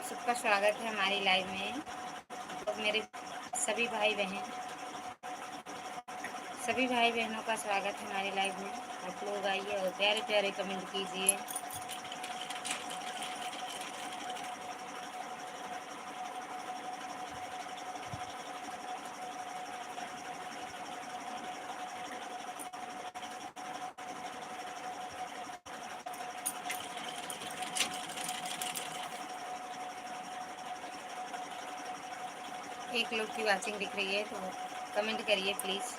सबका स्वागत है हमारी लाइव में। तो मेरे सभी भाई बहनों का स्वागत है हमारी लाइव में। आप लोग आइए और प्यारे प्यारे कमेंट कीजिए। एक लोग की वाचिंग दिख रही है तो कमेंट करिए प्लीज़।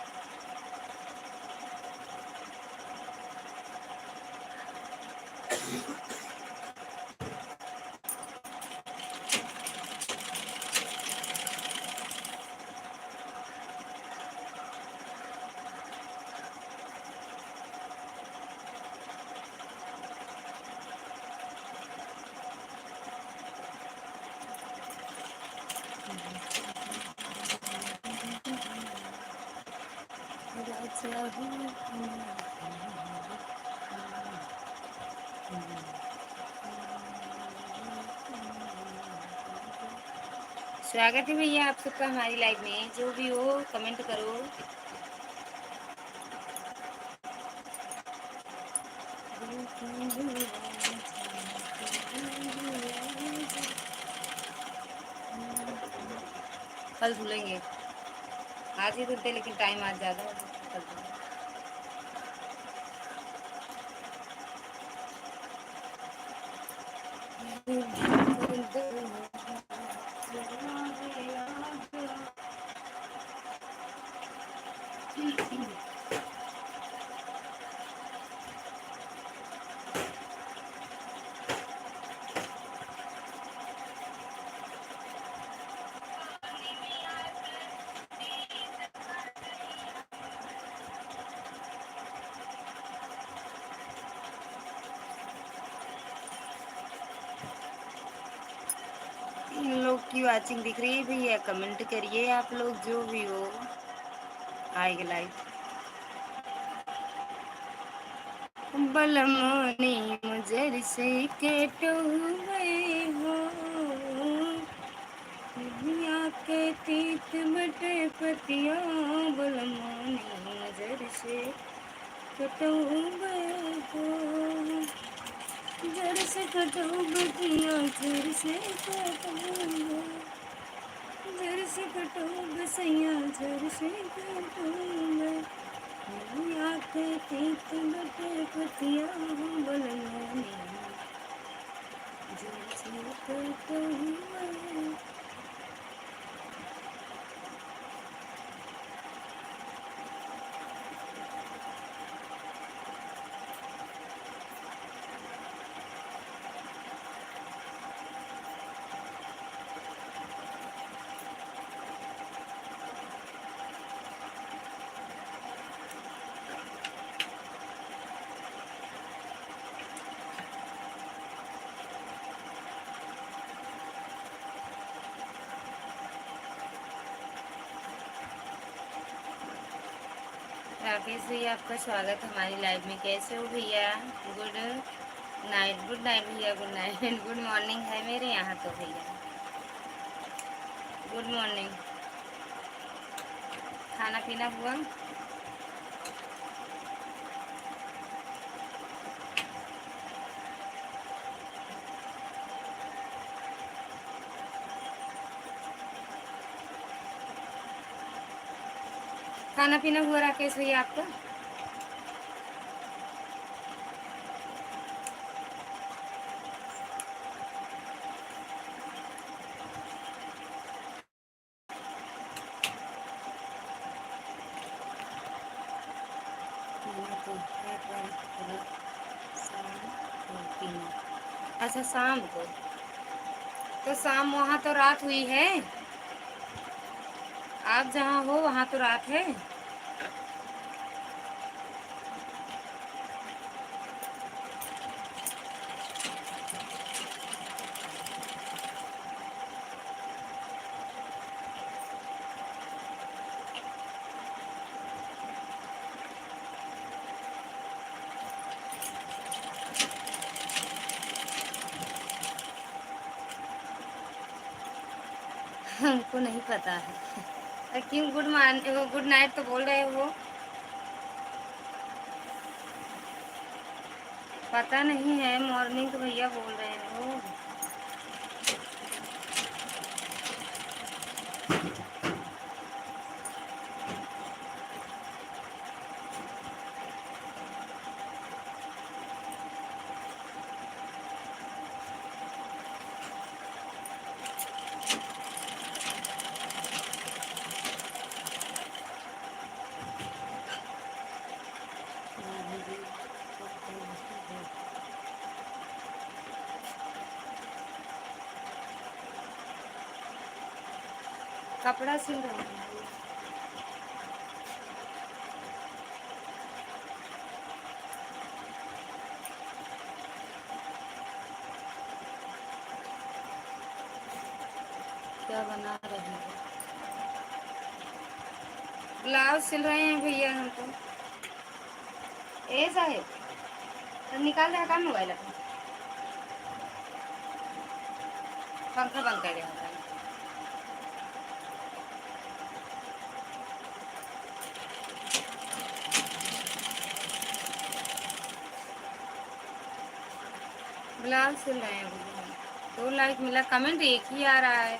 स्वागत है भैया आप सबका हमारी लाइव में। जो भी हो कमेंट करो। कल धुलेंगे, आज ही धुलते लेकिन टाइम आज ज़्यादा है, कल धुलेंगे। इन लोग की वाचिंग दिख रही है भैया, कमेंट करिए आप लोग जो भी हो आएगा लाइव। बलमोनी मुझर से कटोए हो, दुनिया के तीत बटे पतिया, बलमोनी मुझर से कटोए हो, जड़ से कटो बतिया, जड़ से कटो, जड़ से कटो बसैया, जड़ से कटो, दुनिया के तीत बटे पतिया, बलमोनी जड़ से कटो। राकेश भैया आपका स्वागत है हमारी लाइव में। कैसे हो भैया? गुड नाइट भैया, गुड नाइट। गुड मॉर्निंग है मेरे यहाँ तो भैया, गुड मॉर्निंग। खाना पीना हुआ? खाना पीना हुआ राकेश भैया आपका? अच्छा शाम को, तो शाम वहाँ तो रात हुई है, आप जहाँ हो वहाँ तो रात है। हमको नहीं पता है। क्यों गुड मॉर्निंग गुड नाइट तो बोल रहे हो? पता नहीं है, मॉर्निंग तो भैया बोल रहे हो। कपड़ा सिल रहा हूँ। क्या बना रहे हैं? ब्लाउज सिल रहे हैं भैया हम तो। ए साहेब, तो निकाल रहा काम मोबाइल अपना। पंखा बंद कर रहा था। ब्लाउज सिल रहे हैं भैया। 2 लाइक मिला, कमेंट एक ही आ रहा है।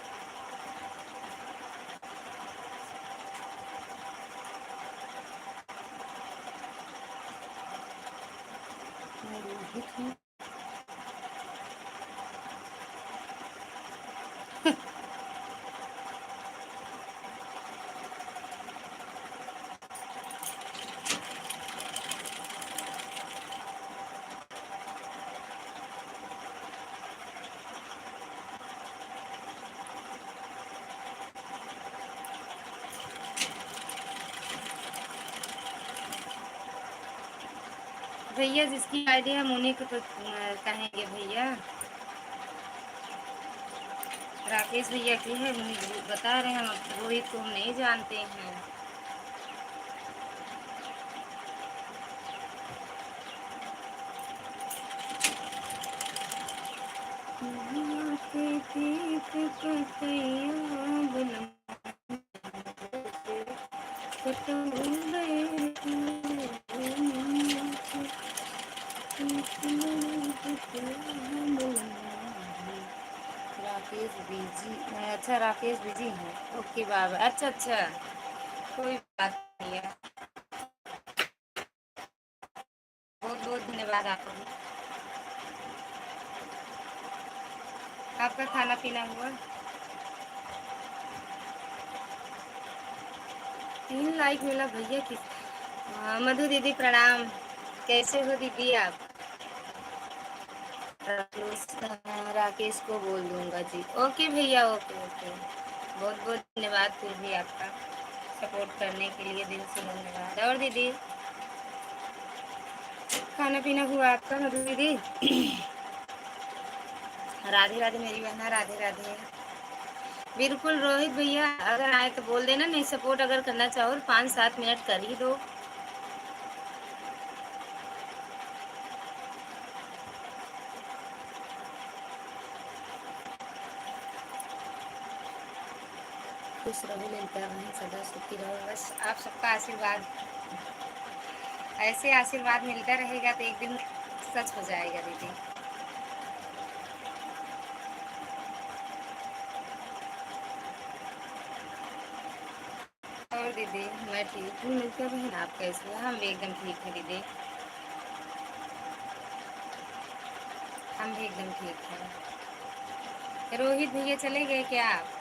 भैया जिसकी आईडी हम उन्हीं को तो कहेंगे भैया। राकेश भैया की है, मुझे बता रहे हैं हम, रोहित को हम नहीं जानते हैं। राकेश बिजी, अच्छा राकेश बिजी है। ओके बाबा, अच्छा अच्छा, कोई बात नहीं है। बहुत बहुत धन्यवाद आपको। आपका खाना पीना हुआ? 3 लाइक मिला भैया की। मधु दीदी प्रणाम, कैसे हो दीदी आप? राकेश को बोल दूंगा जी। ओके भैया, ओके ओके। बहुत बहुत धन्यवाद फिर भी आपका सपोर्ट करने के लिए, दिल से धन्यवाद। और दीदी खाना पीना हुआ आपका मधु दीदी? राधे राधे मेरी बहना, राधे राधे। बिल्कुल रोहित भैया, अगर आए तो बोल देना, नहीं सपोर्ट अगर करना चाहो 5-7 मिनट कर ही दो। खुश रहो, मिलता रहें, सदा सुखी रहो, बस आप सबका आशीर्वाद, ऐसे आशीर्वाद मिलता रहेगा तो एक दिन सच हो जाएगा दीदी। और दीदी मैं ठीक हूँ, मिलकर बहन आप कैसे हैं? हम भी एकदम ठीक है दीदी, हम भी एकदम ठीक हैं। रोहित भैया चले गए क्या आप?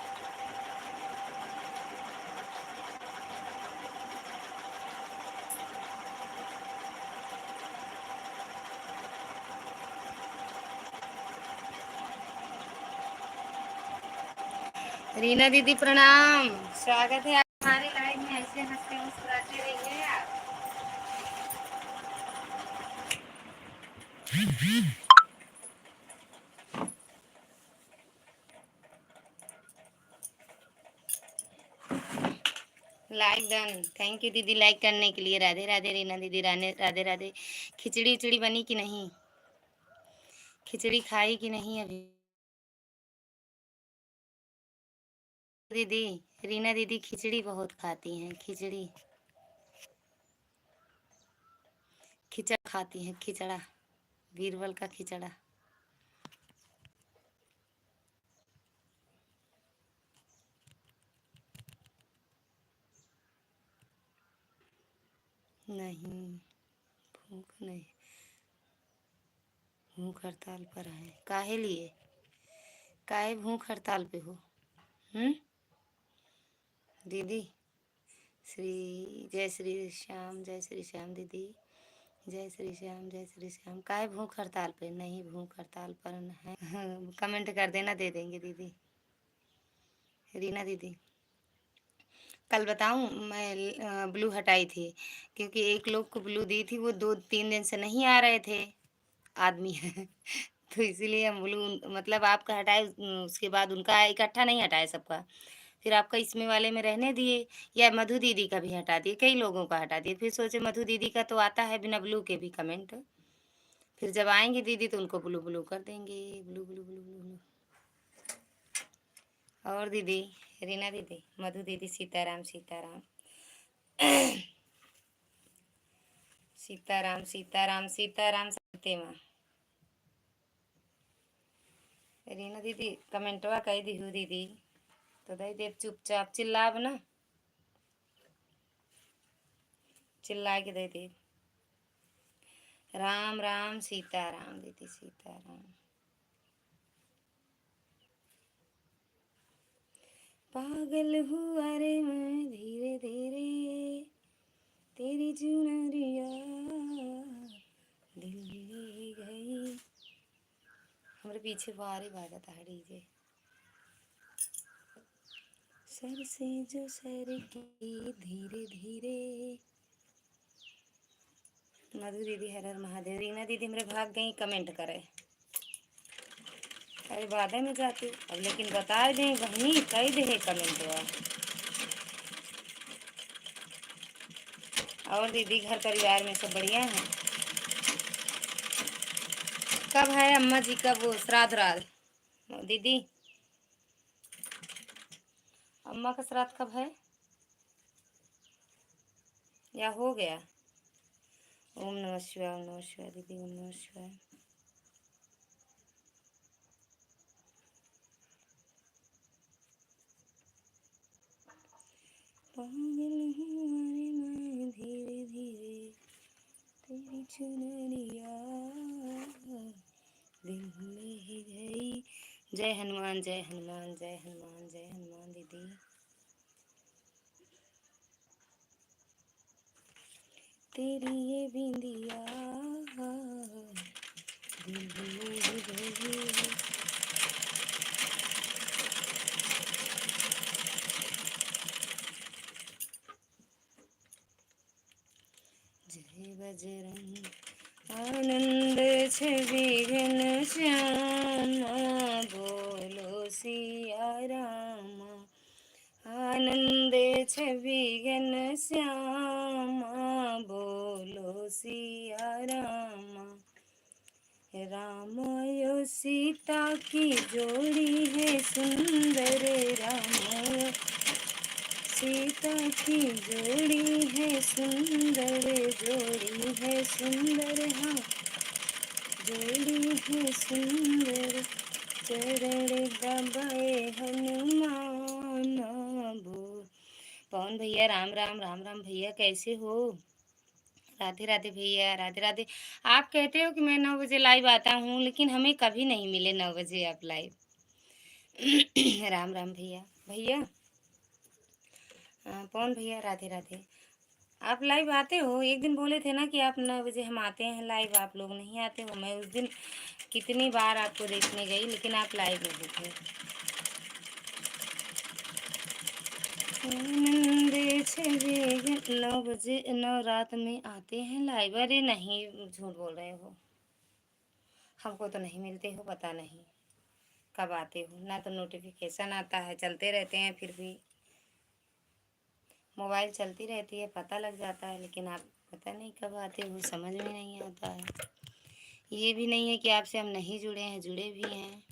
रीना दीदी प्रणाम, स्वागत है आप हमारे लाइव में। ऐसे हंसते मुस्कुराते रहिए आप। लाइक डन, थैंक यू दीदी लाइक करने के लिए। राधे राधे रीना दीदी, राधे राधे राधे। खिचड़ी उचड़ी बनी कि नहीं? खिचड़ी खाई कि नहीं अभी? दीदी, रीना दीदी खिचड़ी बहुत खाती हैं, खिचड़ी, खिचड़ खाती हैं, खिचड़ा, बीरबल का खिचड़ा। नहीं, भूख नहीं, भूख हड़ताल पर है, काहे लिए, काहे भूख हड़ताल पे हो? हम्म, दीदी, जय श्री श्याम दीदी, जय श्री श्याम, जय श्री श्याम। काहे भूख हड़ताल पे? नहीं, भूख हड़ताल पर है। कमेंट कर देना, दे देंगे दीदी। रीना दीदी, कल बताऊं, मैं ब्लू हटाई थी क्योंकि एक लोग को ब्लू दी थी, वो 2-3 दिन से नहीं आ रहे थे आदमी। तो इसीलिए हम ब्लू, मतलब आपका हटाए, उसके बाद उनका इकट्ठा नहीं हटाए सबका, फिर आपका इसमें वाले में रहने दिए, या मधु दीदी का भी हटा दिए, कई लोगों का हटा दिए, फिर सोचे मधु दीदी का तो आता है बिना ब्लू के भी कमेंट, फिर जब आएंगे दीदी तो उनको ब्लू ब्लू कर देंगे, blue blue blue blue blue. और दीदी, रीना दीदी, मधु दीदी, सीताराम सीताराम, सीताराम सीताराम सीताराम सत्य माँ। रीना दीदी कमेंटवा कह दी हूँ दीदी, तो दे दे, चुपचाप चिल्लाब ना, चिल्ला के दे दे। राम राम सीताराम दीदी, सीताराम। पागल हुआ रे मैं धीरे धीरे, तेरी चुनरिया दिल ले गई। हमारे पीछे बाहर बाजता है डीजे। सर से जो सर की धीरे धीरे। मधु दीदी हर हर महादेव। रीना दीदी मेरे भाग गई कमेंट करे, अरे बाधा में जाती अब, लेकिन बता दें वहीं कह दे कमेंट हुआ। और दीदी घर परिवार में सब बढ़िया है? कब है अम्मा जी का वो श्राद्ध रात दीदी? अम्मा का श्राद्ध कब है या हो गया? ओम नमः शिवाय, ओम नमः शिवाय दीदी, ओम नमः शिवाय। पागल हूँ अरे मैं धीरे धीरे, तेरी चुनरिया दिल ले गई। जय हनुमान, जय हनुमान, जय हनुमान, जय हनुमान दीदी। तेरी ये बिंदिया दिल ले गई। जय बजरंग आनंद छवि घन श्यामा, बोलो सिया रामा। आनंद छवि घन श्यामा, बोलो सिया रामा। रामायो सीता की जोड़ी है सुंदर, रामायो सीता की जोड़ी है सुंदर, जोड़ी है सुंदर, हाँ जोड़ी है सुंदर। चरण दबाए हनुमान बो। पवन भैया राम राम, राम राम भैया, कैसे हो? राधे राधे भैया, राधे राधे। आप कहते हो कि मैं 9 बजे लाइव आता हूँ, लेकिन हमें कभी नहीं मिले 9 बजे आप लाइव। राम राम भैया, भैया पवन भैया, राधे राधे। आप लाइव आते हो? एक दिन बोले थे ना कि आप 9 बजे हम आते हैं लाइव, आप लोग नहीं आते हो। मैं उस दिन कितनी बार आपको देखने गई, लेकिन आप लाइव नहीं थे। नंदे छे 9 बजे, 9 रात में आते हैं लाइव? अरे नहीं, झूठ बोल रहे हो, हमको तो नहीं मिलते हो, पता नहीं कब आते हो ना। तो नोटिफिकेशन आता है, चलते रहते हैं, फिर भी मोबाइल चलती रहती है, पता लग जाता है, लेकिन आप पता नहीं कब आते हो, समझ में नहीं आता है। ये भी नहीं है कि आपसे हम नहीं जुड़े हैं, जुड़े भी हैं।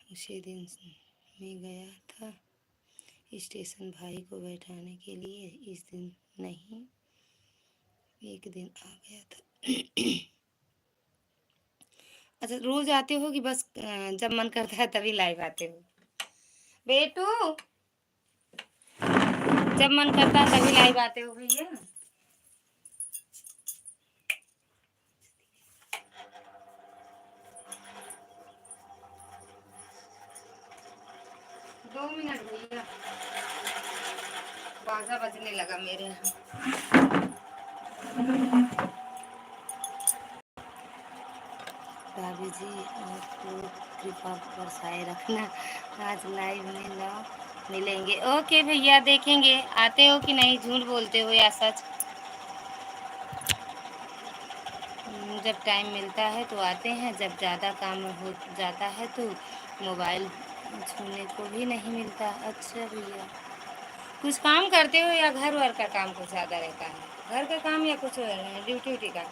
उसी दिन मैं गया था स्टेशन भाई को बैठाने के लिए, इस दिन नहीं, एक दिन आ गया था। अच्छा, रोज आते हो कि बस जब मन करता है तभी लाइव आते हो? बेटू, जब मन करता है तभी लाइव आते हो भैया? 2 मिनट भैया, बाजा बजने लगा मेरे यहाँ। भाभी जी, आप लोग कृपा बरसाए रखना, आज लाइव में ना मिलेंगे। ओके भैया, देखेंगे आते हो कि नहीं, झूठ बोलते हो या सच। जब टाइम मिलता है तो आते हैं, जब ज़्यादा काम हो जाता है तो मोबाइल छूने को भी नहीं मिलता। अच्छा भैया, कुछ काम करते हो या घर वर का काम कुछ ज़्यादा रहता है? घर का काम या कुछ ड्यूटी व्यूटी का?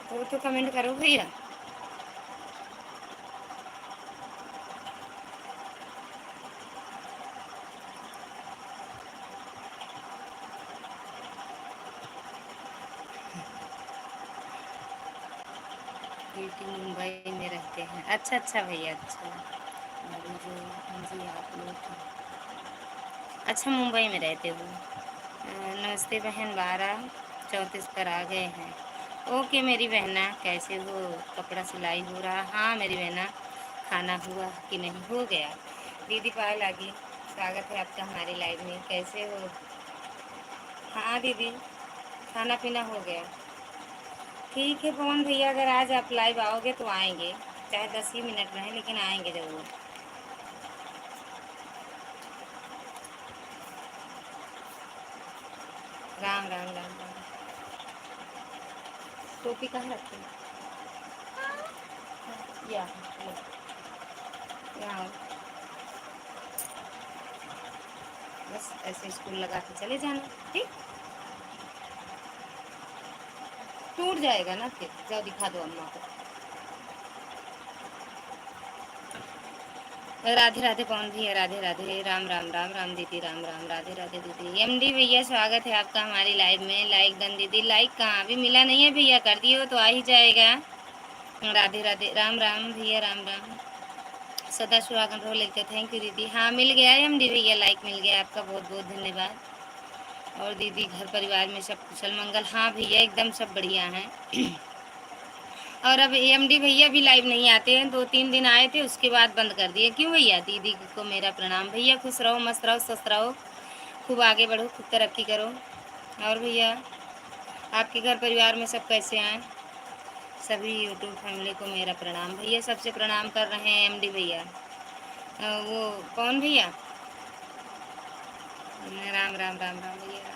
वो तो कमेंट करो भैया। बेटी मुंबई में रहते हैं। अच्छा अच्छा भैया, अच्छा। अभी जो जी आप लोग अच्छा मुंबई में रहते हो। नमस्ते बहन, 12:34 पर आ गए हैं। ओके मेरी बहना, कैसे हो? कपड़ा सिलाई हो रहा? हाँ मेरी बहना, खाना हुआ कि नहीं? हो गया। दीदी पायल आ गई, स्वागत है आपका हमारी लाइव में, कैसे हो? हाँ दीदी, खाना पीना हो गया। ठीक है पवन भैया, अगर आज आप लाइव आओगे तो आएंगे, चाहे 10 ही मिनट रहें लेकिन आएंगे ज़रूर। राम राम राम राम। टोपी कहाँ रखी है? या यहाँ, बस ऐसे स्कूल लगा के चले जाना, ठीक? टूट जाएगा ना फिर। जाओ दिखा दो अम्मा को। राधे राधे पवन भैया, राधे राधे, राम राम राम राम दीदी, राम राम, राधे राधे दीदी। एमडी भैया, स्वागत है आपका हमारी लाइव में। लाइक डन दीदी, लाइक कहाँ अभी मिला नहीं है भैया, कर दिए हो तो आ ही जाएगा। राधे राधे, राम राम भैया, राम राम, सदा सुहागन रहो लेके। थैंक यू दीदी। हाँ मिल गया एमडी भैया, लाइक मिल गया आपका, बहुत बहुत धन्यवाद। और दीदी घर परिवार में सब कुशल मंगल? हाँ भैया एकदम सब बढ़िया हैं। और अब एमडी भैया भी लाइव नहीं आते हैं, 2-3 दिन आए थे उसके बाद बंद कर दिए। क्यों भैया? दीदी को मेरा प्रणाम भैया, खुश रहो, मस्त रहो, स्वस्थ रहो, खूब आगे बढ़ो, खूब तरक्की करो। और भैया आपके घर परिवार में सब कैसे हैं? सभी यूट्यूब फैमिली को मेरा प्रणाम भैया, सबसे प्रणाम कर रहे हैं एमडी भैया। वो कौन भैया? राम राम राम राम भैया, राम।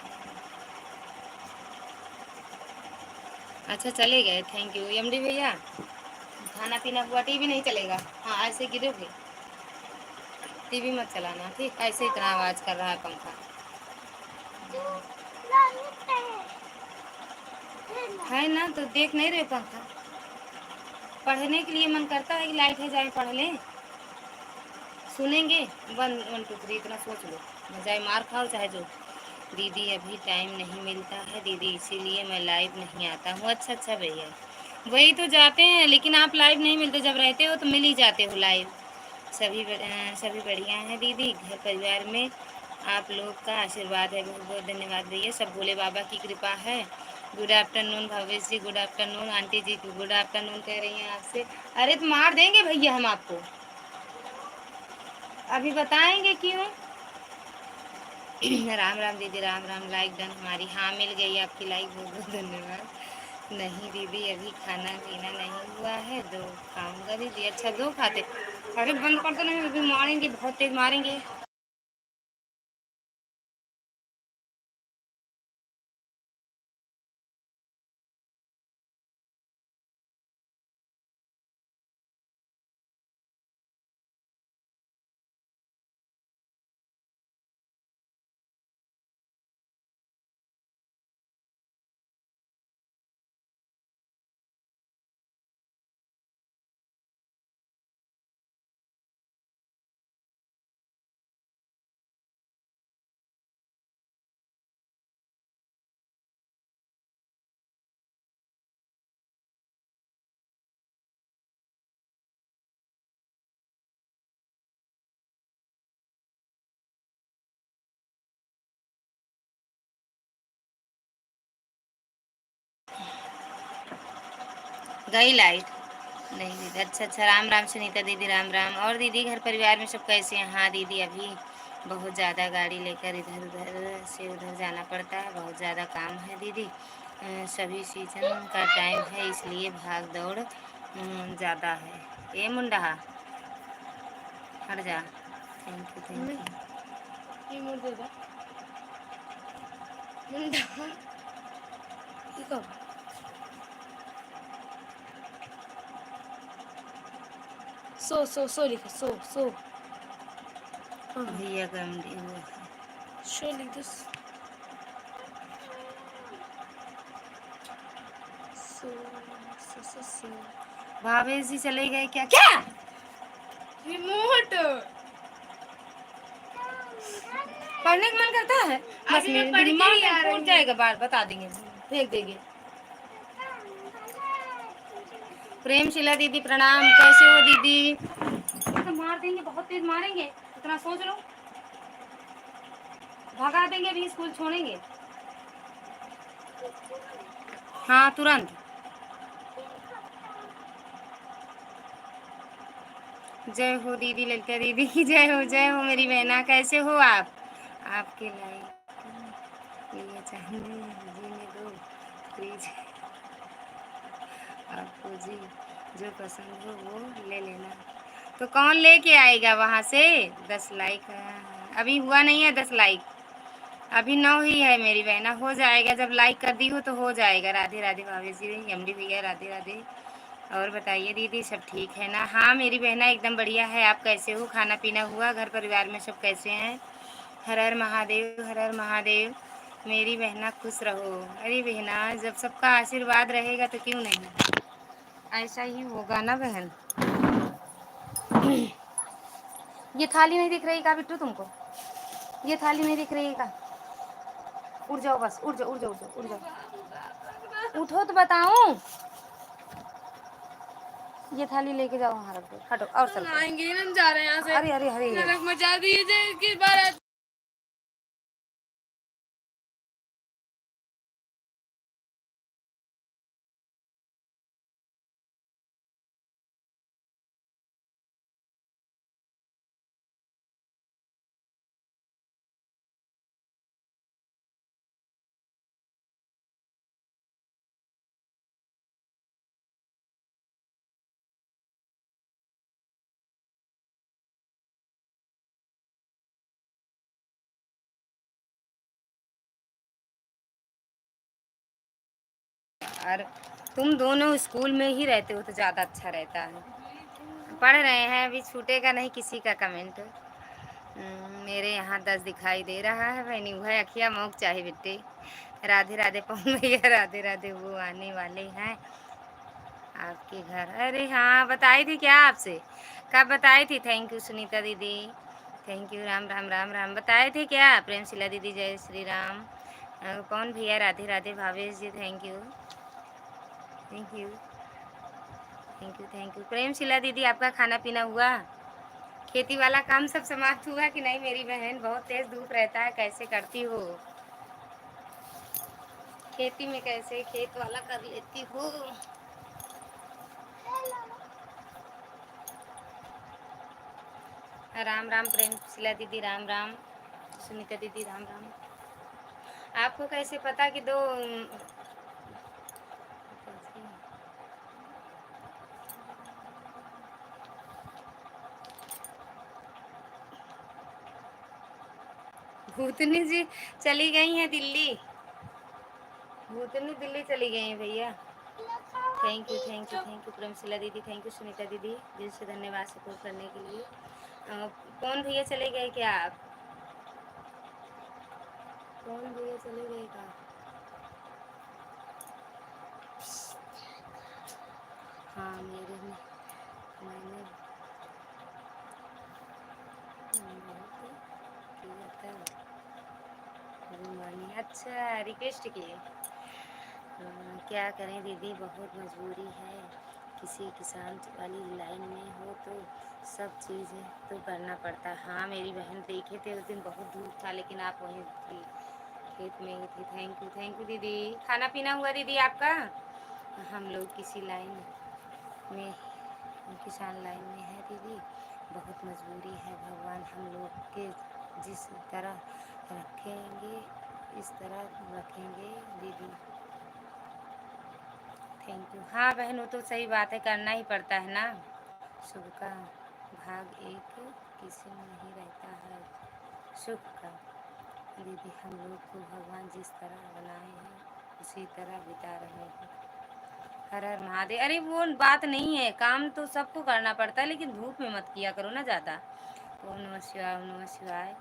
अच्छा चले गए, थैंक यू एमडी भैया। खाना पीना हुआ? टीवी नहीं चलेगा, हाँ ऐसे गिरोगे, टीवी मत चलाना ठीक, ऐसे इतना आवाज़ कर रहा है पंखा। है ना, तो देख नहीं रहे पंखा? पढ़ने के लिए मन करता है कि लाइट है जाए पढ़ लें, सुनेंगे 1 1 2 3 इतना सोच लो, चाहे मार खाओ चाहे जो। दीदी अभी टाइम नहीं मिलता है दीदी, इसीलिए मैं लाइव नहीं आता हूँ। अच्छा अच्छा भैया, वही तो जाते हैं लेकिन आप लाइव नहीं मिलते, जब रहते हो तो मिल ही जाते हो लाइव। सभी बढ़िया हैं दीदी, घर परिवार में आप लोग का आशीर्वाद है, बहुत बहुत धन्यवाद भैया, सब भोले बाबा की कृपा है। गुड आफ्टरनून भावेश जी, गुड आफ्टरनून आंटी जी, गुड आफ्टरनून कह रही हैं आपसे। अरे तो मार देंगे भैया हम आपको, अभी बताएंगे क्यों। राम राम दीदी, राम राम, लाइक डन हमारी, हाँ मिल गई आपकी लाइक, बहुत बहुत धन्यवाद। नहीं दीदी, अभी खाना पीना नहीं हुआ है, दो खाऊंगा दीदी। अच्छा, दो खाते? अरे बंद कर दो, नहीं अभी मारेंगे, बहुत तेज मारेंगे। गई लाइट? नहीं दीदी। अच्छा अच्छा, राम राम सुनीता दीदी, राम राम। और दीदी घर परिवार में सब कैसे हैं? हाँ दीदी, अभी बहुत ज़्यादा गाड़ी लेकर इधर उधर से उधर जाना पड़ता है, बहुत ज़्यादा काम है दीदी। सभी सीजन का टाइम है, इसलिए भाग दौड़ ज़्यादा है। ये मुंडा हट जा। Thank you thank you. ये मुंडा मुंडा ये कब? सो लिखो, सो। भैया का MD हुआ है। शो लिख दो। भावेश जी चले गए क्या? क्या रिमोट पढ़ने का मन करता है? बस मेरे दिमाग में फूट जाएगा, बात बता देंगे, फेंक देंगे। प्रेमशिला दीदी प्रणाम, कैसे हो दीदी? तो मार देंगे, बहुत तेज मारेंगे, इतना सोच लो। भगा देंगे, अभी स्कूल छोड़ेंगे। हाँ तुरंत। जय हो दीदी, ललिता दीदी की जय हो, जय हो मेरी बहना। कैसे हो आप? आपके लाइक ये चाहिए जीने दो प्लीज, आपको जी जो पसंद हो वो ले लेना। तो कौन लेके आएगा वहाँ से? 10 लाइक अभी हुआ नहीं है, 10 लाइक अभी 9 ही है मेरी बहना, हो जाएगा जब लाइक कर दी हो तो हो जाएगा। राधे राधे भाभी जी, MD भैया राधे राधे। और बताइए दीदी, सब ठीक है ना? हाँ मेरी बहना एकदम बढ़िया है। आप कैसे हो? खाना पीना हुआ? घर परिवार में सब कैसे हैं? हर हर महादेव, हर हर महादेव। मेरी बहना खुश रहो। अरे बहना, जब सबका आशीर्वाद रहेगा तो क्यों नहीं, ऐसा ही होगा ना बहन। ये थाली नहीं दिख रही का बिट्टू तुमको? ये थाली नहीं दिख रही का? उठ जाओ बस, उठ जाओ उठ जाओ उठ जाओ उठ जाओ, उठो तो बताऊं। ये थाली लेके जाओ, वहाँ रख दो, हटो और चलो। आएंगे हम जा रहे हैं यहाँ से। अरे अरे अरे, नरक मचा दीजिए किस बार। और तुम दोनों स्कूल में ही रहते हो तो ज़्यादा अच्छा रहता है। पढ़ रहे हैं, अभी छूटेगा नहीं किसी का कमेंट। मेरे यहाँ 10 दिखाई दे रहा है, बहनी हुआ अखिया मौक चाहे बेटे। राधे राधे पवन भैया, राधे राधे। वो आने वाले हैं आपके घर? अरे हाँ, बताई थी क्या आपसे? कब बताई थी? थैंक यू सुनीता दीदी, थैंक यू। राम राम राम राम, बताए थे क्या? प्रेमशिला दीदी जय श्री राम। कौन भैया Radhe Radhe, Bhavesh ji thank you thank you thank you thank you. Premshila दीदी आपका खाना पीना हुआ? खेती वाला काम सब समाप्त हुआ कि नहीं मेरी बहन? बहुत तेज धूप रहता है, कैसे करती हो खेती में? कैसे खेत वाला कर लेती हो? राम राम प्रेमशिला दीदी, राम राम। सुनीता दीदी राम राम। आपको कैसे पता कि दो भूतनी जी चली गई हैं दिल्ली। भूतनी दिल्ली चली गई हैं भैया। Thank you thank you thank you Premshila दीदी, थैंक यू सुनीता दीदी, दिल से धन्यवाद सपोर्ट करने के लिए। कौन भैया चले गए क्या आप? कौन भैया चले गए का? हाँ मेरे में मैंने बहुत किया था गुड। अच्छा रिक्वेस्ट किए। क्या करें दीदी, बहुत मजबूरी है। किसी किसान वाली लाइन में हो तो सब चीज़ें तो करना पड़ता है। हाँ मेरी बहन देखे थे उस दिन, बहुत धूप था लेकिन आप वहीं थी, खेत में ही थी। थैंक यू दीदी। खाना पीना हुआ दीदी आपका? हम लोग किसी लाइन में, किसान लाइन में है दीदी, बहुत मजबूरी है। भगवान हम लोग के जिस तरह रखेंगे इस तरह रखेंगे दीदी। Thank you. हाँ बहन वो तो सही बात है, करना ही पड़ता है ना। शुभ का भाग एक किसी में नहीं रहता है। शुभ का दीदी हम लोग को भगवान जिस तरह बनाए हैं उसी तरह बिता रहे हैं। हर हर महादेव। अरे वो बात नहीं है, काम तो सबको करना पड़ता है लेकिन धूप में मत किया करो ना ज़्यादा। ओम नमः शिवाय, ओम नमः शिवाय।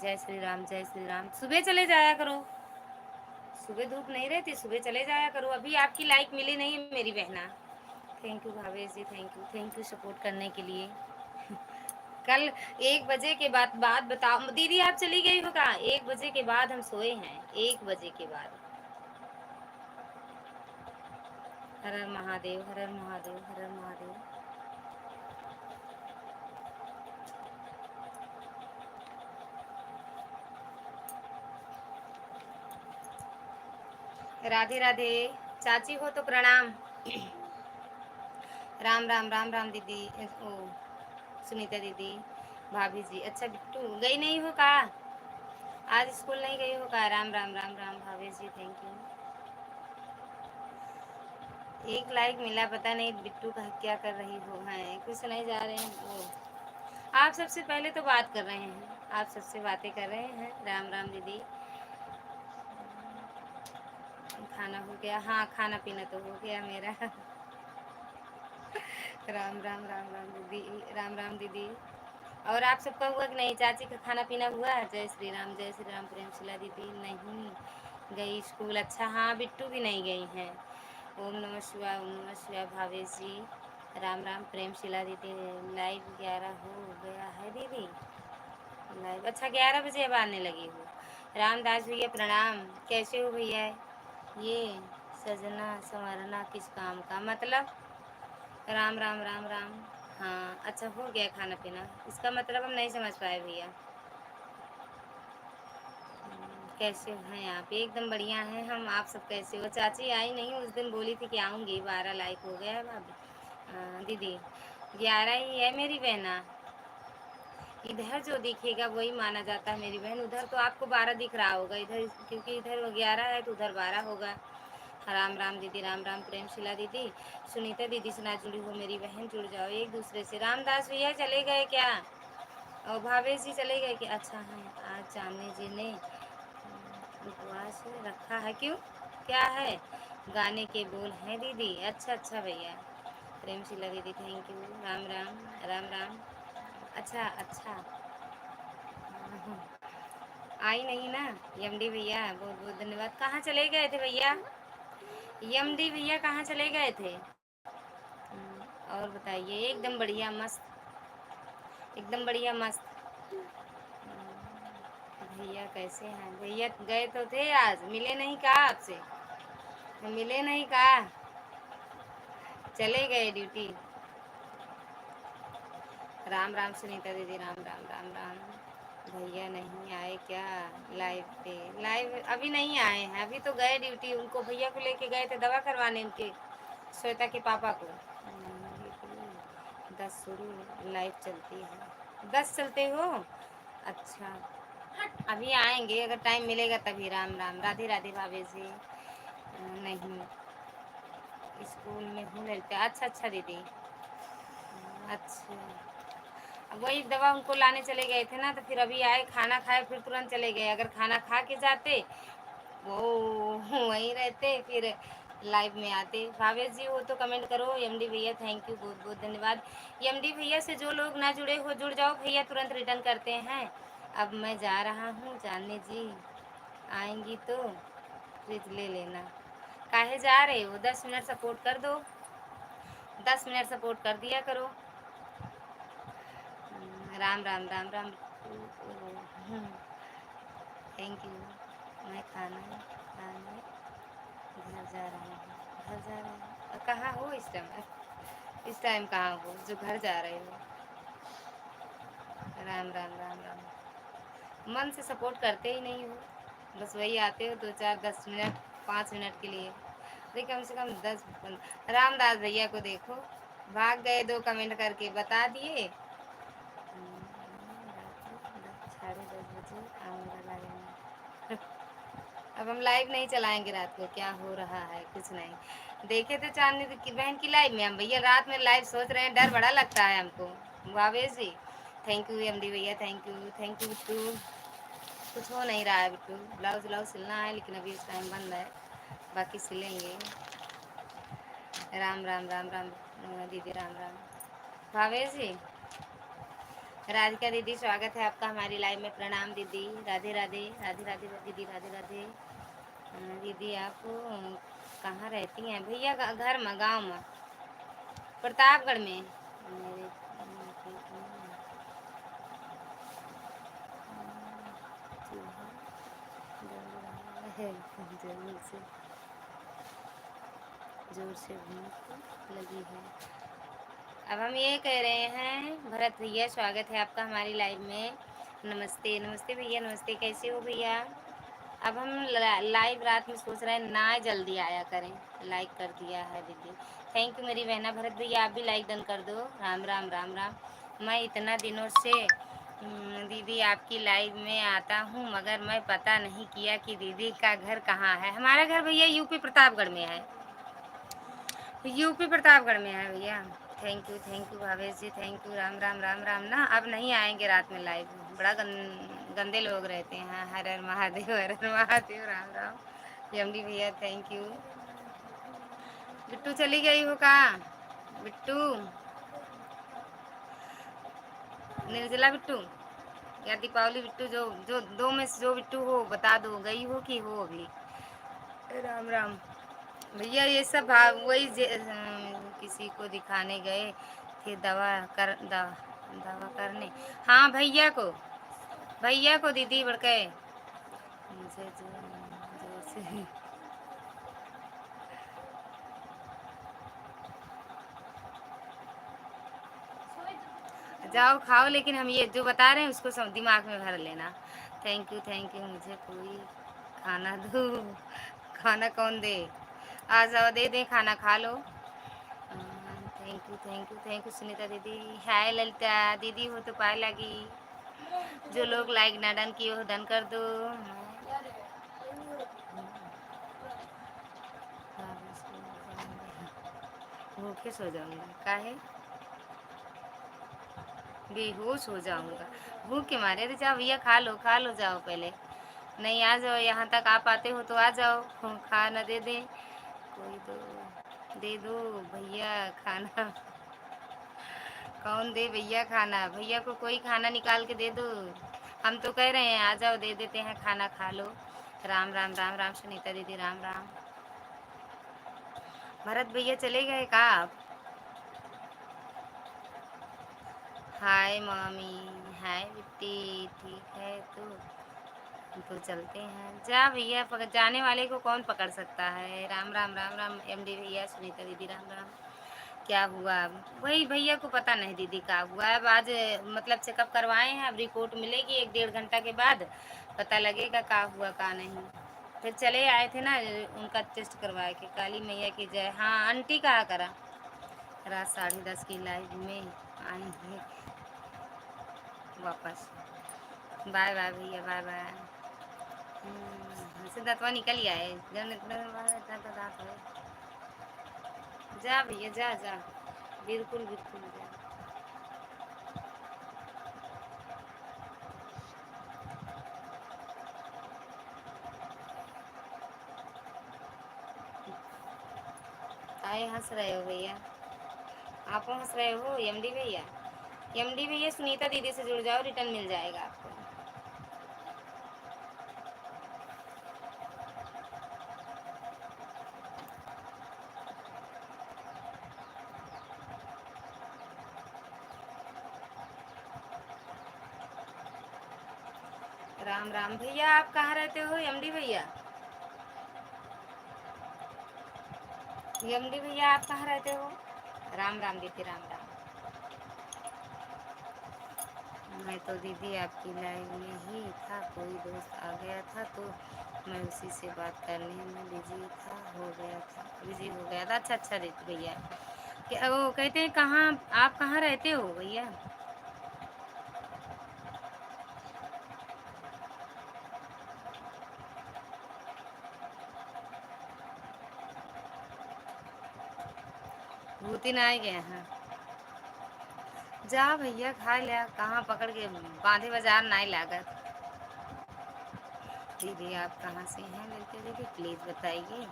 जय श्री राम, जय श्री राम। सुबह चले जाया करो, सुबह धूप नहीं रहती, सुबह चले जाया करो। अभी आपकी लाइक मिली नहीं है मेरी बहना। Thank you Bhavesh ji, thank you support करने के लिए। कल 1 बजे के बाद बताओ दीदी, आप चली गई हो कहाँ? 1 बजे के बाद हम सोए हैं, 1 बजे के बाद। हर हर महादेव, हर हर महादेव, हर हर महादेव। राधे राधे। चाची हो तो प्रणाम। राम राम राम राम दीदी। ओ सुनीता दीदी, भाभी जी। अच्छा बिट्टू गई नहीं हो का? आज स्कूल नहीं गई हो का? राम राम राम राम भाभी जी, थैंक यू। एक लाइक मिला, पता नहीं बिट्टू का क्या कर रही हो। हैं कुछ नहीं, जा रहे हैं वो। आप सबसे पहले तो बात कर रहे हैं, आप सबसे बातें कर रहे हैं। राम राम दीदी। खाना हो गया? हाँ खाना पीना तो हो गया मेरा। राम राम राम राम दीदी, राम राम दीदी। और आप सबका हुआ कि नहीं? चाची का खाना पीना हुआ? जय श्री राम, जय श्री राम। प्रेमशिला दीदी नहीं गई स्कूल। अच्छा हाँ बिट्टू भी नहीं गई हैं। ओम नमः शिवाय, ओम नमः शिवाय भावेश जी। राम राम प्रेमशिला दीदी। लाइव 11 हो गया है दीदी लाइव। अच्छा 11 बजे अब आने लगी हो। रामदास भैया प्रणाम, कैसे हो भैया? ये सजना संवरना किस काम का मतलब? राम राम राम राम। हाँ अच्छा हो गया खाना पीना, इसका मतलब हम नहीं समझ पाए भैया। कैसे हैं आप? एकदम बढ़िया हैं हम, आप सब कैसे हो? चाची आई नहीं, उस दिन बोली थी कि आऊँगी। 12 लाइक हो गया है भाभी। दीदी 11 ही है मेरी बहना। इधर जो दिखेगा वही माना जाता है मेरी बहन, उधर तो आपको 12 दिख रहा होगा, इधर क्योंकि इधर 11 है तो उधर 12 होगा। राम राम दीदी, राम राम प्रेमशिला दीदी। सुनीता दीदी से ना जुड़ी हो मेरी बहन, जुड़ जाओ एक दूसरे से। रामदास भैया चले गए क्या? और भावेश जी चले गए क्या? अच्छा है, आज चांदनी जी ने उपवास रखा है, क्यों क्या है? गाने के बोल हैं दीदी। अच्छा अच्छा भैया। प्रेमशिला दीदी थैंक यू। राम राम, राम राम। अच्छा अच्छा। आई नहीं ना यमडी भैया, बहुत बहुत धन्यवाद। कहाँ चले गए थे भैया? यमडी भैया कहाँ चले गए थे? और बताइए। एकदम बढ़िया मस्त, एकदम बढ़िया मस्त। भैया कैसे हैं? भैया गए तो थे, आज मिले नहीं का आपसे? मिले नहीं का? चले गए ड्यूटी। राम राम सुनीता दीदी, राम राम राम राम। भैया नहीं आए क्या लाइव पे? लाइव अभी नहीं आए हैं, अभी तो गए ड्यूटी। उनको भैया को लेके गए थे दवा करवाने, उनके श्वेता के पापा को। 10 शुरू लाइव चलती है, 10 चलते हो? अच्छा अभी आएंगे, अगर टाइम मिलेगा तभी। राम राम, राधे राधे भाभी जी। नहीं स्कूल में हूँ लड़का। अच्छा अच्छा दीदी। अच्छा वही दवा उनको लाने चले गए थे ना, तो फिर अभी आए, खाना खाए, फिर तुरंत चले गए। अगर खाना खा के जाते वो वहीं रहते, फिर लाइव में आते। भावेश जी हो तो कमेंट करो। एमडी भैया थैंक यू, बहुत बहुत धन्यवाद। एमडी भैया से जो लोग ना जुड़े हो जुड़ जाओ भैया, तुरंत रिटर्न करते हैं। अब मैं जा रहा हूँ, जानने जी आएंगी तो प्लीज ले लेना। काहे जा रहे हो? 10 मिनट सपोर्ट कर दो, 10 मिनट सपोर्ट कर दिया करो। राम राम राम राम। Thank you. मैं खाना खाने घर जा रहा हूँ, घर जा रहा हूँ। कहाँ हो इस टाइम? इस टाइम कहाँ हो जो घर जा रहे हो? राम राम राम राम। मन से सपोर्ट करते ही नहीं हो, बस वही आते हो 2 4 10 मिनट 5 मिनट के लिए। अरे कम से कम रामदास भैया को देखो, भाग गए 2 कमेंट करके, बता दिए। 10:30 बजे आऊँगा लाइव में। अब हम लाइव नहीं चलाएंगे रात को, क्या हो रहा है? कुछ नहीं। देखे थे चांदनी की बहन की लाइव में, हम भैया रात में लाइव सोच रहे हैं, डर बड़ा लगता है हमको। Bhavesh ji thank you, MD भैया thank you, thank you Bittu. कुछ हो नहीं रहा है बिट्टू, ब्लाउज व्लाउज सिलना है लेकिन अभी इस टाइम बंद है, बाकी सिलेंगे। राम राम राम राम दीदी, राम राम। भावेश जी, राधिका दीदी स्वागत है आपका हमारी लाइव में। प्रणाम दीदी, राधे राधे, राधे राधे दीदी, राधे राधे। दीदी आप कहाँ रहती हैं? भैया घर में, गांव में, प्रतापगढ़ में। मेरे जरूर से जोर से भूख लगी है। अब हम ये कह रहे हैं, भरत भैया स्वागत है आपका हमारी लाइव में। नमस्ते नमस्ते भैया, नमस्ते, कैसे हो भैया? अब हम लाइव रात में सोच रहे हैं ना जल्दी आया करें। लाइक कर दिया है दीदी, थैंक यू मेरी बहना। भरत भैया आप भी लाइक डन कर दो। राम राम राम राम। मैं इतना दिनों से दीदी आपकी लाइव में आता हूँ, मगर मैं पता नहीं किया कि दीदी का घर कहाँ है। हमारा घर भैया यूपी प्रतापगढ़ में है, यूपी प्रतापगढ़ में है भैया। Thank you Bhavesh ji, thank you. Ram Ram Ram Ram. ना अब नहीं आएंगे रात में लाइव, बड़ा गंदे लोग रहते हैं। हर हर महादेव, हर हर महादेव। राम राम एमडी भैया थैंक यू। बिट्टू चली गई हो कहाँ? बिट्टू, निर्जला बिट्टू या दीपावली बिट्टू, जो जो दो में से जो बिट्टू हो बता दो, गई हो कि हो अभी? राम राम भैया। ये सब भाव वही किसी को दिखाने गए थे, दवा करने। हाँ भैया को, भैया को दीदी बड़के मुझे जोर से जाओ खाओ, लेकिन हम ये जो बता रहे हैं उसको सब दिमाग में भर लेना। थैंक यू, मुझे कोई खाना दो। खाना कौन दे? आ जाओ, दे दे, खाना खा लो। थैंक यू सुनीता दीदी। हाय ललिता दीदी, हो तो पाए लगी। जो लोग लाइक ना डन किए हो डन कर दो। भूखे सो जाऊंगा, काहे? बेहोश हो जाऊंगा भूख के मारे। अरे जाओ भैया, खा लो जाओ पहले। नहीं आ जाओ, यहाँ तक आप आते हो तो आ जाओ, खा ना दे दे कोई तो दे दो भैया खाना। कौन दे भैया खाना? भैया को कोई खाना निकाल के दे दो। हम तो कह रहे हैं आ जाओ, दे देते हैं, खाना खा लो। राम राम राम राम सुनीता दीदी, राम राम। भरत भैया चले गए का आप? हाय मम्मी, हाय बिट्टी, ठीक है तो चलते हैं। जा भैया, पकड़ जाने वाले को कौन पकड़ सकता है। राम राम राम राम एमडी भैया, सुनीता दीदी, राम राम। क्या हुआ? वही भैया को पता नहीं दीदी का हुआ। अब आज मतलब चेकअप करवाए हैं, अब रिपोर्ट मिलेगी 1 1.5 घंटा के बाद, पता लगेगा का हुआ का नहीं। फिर चले आए थे ना उनका टेस्ट करवाए के। काली मैया की जय। हाँ आंटी कहा करा, रात 10:30 की लाइव में आएंगे वापस। बाय बाय भैया, बाय बाय। से दांतवा निकल गया है, दांत है। जा भैया, जा जा, बिल्कुल बिल्कुल जा। हंस रहे हो भैया? आप हंस रहे हो एमडी भैया? एमडी भैया सुनीता दीदी से जुड़ जाओ, रिटर्न मिल जाएगा आपको। राम राम भैया, आप कहाँ रहते हो एमडी भैया? एमडी भैया आप कहाँ रहते हो? राम राम दीदी, राम राम। मैं तो दीदी आपकी लाइव में ही था, कोई दोस्त आ गया था तो मैं उसी से बात करने में बिजी था, बिजी हो गया था। अच्छा अच्छा दीदी भैया, क्या वो कहते हैं कहाँ, आप कहाँ रहते हो भैया? भूतिन आ गए हैं? जा भैया खा लिया, कहाँ पकड़ के बांधे बाजार नहीं लागत। दीदी आप कहाँ से हैं लड़के दीदी, प्लीज़ बताइए।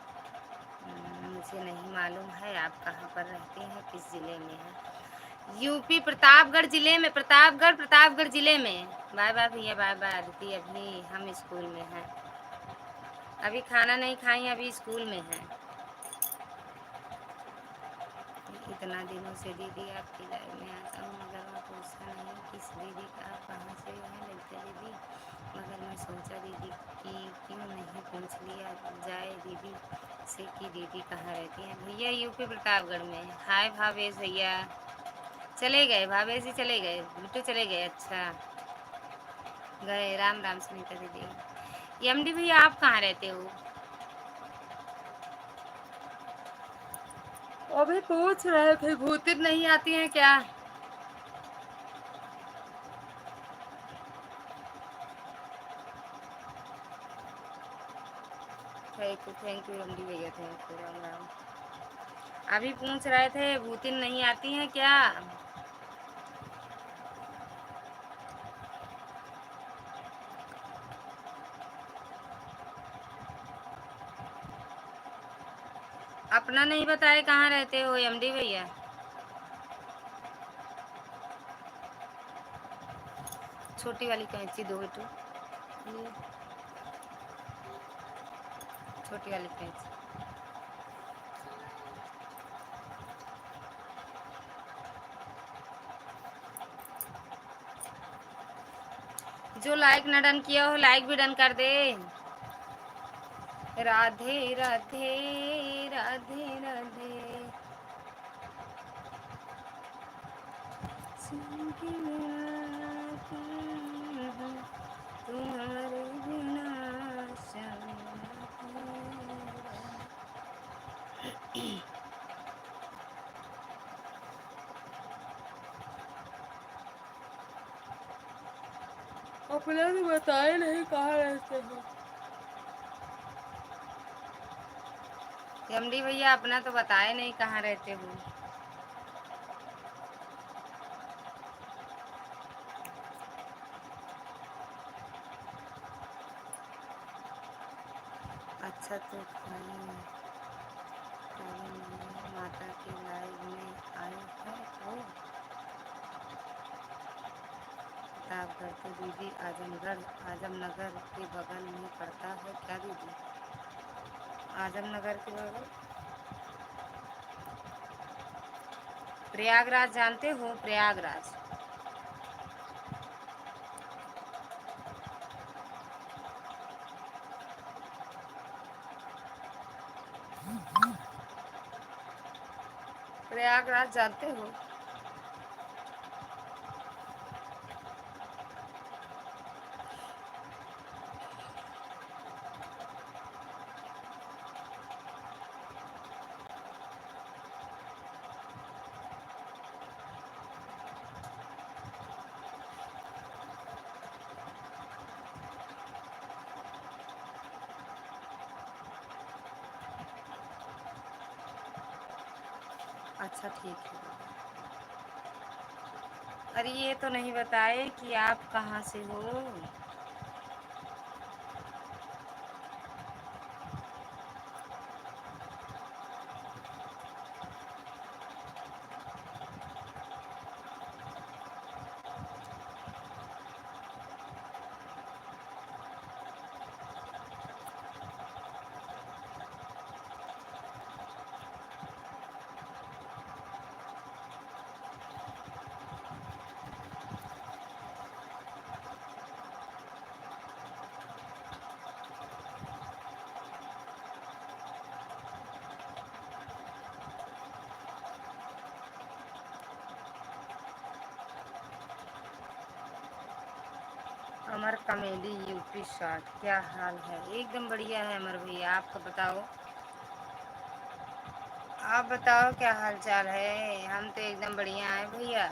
मुझे नहीं मालूम है आप कहाँ पर रहते हैं, किस ज़िले में हैं। यूपी प्रतापगढ़ ज़िले में, प्रतापगढ़ ज़िले में। बाय बाय भैया, बाय बाय दीदी। अभी हम स्कूल में हैं, अभी खाना नहीं खाई, अभी स्कूल में हैं। इतना दिनों से दीदी आपकी लाइव में आता हूँ, मगर मैं पूछा नहीं किस दीदी का, आप कहाँ से हैं ललिता दीदी। मगर मैं सोचा दीदी कि क्यों नहीं पूछ लिया जाए दीदी से कि दीदी कहाँ रहती हैं। भैया यूपी प्रतापगढ़ में। हाय भावेश भैया, चले गए भावेश जी, चले गए, बिट्टू चले गए। अच्छा गए, राम राम सुनीता दीदी। एमडी भैया आप कहाँ रहते हो? अभी पूछ रहे थे भूतिन नहीं आती हैं क्या? थैंक यू एमडी भैया, थैंक यू, राम राम। अभी पूछ रहे थे भूतिन नहीं आती हैं क्या? अपना नहीं बताए कहाँ रहते हो एमडी भैया? छोटी वाली कैंची दो बेटू, ये छोटी वाली कैंची। जो लाइक न डन किया हो लाइक भी डन कर दे। राधे राधे राधे राधे। तुम्हारे बिना अपना तो बताए नहीं कहाँ रहते हो एमडी भैया, अपना तो बताए नहीं कहाँ रहते हो। अच्छा तो माता के लाइव में आए हैं वो प्रतापगढ़ तो दीदी आजमनगर के बगल में पड़ता है क्या दीदी? आजमनगर के बगल प्रयागराज जानते हो? प्रयागराज प्रयागराज जानते हो? अच्छा ठीक है। अरे ये तो नहीं बताए कि आप कहाँ से हो। अमर कमेली यूपी शॉट, क्या हाल है? एकदम बढ़िया है अमर भैया, आपको बताओ, आप बताओ क्या हाल चाल है? हम तो एकदम बढ़िया हैं भैया।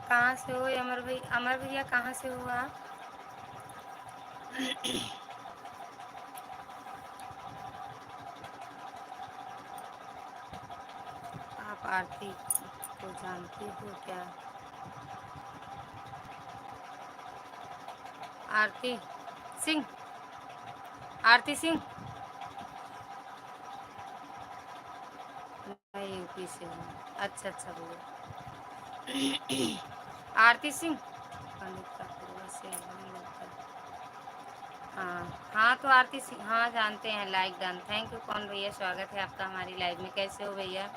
कहाँ से हो अमर भैया? अमर भैया कहाँ से हो आप? आप आरती को जानती हो क्या? आरती सिंह, आरती सिंह। मैं यूपी से हूँ। अच्छा अच्छा भैया। आरती सिंह पंडित का पूर्व से हम लोग का। हाँ हाँ, तो आरती सिंह, हाँ जानते हैं, लाइक डन, थैंक यू। कौन भैया, स्वागत है आपका हमारी लाइव में। कैसे हो भैया?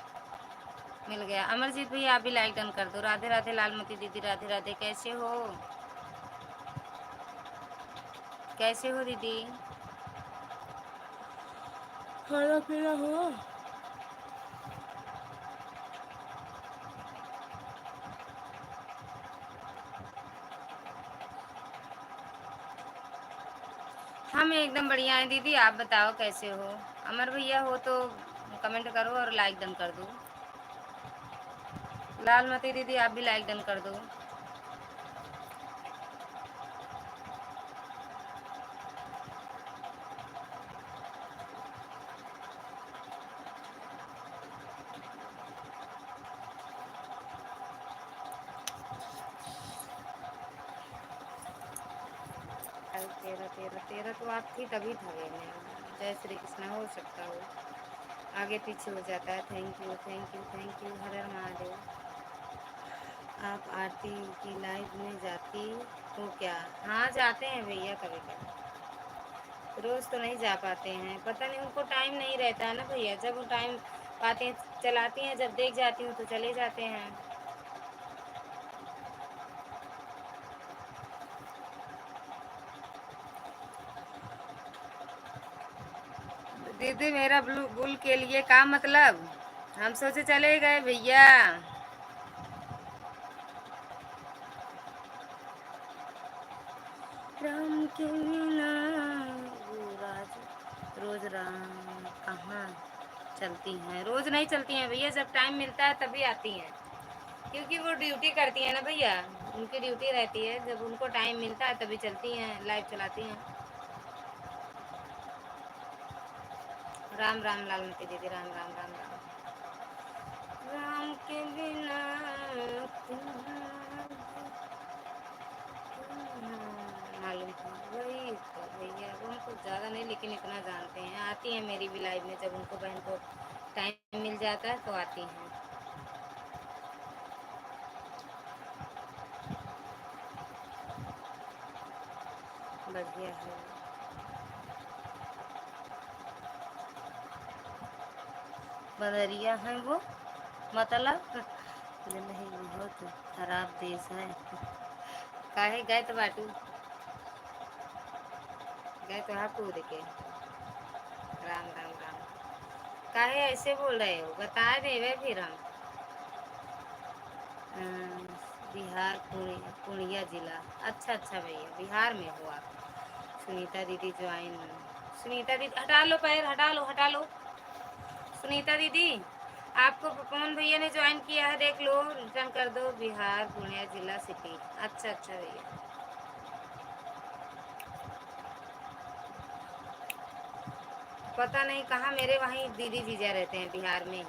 मिल गया। अमरजीत भैया आप भी लाइक डन कर दो। राधे राधे लालमती दीदी, राधे राधे। कैसे हो? कैसे हो दीदी? खाना पीना हो? हम एकदम बढ़िया हैं दीदी, आप बताओ कैसे हो? अमर भैया हो तो कमेंट करो और लाइक डन कर दो। लालमती दीदी आप भी लाइक डन कर दो। तेरह तेरह तेरह तो आप थी तभी था ये नहीं। जय श्री कृष्ण, हो सकता हो आगे पीछे हो जाता है। Thank you thank you thank you, हर हर महादेव। आप आरती की लाइव में जाती हो क्या? हाँ जाते हैं भैया, कभी कभी, रोज़ तो नहीं जा पाते हैं। पता नहीं उनको टाइम नहीं रहता है ना भैया। जब वो टाइम पाते हैं चलाती हैं, जब देख जाती हूँ तो चले जाते हैं। दीदी मेरा ब्लू बुल के लिए का मतलब? हम सोचे चले गए भैया। राम के बिना वो राज रोज राम कहाँ चलती हैं? रोज नहीं चलती हैं भैया, जब टाइम मिलता है तभी आती हैं, क्योंकि वो ड्यूटी करती है ना भैया। उनकी ड्यूटी रहती है, जब उनको टाइम मिलता है तभी चलती हैं, लाइव चलाती हैं। राम राम लालमती दीदी, राम राम राम राम। राम के बिना मालूम था वही तो भैया, वो हमको ज़्यादा नहीं लेकिन इतना जानते हैं। आती हैं मेरी भी लाइव में, जब उनको बहन को टाइम मिल जाता है तो आती हैं। बढ़िया है। बदरिया हैं वो, मतलब ये नहीं, बहुत खराब देश है। काहे गए तो बाटू, गए तो हाँ पूरे के। राम राम राम। काहे ऐसे बोल रहे हो? बता देवे फिर हम। अम, बिहार पूर्णिया जिला। अच्छा अच्छा भैया, बिहार में हो आप। सुनीता दीदी ज्वाइन। सुनीता दीदी हटा लो पैर, हटा लो हटा लो। सुनीता दीदी आपको पवन भैया ने ज्वाइन किया है, देख लो, रिटर्न कर दो। बिहार पूर्णिया जिला सिटी। अच्छा अच्छा भैया। पता नहीं कहाँ, मेरे वहीं दीदी जीजा रहते हैं बिहार में ही।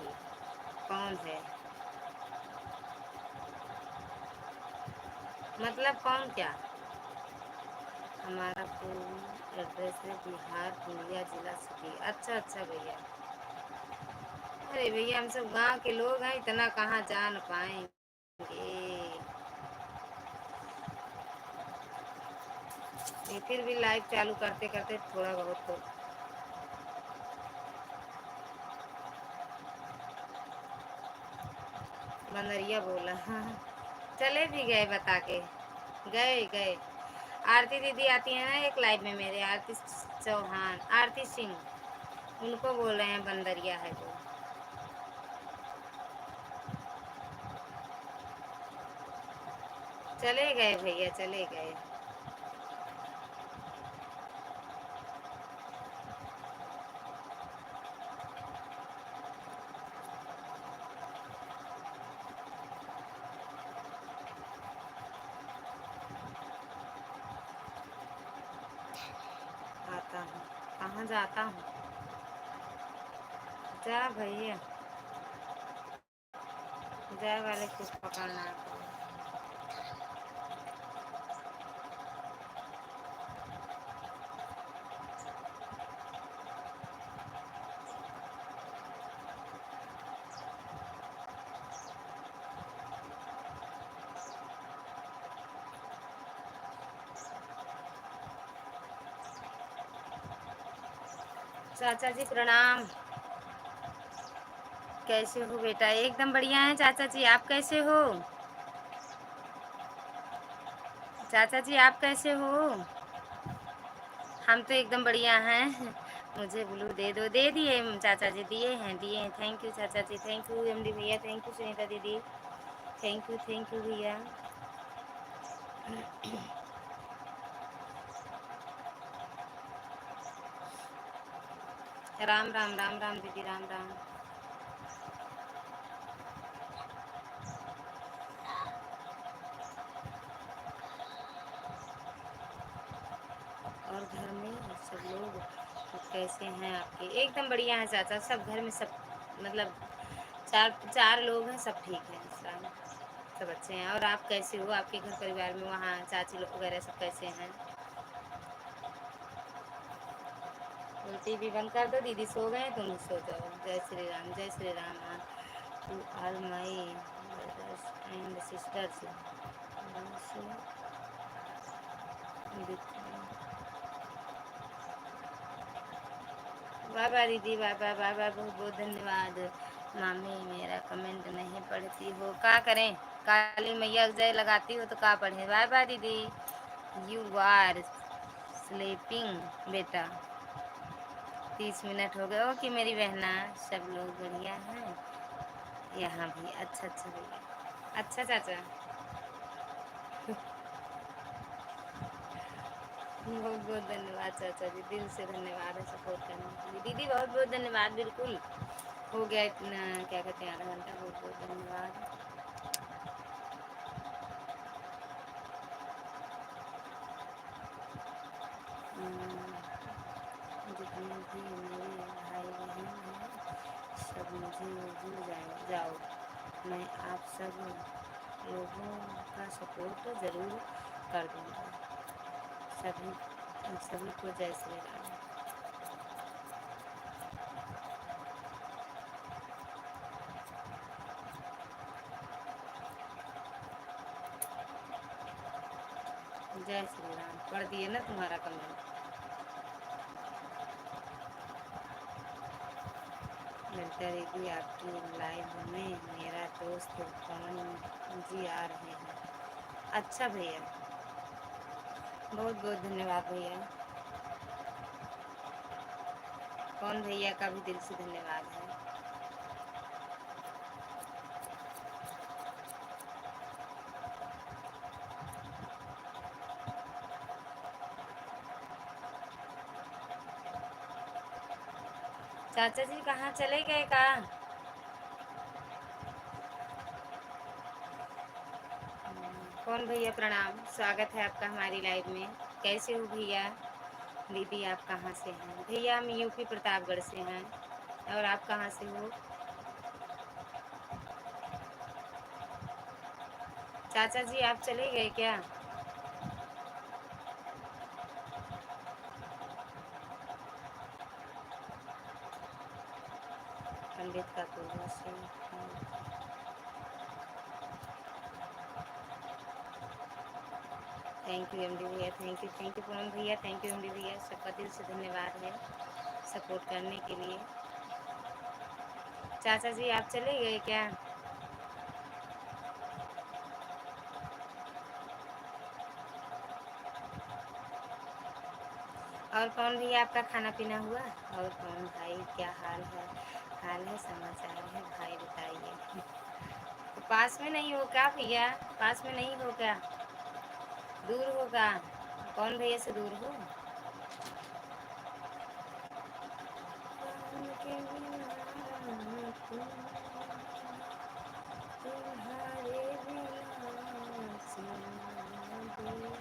कौन है? मतलब कौन क्या? हमारा फुल एड्रेस है बिहार पूर्णिया जिला सिटी। अच्छा अच्छा भैया। अरे भैया हम सब गांव के लोग हैं, इतना कहाँ जान पाएंगे। ये फिर भी लाइव चालू करते करते थोड़ा बहुत तो। बंदरिया बोला हाँ। चले भी गए बता के, गए गए। आरती दीदी आती है ना एक लाइव में मेरे, आरती चौहान, आरती सिंह, उनको बोल रहे हैं बंदरिया है वो। चले गए भैया, चले गए। आता हूँ, कहाँ जाता हूँ, जा भैया, जाए वाले कुछ पकड़ना है। चाचा जी प्रणाम, कैसे हो बेटा? एकदम बढ़िया है चाचा जी, आप कैसे हो? चाचा जी आप कैसे हो? हम तो एकदम बढ़िया हैं। मुझे ब्लू दे दो, दे दिए चाचा जी, दिए हैं, दिए हैं। थैंक यू चाचा जी, थैंक यू एमडी भैया, थैंक यू सुनीता दीदी, थैंक यू भैया। राम राम, राम राम दीदी, राम राम। और घर में सब लोग कैसे हैं आपके? एकदम बढ़िया है चाचा, सब घर में सब, मतलब चार चार लोग हैं, सब ठीक हैं, सब अच्छे हैं। और आप कैसे हो? आपके घर परिवार में वहाँ चाची लोग वगैरह सब कैसे हैं? टीवी बंद कर दो दीदी, सो गए, तुम सो जाओ। जय श्री राम, जय Shri Ram. To all my brothers and sisters, bye bye दीदी, बाय बाय, बाय बाय, बहुत बहुत धन्यवाद। मामी मेरा कमेंट नहीं पढ़ती हो, क्या करें? काली मैया जय लगाती हो तो क्या पढ़े? बाय बाय दीदी। यू आर स्लीपिंग बेटा, 30 मिनट हो गए। ओके मेरी बहना, सब लोग बढ़िया हैं यहाँ भी। अच्छा अच्छा भैया, अच्छा चाचा, बहुत बहुत धन्यवाद चाचा जी, दिल से धन्यवाद है सपोर्ट करने के लिए। दीदी बहुत बहुत धन्यवाद, बिल्कुल हो गया इतना, क्या कहते हैं, आधा घंटा। बहुत बहुत धन्यवाद। जितने भी मेरे भाई बहन हैं सब मुझे जुड़ जाओ, मैं आप सब लोगों का सपोर्ट ज़रूर कर दूँगा। सभी सभी को जय श्री राम। जय श्री राम पढ़ दिए ना तुम्हारा कमेंट। मिलता रहेगी आपकी लाइव में, मेरा दोस्त पवन जी आ रहे हैं। अच्छा भैया, बहुत बहुत धन्यवाद भैया। कौन भैया का भी दिल से धन्यवाद है। चाचा जी कहाँ चले गए का? कौन भैया प्रणाम, स्वागत है आपका हमारी लाइव में। कैसे हो भैया? दीदी आप कहाँ से हैं? भैया हम यूपी प्रतापगढ़ से हैं। और आप कहाँ से हो? चाचा जी आप चले गए क्या? पंडित का पूजा से। थैंक यू एमडी भैया, थैंक यू पूनम भैया, थैंक यू एमडी भैया, सबका दिल से धन्यवाद है सपोर्ट करने के लिए। चाचा जी आप चले गए क्या? और कौन भैया आपका खाना पीना हुआ? और कौन भाई क्या हाल है? हाल है समाचार है भाई बताइए। तो पास में नहीं हो क्या भैया? पास में नहीं हो क्या? दूर होगा? कौन भैया से दूर हो? तुम्हारे बिना जिंदगी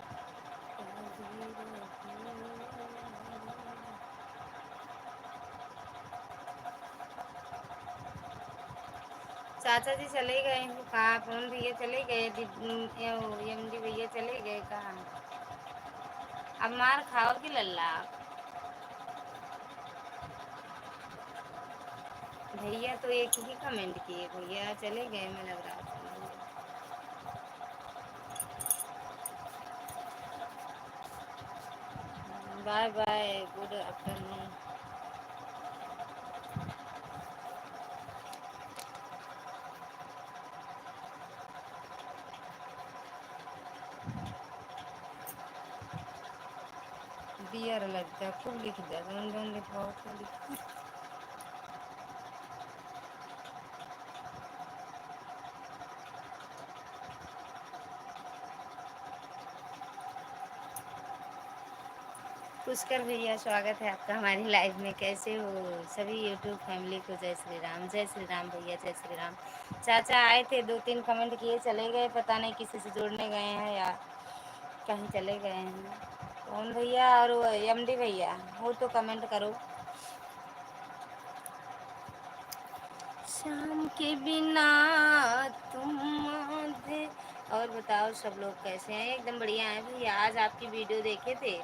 चाचा जी चले गए हैं कहाँ? कौन भैया चले गए? यमडी भैया चले गए कहाँ? अब मार खाओ कि लल्ला? भैया तो एक ही कमेंट किए, भैया चले गए, मैं लग रहा था। Bye bye, good afternoon. बियर लगता खूब लिख दिया, दोन दोन लिखवाओ खूब लिख। पुष्कर भैया स्वागत है आपका हमारी लाइव में। कैसे हो सभी यूट्यूब फैमिली को? जय श्री राम, जय श्री राम भैया, जय श्री राम। चाचा आए थे, 2-3 कमेंट किए चले गए, पता नहीं किसी से जोड़ने गए हैं या कहीं चले गए हैं। कौन भैया? और वो एमडी भैया हो तो कमेंट करो। शाम के बिना तुम आधे। और बताओ सब लोग कैसे हैं? एकदम बढ़िया है भैया। आज आपकी वीडियो देखे थे।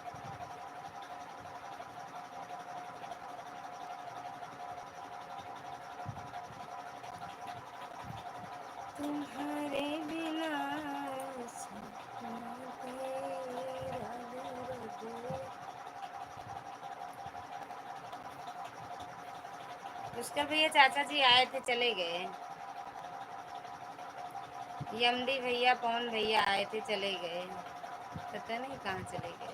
तुम्हारे बिना सपना तेरा दर्द। पुष्कर भैया चाचा जी आए थे चले गए। यमडी भैया पवन भैया आए थे चले गए, पता नहीं कहाँ चले गए।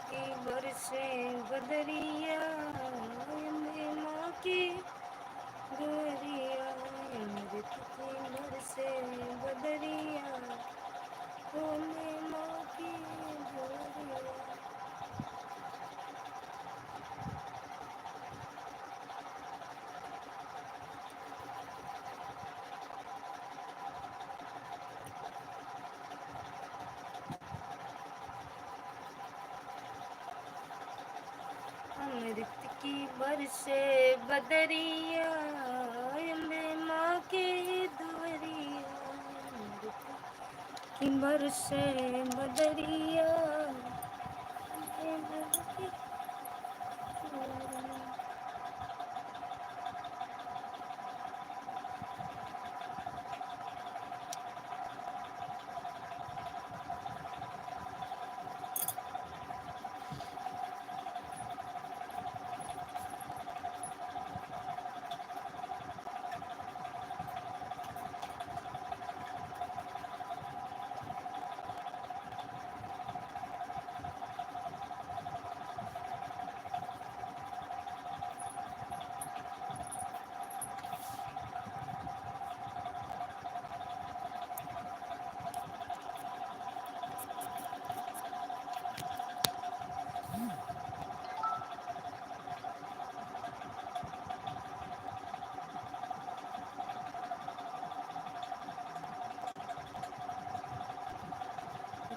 की बरसे बदरिया माँ की गोरिया, अमृत की बरसे बदरिया माँ की गोरिया। अमृत की बरसे बदरिया माँ की दुवरिया, अमृत की बरसे बदरिया।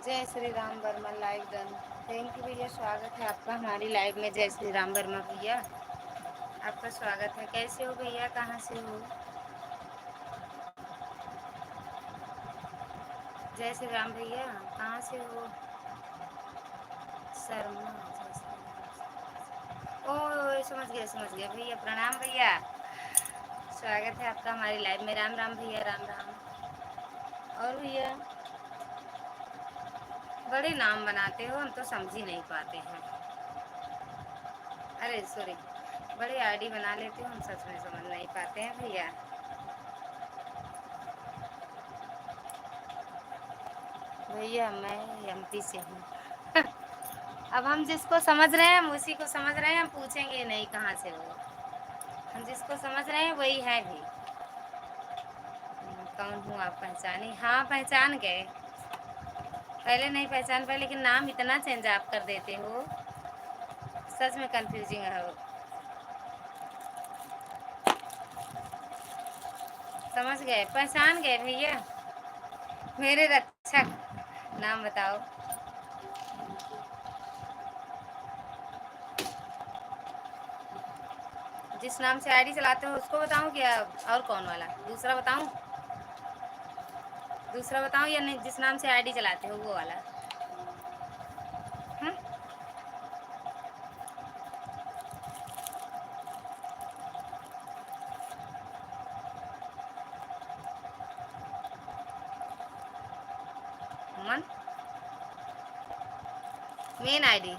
जय Shri Ram Verma live done. Thank you भैया, स्वागत है आपका हमारी लाइव में। जय श्री राम वर्मा भैया, आपका स्वागत है। कैसे हो भैया, कहाँ से हो? जय श्री राम भैया, कहाँ से हो? शर्मा, जय श्री राम। ओ समझ गया भैया, प्रणाम भैया। स्वागत है आपका हमारी लाइव में। राम राम भैया, राम राम। और भैया बड़े नाम बनाते हो, हम तो समझ ही नहीं पाते हैं। अरे सॉरी, बड़े आईडी बना लेते हो, हम सच में समझ नहीं पाते हैं भैया। भैया मैं एमपी से हूँ। अब हम जिसको समझ रहे हैं हम उसी को समझ रहे हैं, हम पूछेंगे नहीं कहाँ से हो। हम जिसको समझ रहे हैं वही है भी। कौन हूँ आप पहचानी? हाँ पहचान गए। पहले नहीं पहचान पाए, लेकिन नाम इतना चेंज आप कर देते हो, सच में कंफ्यूजिंग है वो। समझ गए, पहचान गए भैया। मेरे रक्षक, नाम बताओ। जिस नाम से आईडी चलाते हो उसको बताऊं क्या और कौन वाला? दूसरा बताऊं? दूसरा बताऊं या नहीं, जिस नाम से आईडी चलाते हो वो वाला? हम्म? मन मेन आईडी?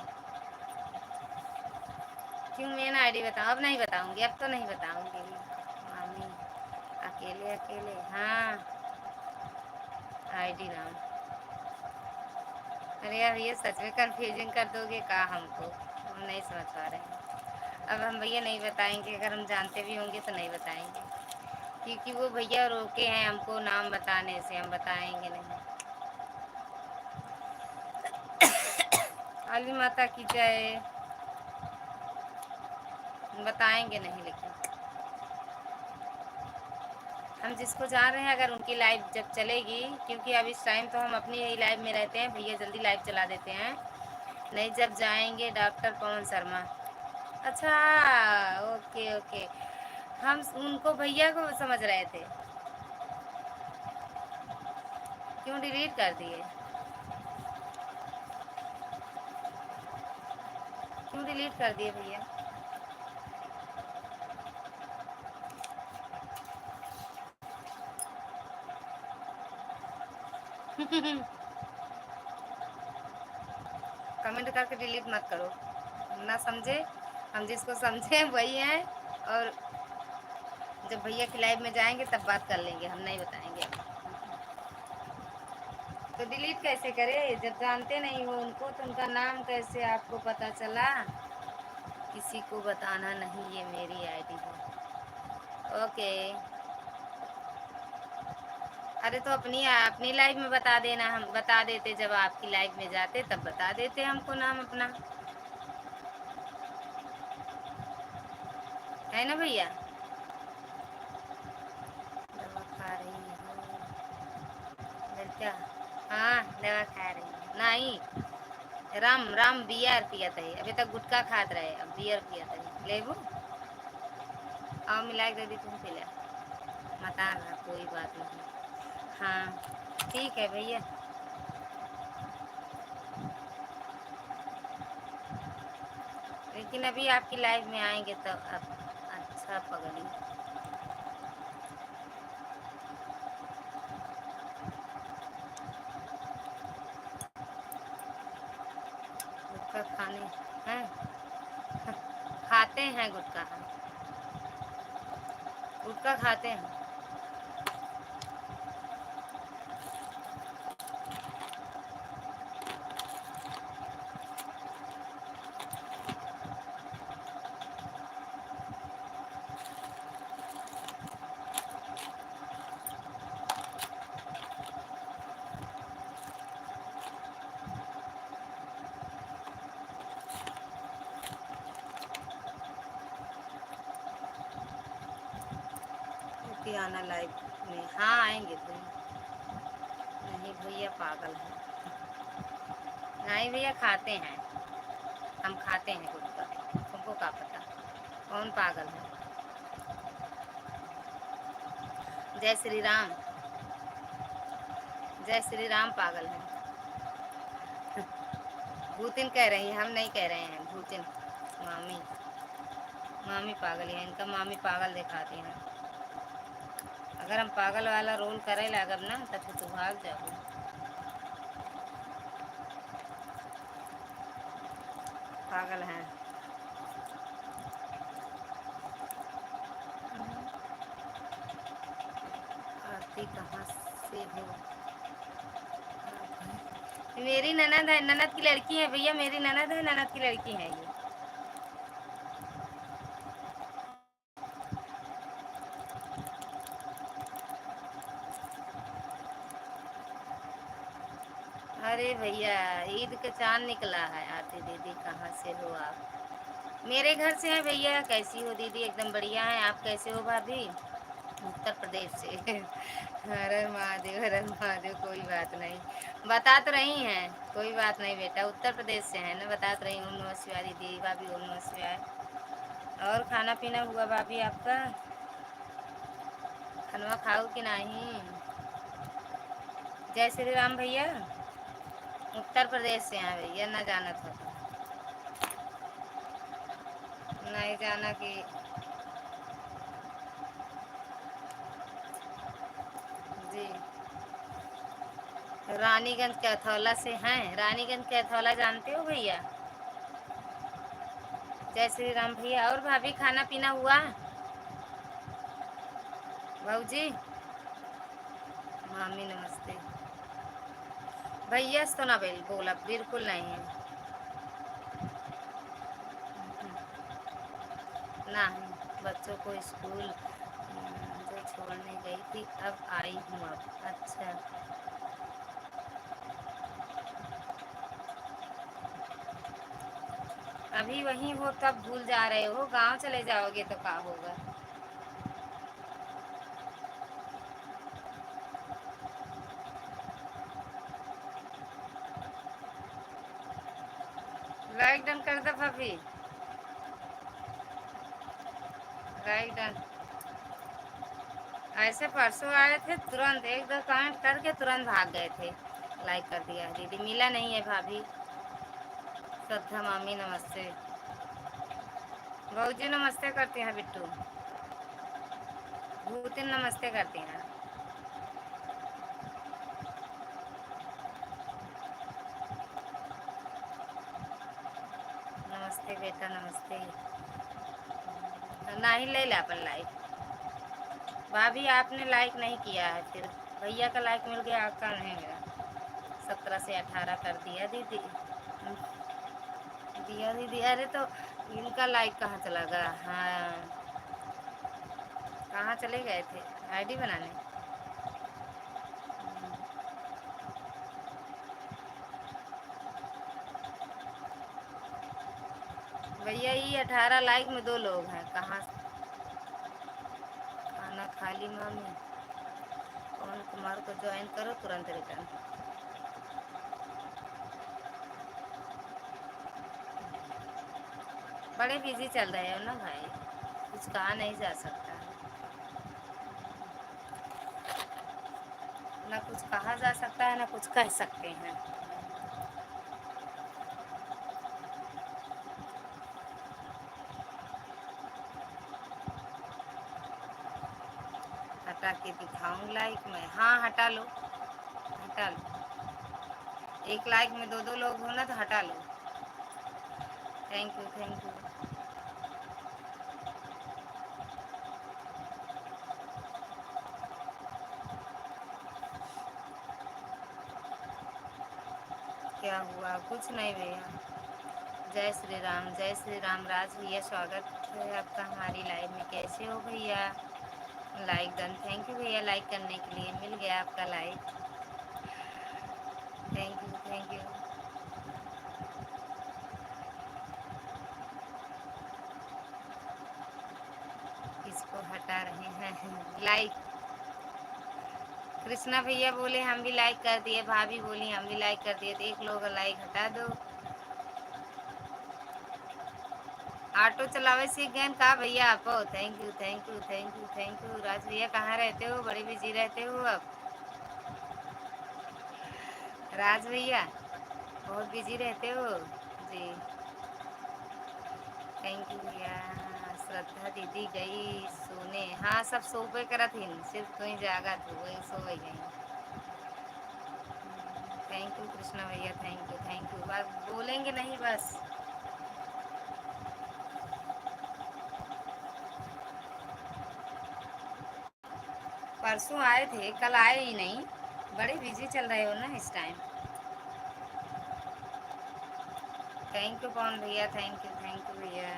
क्यों मेन आईडी बताऊं? अब नहीं बताऊंगी, अब तो नहीं बताऊंगी। मामी अकेले अकेले, हाँ आईडी नाम। अरे यार ये सच में कंफ्यूजिंग कर दोगे का हमको, हम नहीं समझ पा रहे हैं। अब हम भैया नहीं बताएंगे, अगर हम जानते भी होंगे तो नहीं बताएंगे, क्योंकि वो भैया रोके हैं हमको नाम बताने से, हम बताएंगे नहीं। काली माता की जय। बताएंगे नहीं, लेकिन हम जिसको जान रहे हैं, अगर उनकी लाइव जब चलेगी, क्योंकि अब इस टाइम तो हम अपनी यही लाइव में रहते हैं, भैया जल्दी लाइव चला देते हैं। नहीं जब जाएंगे डॉक्टर पवन शर्मा। अच्छा, ओके ओके। हम उनको भैया को समझ रहे थे। क्यों डिलीट कर दिए? क्यों डिलीट कर दिए भैया? कमेंट करके डिलीट मत करो, ना समझे, हम जिसको समझे वही हैं। और जब भैया की लाइव में जाएंगे तब बात कर लेंगे, हम नहीं बताएंगे। तो डिलीट कैसे करे जब जानते नहीं हो उनको, तो उनका नाम कैसे आपको पता चला? किसी को बताना नहीं, ये मेरी आईडी है। ओके। अरे तो अपनी अपनी लाइव में बता देना, हम बता देते, जब आपकी लाइव में जाते तब बता देते हमको नाम अपना, है ना भैया? दवा खा रही हो लड़का? हाँ दवा खा रही हूँ। नहीं, राम राम बियर पियत है, अभी तक गुटखा खात रहे, अब बियर पियत है। लेबू आओ मिला के दे दी, तुम पी ले। बता रहा, कोई बात नहीं। हाँ ठीक है भैया। लेकिन अभी आपकी लाइव में आएंगे तो अब अच्छा पगड़ी। गुटखा खाने हैं? खाते हैं गुटखा, हम गुटखा खाते हैं। आना लाइव में? हाँ आएंगे तो। नहीं भैया पागल है। नहीं भैया खाते हैं, हम खाते हैं गुटखा, तुमको क्या पता कौन पागल है? जय श्री राम। जय श्री राम पागल है। भूतिन कह रही हैं, हम नहीं कह रहे हैं भूतिन। मामी, मामी पागल है, इनका मामी पागल दिखाती हैं। अगर हम पागल वाला रोल करे लागब ना तो फिर तू भाग जाबू। पागल हैं। आरती कहाँ से हो? मेरी ननद है, ननद की लड़की है भैया, मेरी ननद है, ननद की लड़की है ये। अरे भैया ईद का चांद निकला है। आरती दीदी कहाँ से हो आप? मेरे घर से है भैया। कैसी हो दीदी? एकदम बढ़िया है। आप कैसे हो भाभी? उत्तर प्रदेश से। हर हर महादेव, हर हर महादेव। कोई बात नहीं, बता तो रही हैं। कोई बात नहीं बेटा, उत्तर प्रदेश से है ना, बता तो रही हूँ। ओम नमः शिवाय दीदी भाभी, ओम नमः शिवाय। और खाना पीना हुआ भाभी आपका? खाना खाओ कि नहीं? जय श्री राम भैया। उत्तर प्रदेश से हैं भैया, ना जाना था तो। नहीं जाना कि जी। रानीगंज कैथौला से हैं। रानीगंज कैथौला जानते हो भैया? जय श्री राम भैया। और भाभी खाना पीना हुआ? भाऊजी मामी नमस्ते। भैया तो ना बोला बिल्कुल नहीं है। ना बच्चों को स्कूल जो छोड़ने गई थी, अब आई हूँ अब। अच्छा। अभी वहीं हो तब भूल जा रहे हो, गांव चले जाओगे तो क्या होगा? लाइक डन कर दो भाभी। Like done. ऐसे परसों आए थे, तुरंत एक दो कमेंट करके तुरंत भाग गए थे। लाइक कर दिया दीदी। मिला नहीं है भाभी। श्रद्धा मामी नमस्ते। भाजी नमस्ते करते हैं। बिट्टू भूतिन नमस्ते करते हैं। नमस्ते बेटा नमस्ते। ना ही ले ला अपन लाइक। भाभी आपने लाइक नहीं किया है, फिर भैया का लाइक मिल गया, आपका नहीं मिला। 17 से 18 कर दिया दीदी। दिया दीदी। अरे तो इनका लाइक कहाँ चला गया? हाँ, कहाँ चले गए थे आईडी बनाने? भैया ये 18 लाइक में 2 लोग हैं। कहाँ? खाना खाली मामी। पवन कुमार को ज्वाइन करो तुरंत रिटर्न। बड़े बिजी चल रहे हो ना भाई, कुछ कहा नहीं जा सकता। ना कुछ कहा जा सकता है, ना कुछ कह सकते हैं। हटा के दिखाऊं लाइक में? हाँ हटा लो, हटा लो। एक लाइक में 2 2 लोग हो ना, तो हटा लो। Thank you thank you. क्या हुआ? कुछ नहीं भैया। जय श्री राम, जय श्री राम। राज भैया स्वागत है आपका हमारी लाइव में। कैसे हो भैया? Like done. थैंक यू भैया लाइक करने के लिए। मिल गया आपका like. Thank you thank you. इसको हटा रहे हैं लाइक। कृष्णा भैया बोले हम भी लाइक कर दिए, भाभी बोली हम भी लाइक कर दिए, तो 1 लोग लाइक हटा दो। ऑटो चलावे सीख गए का भैया आप? Thank you thank you thank you thank you. Raj भैया कहाँ रहते हो? बड़े बिजी रहते हो अब। राज भैया बहुत बिजी रहते हो जी। थैंक यू भैया। श्रद्धा दीदी गई सोने। हाँ सब सोबे करत हिन, सिर्फ तुम जागा तू वही सोए गई। थैंक यू कृष्णा भैया, थैंक यू थैंक यू। बस बोलेंगे नहीं बस। परसों आए थे, कल आए ही नहीं। बड़े बिजी चल रहे हो ना इस टाइम। थैंक यू पवन भैया, थैंक यू भैया।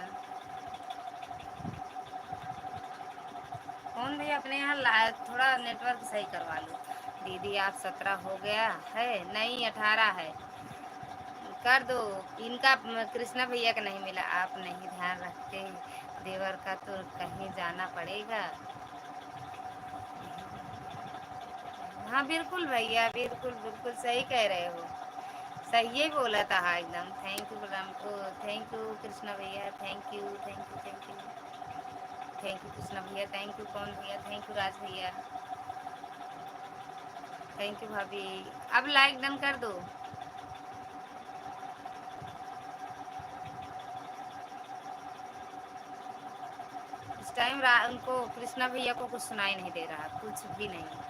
पवन भैया अपने यहाँ थोड़ा नेटवर्क सही करवा लो। दीदी आप 17 हो गया है? नहीं 18 है। कर दो। इनका कृष्णा भैया का नहीं मिला। आप नहीं ध्यान रखते देवर का तो कहीं जाना पड़ेगा। हाँ बिल्कुल भैया, बिल्कुल बिल्कुल सही कह रहे हो। सही ही बोला था हाँ एकदम। थैंक यू राम को, थैंक यू कृष्णा भैया, thank you thank you thank you thank you Krishna भैया, थैंक यू पवन भैया, थैंक यू राज भैया, थैंक यू भाभी। अब लाइक डन कर दो। इस टाइम उनको कृष्णा भैया को कुछ सुनाई नहीं दे रहा, कुछ भी नहीं।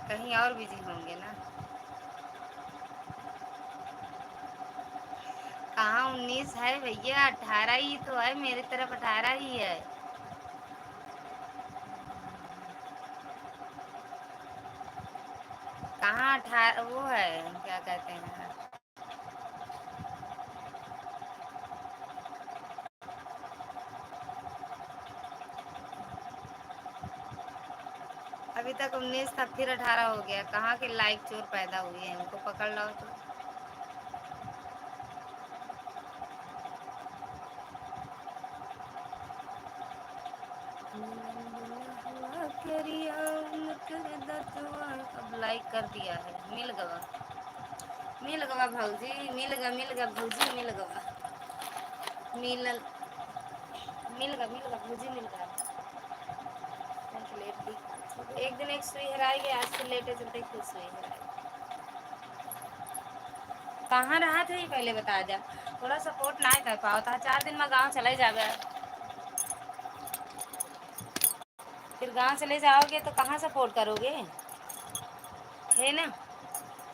कहीं और बिजी होंगे ना। कहाँ 19 है भैया, 18 ही तो है। मेरी तरफ 18 ही है। कहाँ 18 वो है, क्या कहते हैं। अभी तक 19 था, फिर 18 हो गया। कहाँ के लाइक चोर पैदा हुए हैं, उनको पकड़ लो तो। अब लाइक कर दिया है। मिल गवा, मिल गवा भौजी, मिल गवा भौजी, मिल गवा। मिलल, मिल गवा भौजी, मिल गवा। Let the. एक दिन एक सुई हराई गई, आज फिर लेटे चलते फिर सुई हराई। कहाँ रहा थे ये पहले बता जा। थोड़ा सपोर्ट ना कर पाओ था। 4 दिन में गाँव चले जावे। फिर गाँव चले जाओगे तो कहाँ सपोर्ट करोगे, है ना।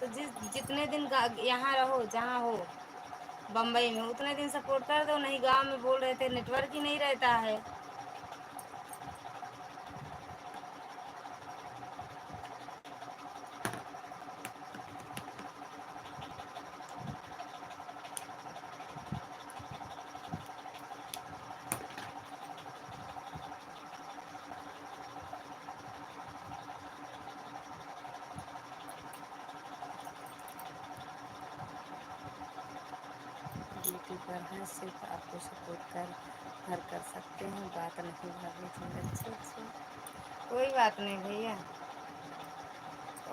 तो जितने दिन यहाँ रहो जहाँ हो बम्बई में, उतने दिन सपोर्ट कर दो। नहीं गांव में बोल रहे थे नेटवर्क ही नहीं रहता है। ड्यूटी पर हैं, सिर्फ आपको सपोर्ट कर सकते हैं, बात नहीं भाभी जी। अच्छा अच्छा, कोई बात नहीं भैया।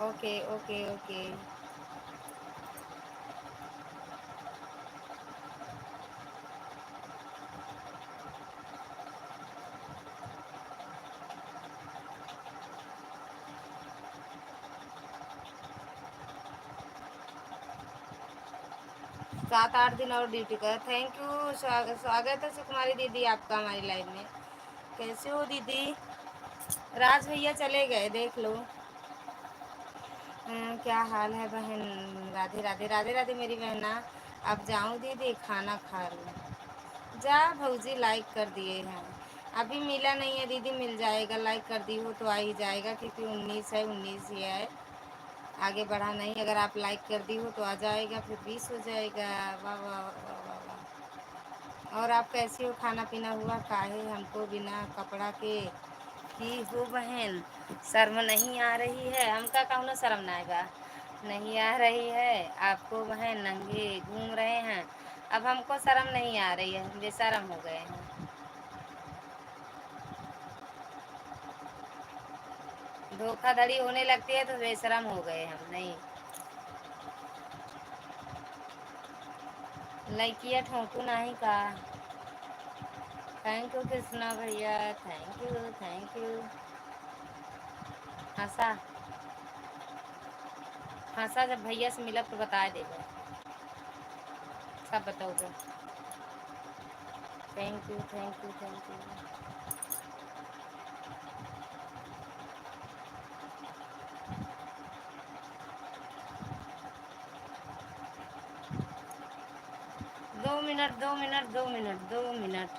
Okay okay okay. 7-8 दिन और ड्यूटी कर। थैंक यू, स्वागत है सुकुमारी दीदी आपका हमारी लाइफ में। कैसे हो दीदी। राज भैया चले गए, देख लो। क्या हाल है बहन। राधे राधे राधे राधे मेरी बहना। अब जाऊं दीदी, खाना खा लूँ। जा भौजी, लाइक कर दिए हैं। अभी मिला नहीं है दीदी, मिल जाएगा। लाइक कर दी हो तो आ ही जाएगा, क्योंकि 19 है, 19 ही है। आगे बढ़ा नहीं। अगर आप लाइक कर दी हो तो आ जाएगा, फिर 20 हो जाएगा। वाह वाह वाह वाह वाह। और आप कैसी हो, खाना पीना हुआ। काहे हमको बिना कपड़ा के की हो बहन, शर्म नहीं आ रही है। हमका कौनो शर्म नाएगा, नहीं आ रही है आपको बहन। नंगे घूम रहे हैं। अब हमको शर्म नहीं आ रही है, हम बेशर्म हो गए हैं। धोखाधड़ी होने लगती है तो बेशर्म हो गए हम। नहीं, लड़कियाँ ठोकू नहीं का। थैंक यू कृष्णा भैया, थैंक यू थैंक यू। हंसा, हंसा जब भैया से मिलब तो बता देगा, सब बताओगे। Thank you thank you thank you. 2 minute 2 minute 2 minute 2 minute.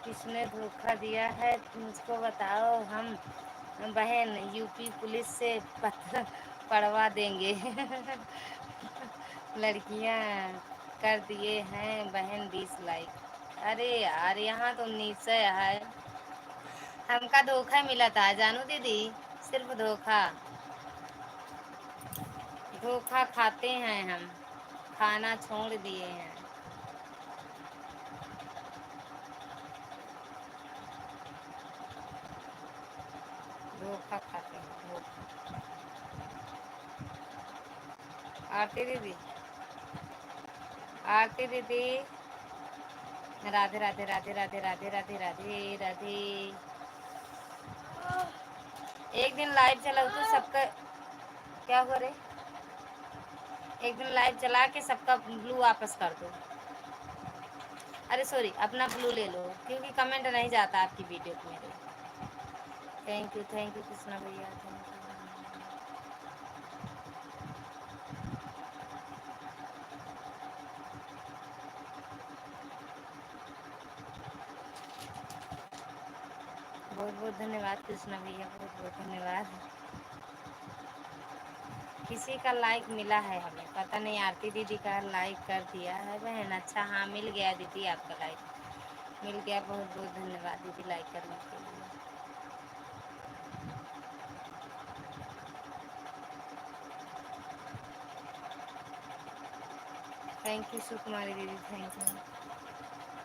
किसने धोखा दिया है मुझको बताओ, हम बहन यूपी पुलिस से पत्र पढ़वा देंगे। लड़कियां कर दिए हैं बहन 20 लाइक। अरे यार यहाँ तो नीचे है। हमका धोखा मिला था जानू दीदी, सिर्फ धोखा। धोखा खाते हैं हम, खाना छोड़ दिए हैं। धोखा खाते हैं धोखा। आरती दीदी, आरती दीदी, राधे राधे राधे राधे राधे राधे राधे राधे। एक दिन लाइव चलाओ तो सबका क्या हो रहे, एक दिन लाइव चला के सबका ब्लू वापस कर दो। अरे सॉरी, अपना ब्लू ले लो क्योंकि कमेंट नहीं जाता आपकी वीडियो पे मेरे। थैंक यू कृष्णा भैया, थैंक यू। बहुत बहुत धन्यवाद कृष्णा भैया, बहुत बहुत धन्यवाद। किसी का लाइक मिला है हमें, पता नहीं आरती दीदी का लाइक कर दिया है बहन। अच्छा हाँ मिल गया दीदी, आपका लाइक मिल गया। बहुत बहुत धन्यवाद दीदी लाइक करने के लिए। थैंक यू सुकुमारी दीदी, थैंक यू।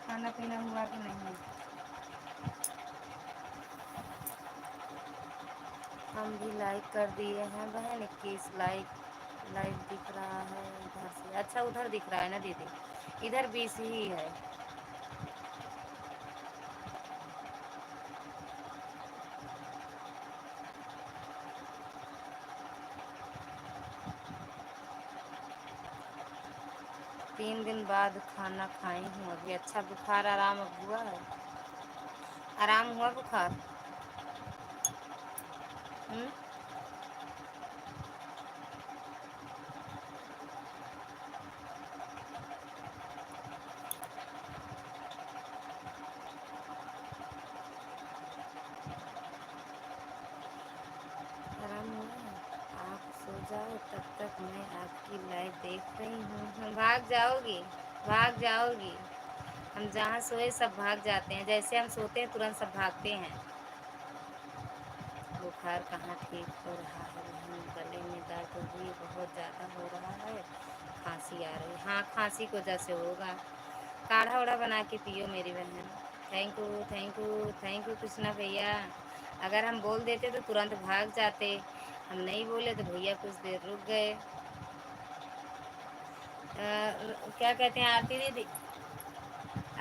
खाना पीना हुआ कि नहीं? हम भी लाइक कर दिए हैं बहन, 21 लाइक लाइव दिख रहा है इधर से। अच्छा उधर दिख रहा है ना दीदी, इधर 20 ही है। 3 दिन बाद खाना खाई हूँ अभी। अच्छा बुखार आराम अब हुआ है? आराम हुआ बुखार? हम्म? आराम हुआ है? आप सो जाओ तब तक मैं आपकी लाइव देख रही हूँ। भाग जाओगी, भाग जाओगी। हम जहाँ सोए सब भाग जाते हैं, जैसे हम सोते हैं तुरंत सब भागते हैं। बुखार कहाँ ठीक हो रहा है बहन, गले में दर्द भी बहुत ज़्यादा हो रहा है, खांसी आ रही। हाँ खांसी की वजह से होगा, काढ़ा उढ़ा बना के पियो मेरी बहन। Thank you thank you thank you Krishna भैया। अगर हम बोल देते तो तुरंत भाग जाते, हम नहीं बोले तो भैया कुछ देर रुक गए। क्या कहते हैं आरती दीदी,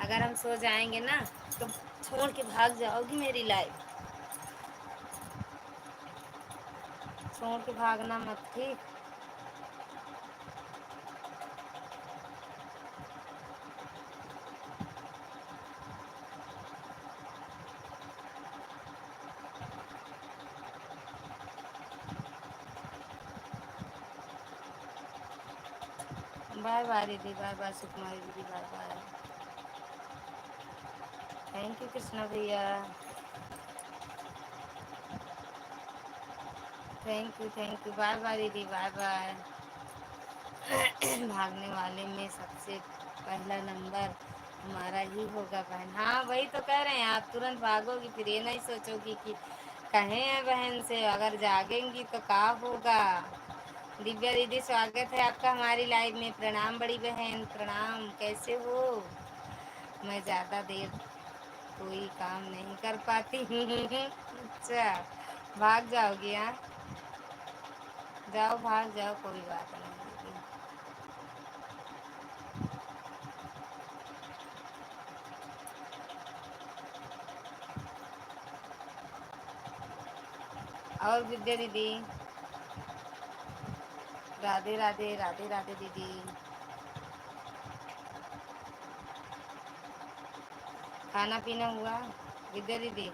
अगर हम सो जाएंगे ना तो छोड़ के भाग जाओगी मेरी लाइफ, छोड़ के भागना मत ठीक। बाय बाय दीदी, बाय बाय सुकुमारी दीदी, bye bye. Thank you Krishna भैया, थैंक यू बाय बाय दीदी, बाय बाय। भागने वाले में सबसे पहला नंबर हमारा ही होगा बहन। हाँ वही तो कह रहे हैं, आप तुरंत भागोगी, फिर ये नहीं सोचोगी कि कहे हैं बहन से। अगर जागेंगी तो क्या होगा। दिव्या दीदी स्वागत है आपका हमारी लाइव में। प्रणाम बड़ी बहन, प्रणाम, कैसे हो? मैं ज़्यादा देर कोई काम नहीं कर पाती हूँ। अच्छा भाग जाओगी? हाँ जाओ भाग जाओ, कोई बात नहीं दीदी। और विद्या दीदी, राधे राधे, राधे राधे दीदी। खाना पीना हुआ विद्या दीदी?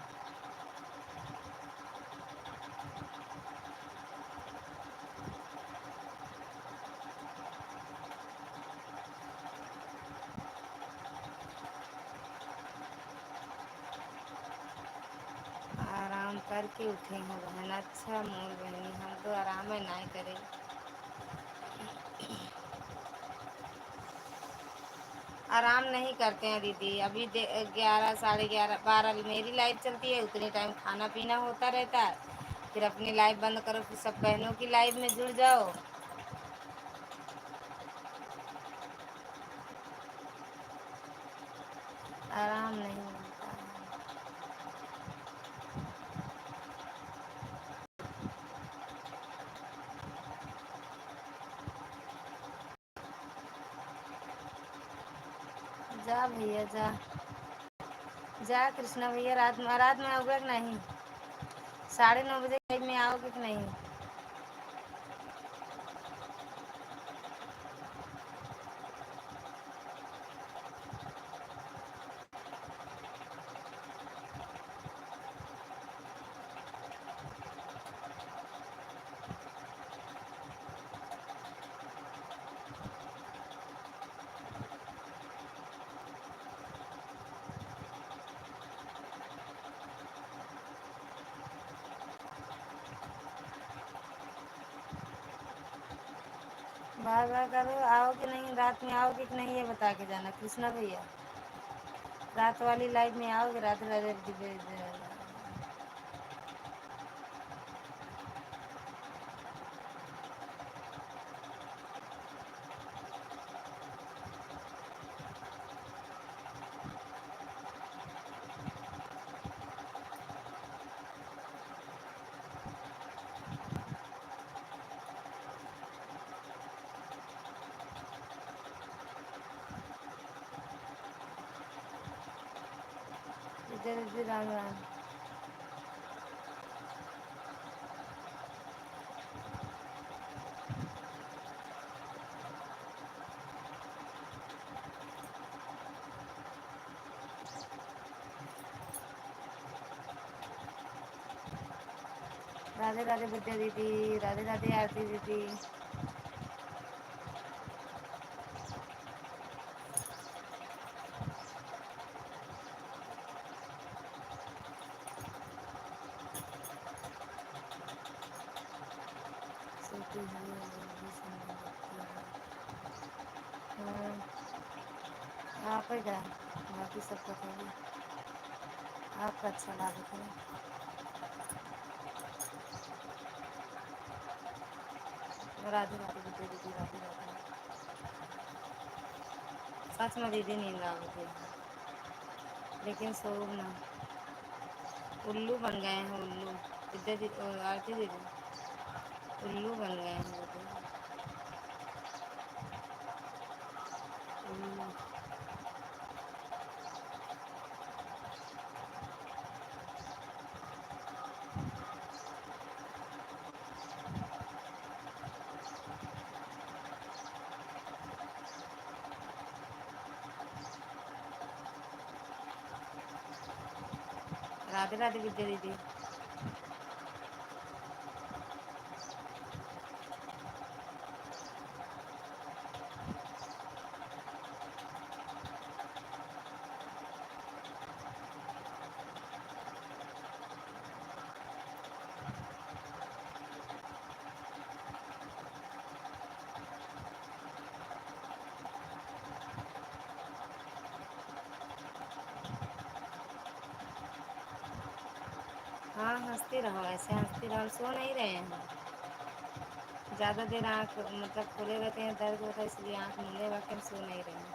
आराम करके उठे हैं बहन। अच्छा मोर बहनी, हम तो आराम है ना करें। आराम नहीं करते हैं दीदी। अभी 11, साढ़े 11, 12 मेरी लाइफ चलती है, उतने टाइम खाना पीना होता रहता है। फिर अपनी लाइफ बंद करो, फिर सब बहनों की लाइफ में जुड़ जाओ। आराम नहीं मिलता है। जा भैया जा, जा कृष्णा भैया। रात में आओगे कि नहीं? 9:30 बजे लाइव में आओगे कि नहीं? बार बार करो, आओ कि नहीं, रात में आओगे कि नहीं ये बता के जाना कृष्णा भैया। रात वाली लाइव में आओगे? रात रात राम राम। राधे राधे विद्या दीदी, राधे राधे आरती दीदी। सोती हुई भी सुंदर लगती है। आप ही का बाकी सब बताइए, आपका अच्छा लागत है। राधे राधे विद्या दीदी, राधे राधे। सच में दीदी नींद आ गई है, लेकिन सो ना। उल्लू बन गए हैं उल्लू। विद्या दीदी, आरती दीदी, उल्लू बन गए हैं दीदी। उल्लू। राधे राधे विद्या दीदी। हाँ हंसती रहो, ऐसे हंसती रहो। हम सो नहीं रहे हैं। ज़्यादा देर आँख मतलब खोले रहते हैं, दर्द होता है इसलिए आँख मूंदे रख के हम सो नहीं रहे हैं,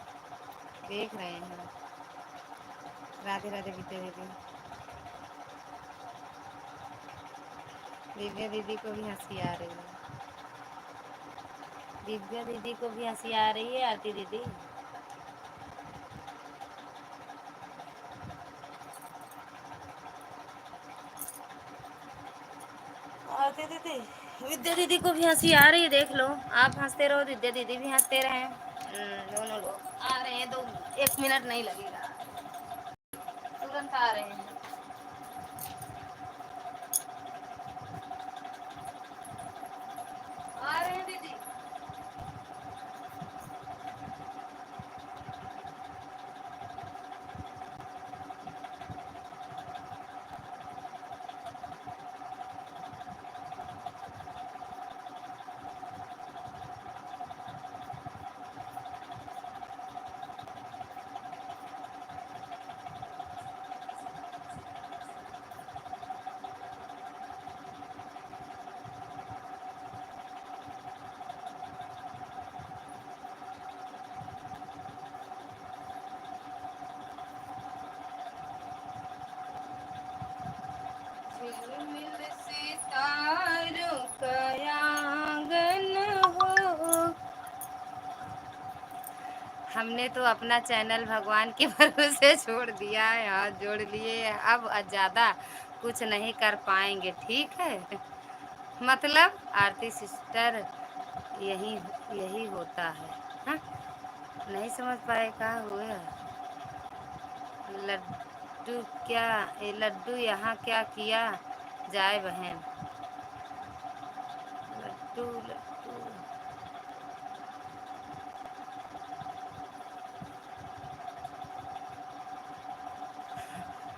देख रहे हैं। राधे राधे विद्या दीदी। दिव्या दीदी को भी हंसी आ रही है। दिव्या दीदी को भी हंसी आ रही है। आरती दीदी, आरती दीदी, विद्या दीदी को भी हंसी आ रही है। देख लो, आप हंसते रहो, विद्या दीदी भी हंसते रहे। दोनों लोग आ रहे हैं तो 1 मिनट नहीं लगेगा, तुरंत आ रहे हैं। आ रहे हैं दीदी। झिलमिल सितारों का आंगन हो। हमने तो अपना चैनल भगवान के भरोसे छोड़ दिया है, हाथ जोड़ लिए। अब ज़्यादा कुछ नहीं कर पाएंगे, ठीक है। मतलब आरती सिस्टर, यही यही होता है। हाँ, नहीं समझ पाए कहा हुआ। लड्डू क्या, ये लड्डू यहाँ क्या किया जाए बहन। लड्डू लड्डू,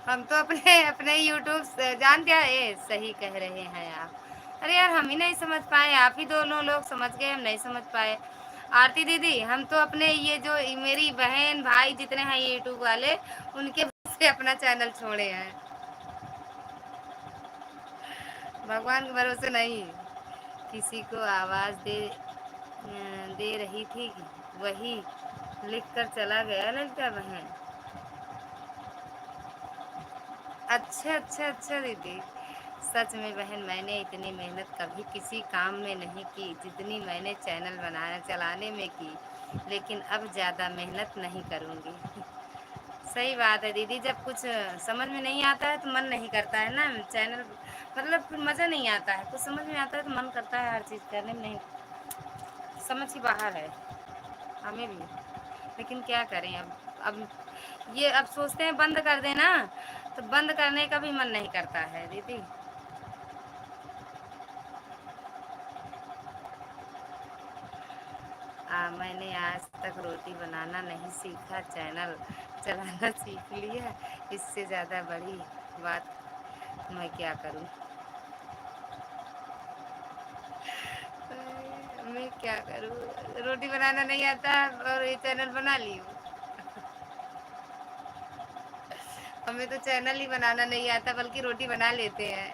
हम तो अपने अपने यूट्यूब से जानते हैं। ये सही कह रहे हैं आप। अरे यार, हम ही नहीं समझ पाए, आप ही दोनों लोग समझ गए, हम नहीं समझ पाए। आरती दीदी, हम तो अपने ये जो मेरी बहन भाई जितने हैं यूट्यूब वाले, उनके से अपना चैनल छोड़े हैं, भगवान के भरोसे नहीं। किसी को आवाज़ दे रही थी, वही लिख कर चला गया लगता बहन। अच्छा अच्छा अच्छा दीदी, सच में बहन, मैंने इतनी मेहनत कभी किसी काम में नहीं की जितनी मैंने चैनल बनाने चलाने में की। लेकिन अब ज़्यादा मेहनत नहीं करूँगी। सही बात है दीदी, जब कुछ समझ में नहीं आता है तो मन नहीं करता है ना चैनल, मतलब फिर मज़ा नहीं आता है। कुछ समझ में आता है तो मन करता है हर चीज़ करने में, नहीं समझ ही बाहर है हमें भी। लेकिन क्या करें अब ये अब सोचते हैं बंद कर देना, तो बंद करने का भी मन नहीं करता है दीदी। मैंने आज तक रोटी बनाना नहीं सीखा, चैनल चलाना सीख लिया। इससे ज़्यादा बड़ी बात मैं क्या करूं। मैं क्या करूं, रोटी बनाना नहीं आता और ये चैनल बना ली हूँ। हमें तो चैनल ही बनाना नहीं आता, बल्कि रोटी बना लेते हैं।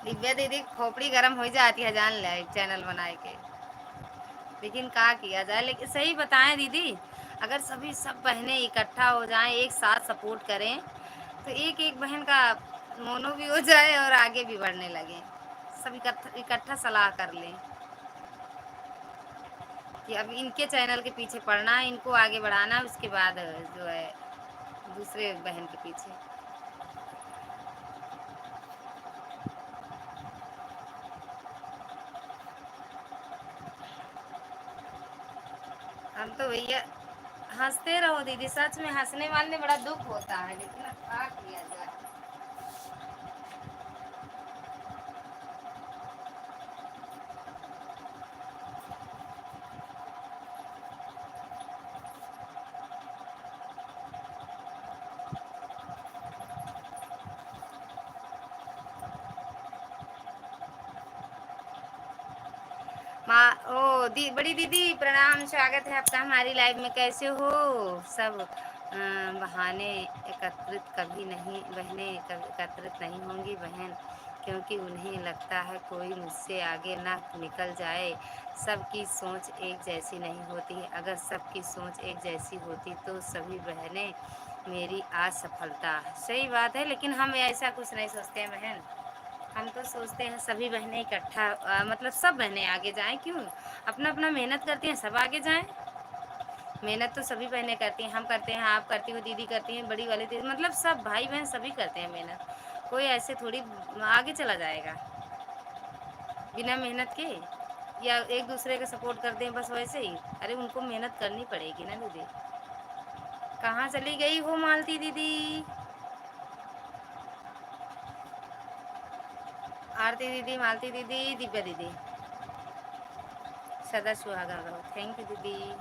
दिव्या दीदी खोपड़ी गर्म हो जाती है, जान ले चैनल बनाए के। लेकिन क्या किया जाए, लेकिन सही बताएं दीदी, अगर सभी सब बहनें इकट्ठा हो जाएं, एक साथ सपोर्ट करें, तो एक एक बहन का मोनो भी हो जाए और आगे भी बढ़ने लगे। सब इकट्ठा इकट्ठा सलाह कर लें कि अब इनके चैनल के पीछे पड़ना है, इनको आगे बढ़ाना है, उसके बाद जो है दूसरे बहन के पीछे। हम तो भैया हंसते रहो दीदी, सच में हंसने वाले बड़ा दुख होता है, लेकिन अब क्या किया जाए। माँ, ओ बड़ी दीदी प्रणाम, स्वागत है आपका हमारी लाइव में। कैसे हो सब। बहाने एकत्रित कभी नहीं, बहनें कभी एकत्रित नहीं होंगी बहन। क्योंकि उन्हें लगता है कोई मुझसे आगे ना निकल जाए। सबकी सोच एक जैसी नहीं होती। अगर सबकी सोच एक जैसी होती तो सभी बहनें मेरी आज सफलता। सही बात है, लेकिन हम ऐसा कुछ नहीं सोचते हैं बहन। हम तो सोचते हैं सभी बहनें इकट्ठा मतलब सब बहनें आगे जाएं। क्यों? अपना अपना मेहनत करती हैं, सब आगे जाएं। मेहनत तो सभी बहनें करती हैं, हम करते हैं, आप करती हो, दीदी करती हैं, बड़ी वाली दीदी, मतलब सब भाई बहन सभी करते हैं मेहनत। कोई ऐसे थोड़ी आगे चला जाएगा बिना मेहनत के, या एक दूसरे का सपोर्ट करते हैं बस वैसे ही। अरे उनको मेहनत करनी पड़ेगी ना दीदी। कहाँ चली गई हो मालती दीदी? आरती दीदी, मालती दीदी, दिव्या दीदी, सदा सुहागन रहो। थैंक यू दीदी।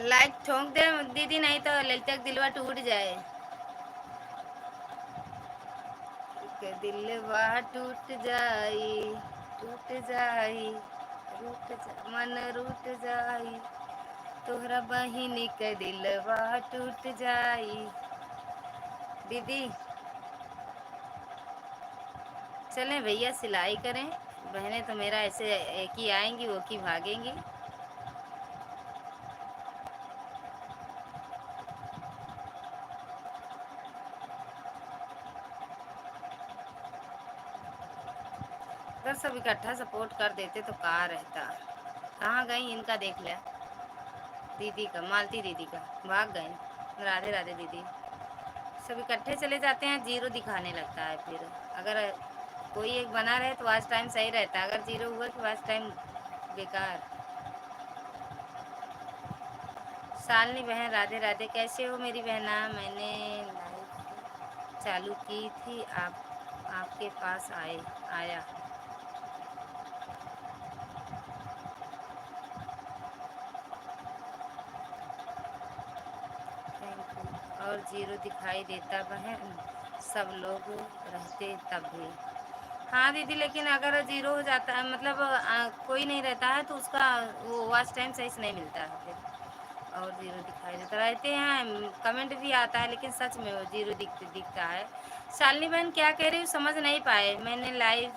लाइक ठोक दे दीदी, नहीं तो ललिता का दिलवा टूट जाए। के दिलवा टूट जाई, टूट जाई, मन रूठ जाई, तोहरा बहिनी के दिलवा टूट जाई। दीदी चलें भैया सिलाई करें। बहनें तो मेरा ऐसे एक ही आएंगी, वो की भागेंगी। अगर सब इकट्ठा सपोर्ट कर देते तो कहाँ रहता। कहाँ गई इनका देख लिया। दीदी का, मालती दीदी का भाग गए। राधे राधे दीदी। सब इकट्ठे चले जाते हैं, जीरो दिखाने लगता है फिर। अगर कोई एक बना रहे तो आज टाइम सही रहता है, अगर जीरो हुआ तो आज टाइम बेकार। शालिनी बहन राधे राधे, कैसे हो मेरी बहना? मैंने लाइव चालू की थी, आपके पास आया। Thank you. और जीरो दिखाई देता बहन, सब लोग रहते तब भी। हाँ दीदी, लेकिन अगर जीरो हो जाता है मतलब कोई नहीं रहता है तो उसका वो वॉच टाइम सही से नहीं मिलता है फिर। और जीरो दिखाई देता रहते हैं, कमेंट भी आता है, लेकिन सच में वो जीरो दिखता है। शालिनी बहन क्या कह रही हूँ समझ नहीं पाए। मैंने लाइव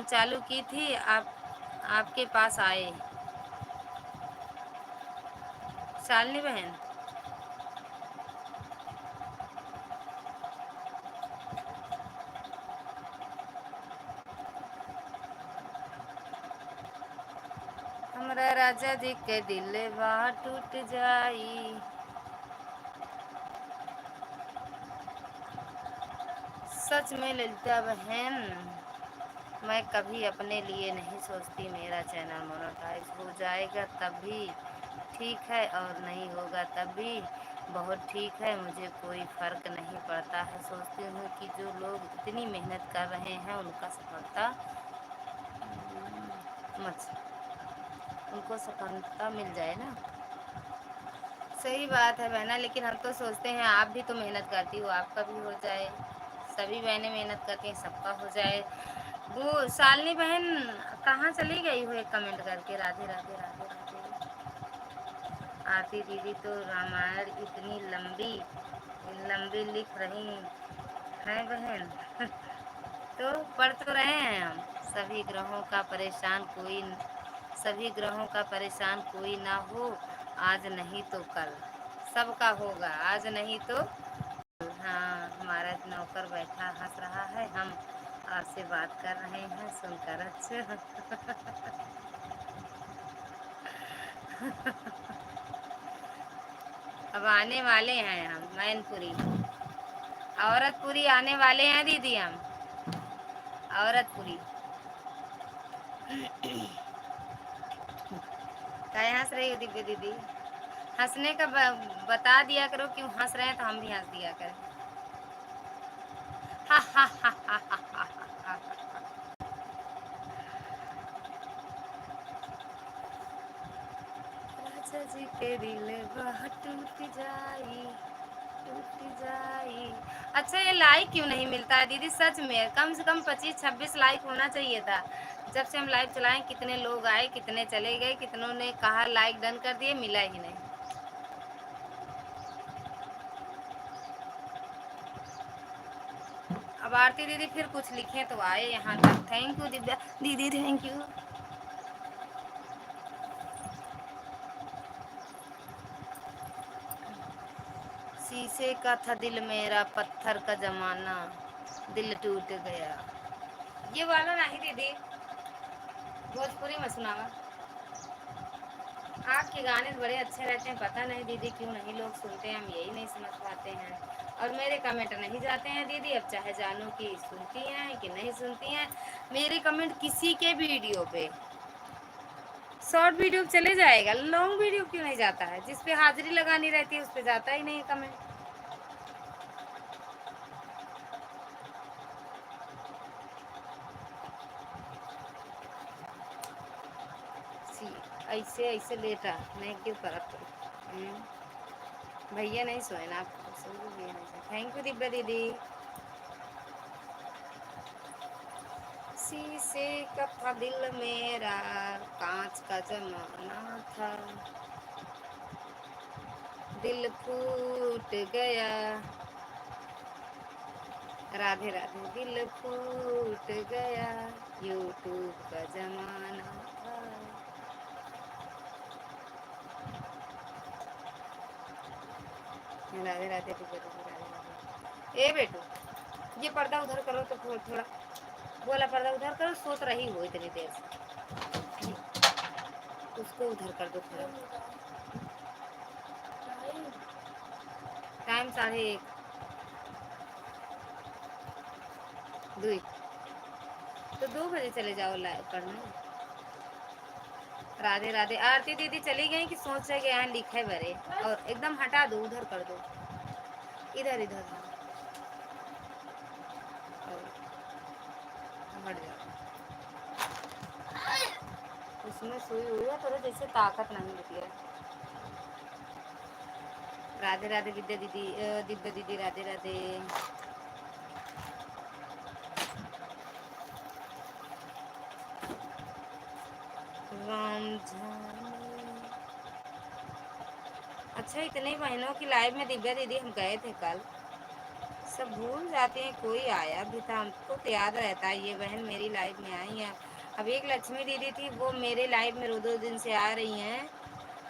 चालू की थी, आपके पास आए। शालिनी बहन हमरा राजा जी के दिलवा टूट जाई। सच में ललिता बहन, मैं कभी अपने लिए नहीं सोचती। मेरा चैनल मोनेटाइज हो जाएगा तब भी ठीक है, और नहीं होगा तब भी बहुत ठीक है। मुझे कोई फ़र्क नहीं पड़ता है। सोचती हूँ कि जो लोग इतनी मेहनत कर रहे हैं उनका सफलता मत उनको सफलता मिल जाए ना। सही बात है बहना, लेकिन हम तो सोचते हैं आप भी तो मेहनत करती हो, आपका भी हो जाए। सभी बहनें मेहनत करती हैं, सबका हो जाए। वो शालिनी बहन कहाँ चली गई हो एक कमेंट करके? राधे राधे राधे राधे। आरती दीदी तो रामायण इतनी लंबी लंबी लिख रही हैं बहन। तो पढ़ तो रहे हैं हम। सभी ग्रहों का परेशान कोई सभी ग्रहों का परेशान कोई ना हो, आज नहीं तो कल सबका होगा। आज नहीं तो हाँ, हमारा नौकर बैठा हंस रहा है, हम आपसे बात कर रहे हैं सुनकर। अच्छा अब आने वाले हैं हम मैनपुरी, औरतपुरी आने वाले हैं दीदी हम, औरतपुरी। क्या हंस रही हो दिव्या दीदी? हंसने का बता दिया करो क्यों हंस रहे हैं, तो हम भी हंस दिया करें। हा हा हा हा हा हा हा। राजा जी के दिल वह टूट जाई, टूट जाई। अच्छा ये लाइक क्यों नहीं मिलता है दीदी? सच में कम से कम 25-26 लाइक होना चाहिए था। जब से हम लाइव चलाएं कितने लोग आए, कितने चले गए, कितनों ने कहा लाइक डन कर दिए, मिला ही नहीं। अब आरती दीदी फिर कुछ लिखे तो आए यहाँ तक। थैंक यू दिव्या दीदी, थैंक यू। शीशे का था दिल मेरा, पत्थर का जमाना, दिल टूट गया। ये वाला नहीं दीदी, भोजपुरी में सुनावा। आपके गाने बड़े अच्छे रहते हैं, पता नहीं दीदी क्यों नहीं लोग सुनते हैं, हम यही नहीं समझ पाते हैं। और मेरे कमेंट नहीं जाते हैं दीदी। अब चाहे जानू कि सुनती हैं कि नहीं सुनती हैं, मेरे कमेंट किसी के वीडियो पे, शॉर्ट वीडियो चले जाएगा, लॉन्ग वीडियो क्यों नहीं जाता है? जिस पे हाजिरी लगानी रहती है उस पे जाता ही नहीं है कमेंट। सी ऐसे ऐसे लेटा मैं क्यों करत भैया नहीं सोए ना आप? थैंक यू दिव्या दीदी। शीशे का था दिल मेरा, कांच का जमाना था, दिल फूट गया। राधे राधे। दिल फूट गया, यूट्यूब का जमाना था। राधे राधे राधे राधे। ए बेटू, ये पर्दा उधर करो तो थोड़ा, बोला पर्दा उधर करो, सोच रही हो इतनी देर से। उसको उधर कर दो थोड़ा। टाइम 1:30, 2। तो 2 बजे चले जाओ लाइव पढ़ने। राधे राधे। आरती दीदी चली गई कि सोच रहे यहाँ लिखे बरे, और एकदम हटा दो, उधर कर दो, इधर इधर और हट जाओ। उसमें सुई हुई है, थोड़ा जैसे ताकत नहीं होती है। राधे राधे विद्या दीदी, दिव्या दीदी, राधे राधे। राम जाने। अच्छा, इतने महीनों की लाइव में दिव्या दीदी हम गए थे कल, सब भूल जाते हैं। कोई आया भी था, हमको तो याद रहता है ये बहन मेरी लाइव में आई है। अब एक लक्ष्मी दीदी थी, वो मेरे लाइव में 2 दिन से आ रही हैं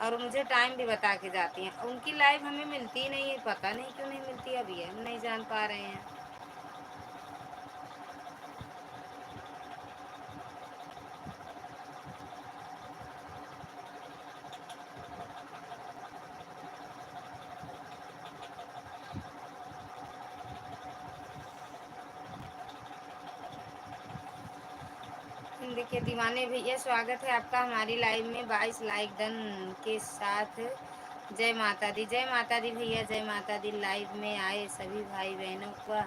और मुझे टाइम भी बता के जाती हैं। उनकी लाइव हमें मिलती ही नहीं है, पता नहीं क्यों नहीं मिलती, अभी हम नहीं जान पा रहे हैं। देखिए दीवाने भैया, स्वागत है आपका हमारी लाइव में 22 लाइक डन के साथ। जय माता दी, जय माता दी भैया, जय माता दी। लाइव में आए सभी भाई बहनों का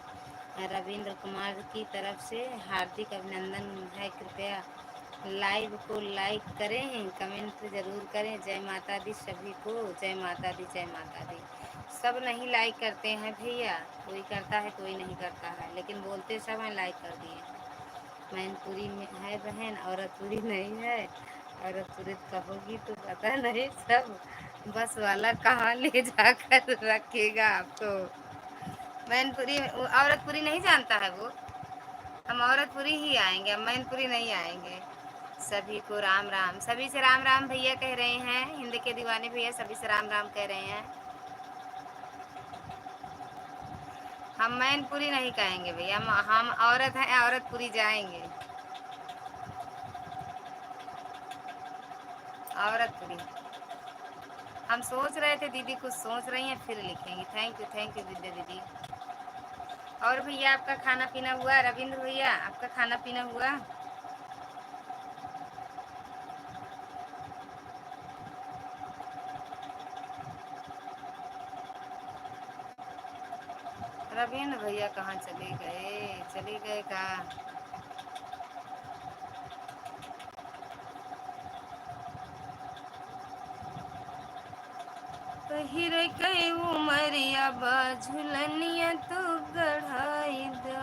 रविंद्र कुमार की तरफ से हार्दिक अभिनंदन है। कृपया लाइव को लाइक करें, कमेंट जरूर करें। जय माता दी सभी को, जय माता दी, जय माता दी। सब नहीं लाइक करते हैं भैया, कोई करता है कोई नहीं करता है, लेकिन बोलते सब हैं लाइक कर दिए। मैनपुरी में है बहन, औरतपुरी नहीं है। औरतपुरी कहोगी तो पता नहीं, सब बस वाला कहाँ ले जाकर रखेगा आपको। मैनपुरी, औरतपुरी नहीं जानता है वो। हम औरतपुरी ही आएंगे, हम मैनपुरी नहीं आएंगे। सभी को राम राम, सभी से राम राम भैया कह रहे हैं। हिंद के दीवाने भैया सभी से राम राम कह रहे हैं। हम मैनपुरी नहीं कहेंगे भैया, हम औरत हैं, औरतपुरी जाएंगे। औरतपुरी हम सोच रहे थे, दीदी कुछ सोच रही हैं फिर लिखेंगे। थैंक यू विद्या दीदी। और भैया आपका खाना पीना हुआ? रविंद्र भैया आपका खाना पीना हुआ? रविंद्र भैया कहाँ चले गए? चले गए का? पहिर के उमरिया झुलनिया तो गढ़ाई दा,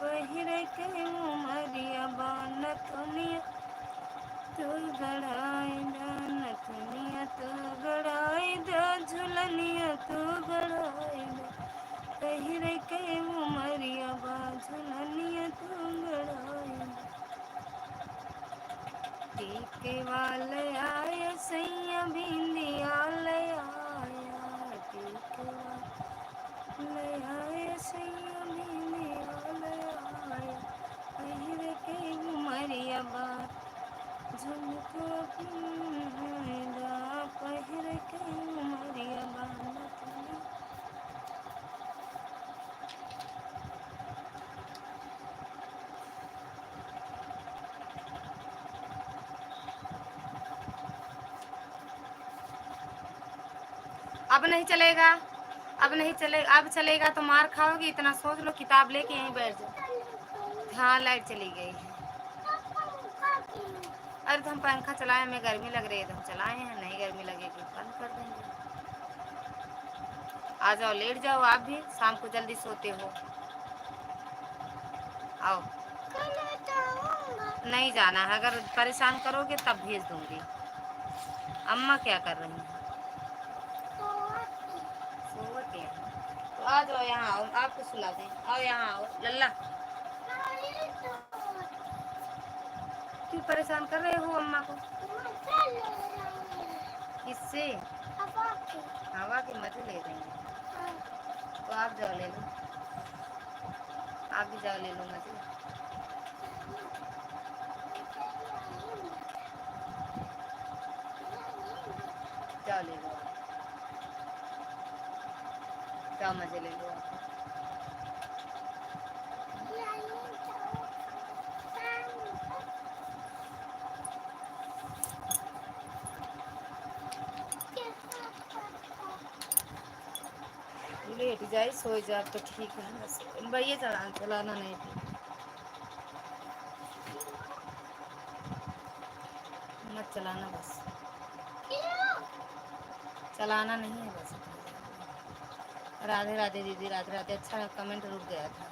पहिर के उमरिया नथुनिया तो गढ़ाई दा, नथुनिया तो गढ़ाई दा, झुलनिया तो गढ़ाई दा। पहिर के उमरिया बाझनिया तुंगड़ाई टीके वाले आए सैया बिंदिया ले आया टीके वाले आए सैया बिंदिया ले आया पहिर के उमरिया बाझ झुमको दा पहिर के उमरिया बाझ अब नहीं चलेगा, अब नहीं चलेगा, अब चलेगा तो मार खाओगी। इतना सोच लो, किताब लेके यहीं बैठ जाओ। हाँ लाइट चली गई है। अरे तो हम पंखा चलाए, हमें गर्मी लग रही है तो हम चलाए हैं, नहीं गर्मी लगेगी बंद कर देंगे। आ जाओ, लेट जाओ, आप भी शाम को जल्दी सोते हो। आओ। नहीं जाना है, अगर परेशान करोगे तब भेज दूंगी। अम्मा क्या कर रही हैं? सोवत है। तो आ जाओ यहाँ, आओ, आपको सुला दें। आओ यहाँ आओ लल्ला। क्यों परेशान कर रहे हो अम्मा को? किससे? हवा के मजे ले रही हैं। तो आप जाओ ले लो, आप भी जाओ ले लो मजे। जाओ ले लो, जाओ मजे ले लो। लेट जाए सो जाए तो ठीक है, बस भैया चलाना नहीं ठीक, मत चलाना बस, चलाना नहीं है बस। राधे राधे दीदी, राधे राधे। अच्छा कमेंट रुक गया था।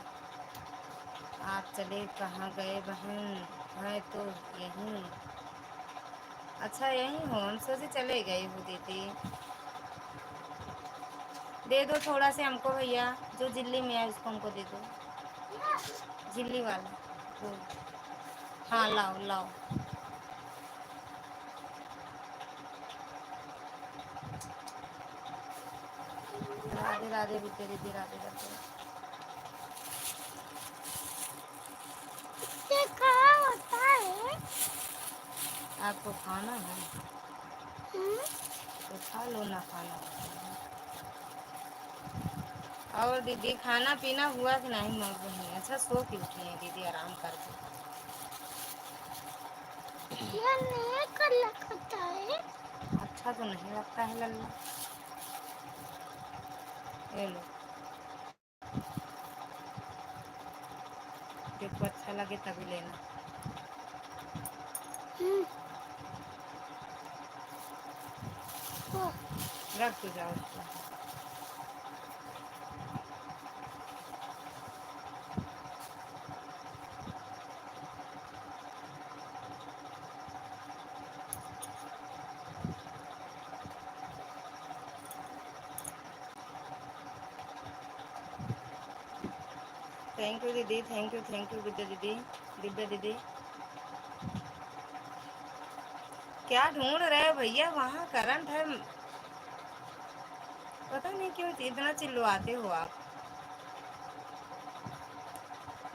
आप चले कहाँ गए बहन? है तो यहीं। अच्छा यहीं हो, हम सोचे चले गए हो दीदी। दे दो थोड़ा से हमको भैया, जो झिल्ली में है उसको हमको दे दो, झिल्ली वाला वो। हाँ लाओ लाओ। राधे राधे दीदी, दीदी राधे राधे। क्या होता है? आपको खाना है तो खा लो, ना खाना। और दीदी खाना पीना हुआ कि नहीं? मम्मी अच्छा सो के उठी है दीदी, आराम करके। ये नहीं कर लगता है। अच्छा तो नहीं लगता है लल्ला। ये लो, देखो अच्छा लगे तभी लेना। रख तो जाओ उसको। थैंक यू दीदी, थैंक यू विद्या दीदी, दिव्या दीदी। क्या ढूंढ रहे हो भैया? वहाँ करंट है, पता नहीं क्यों इतना चिल्लाते हो आप।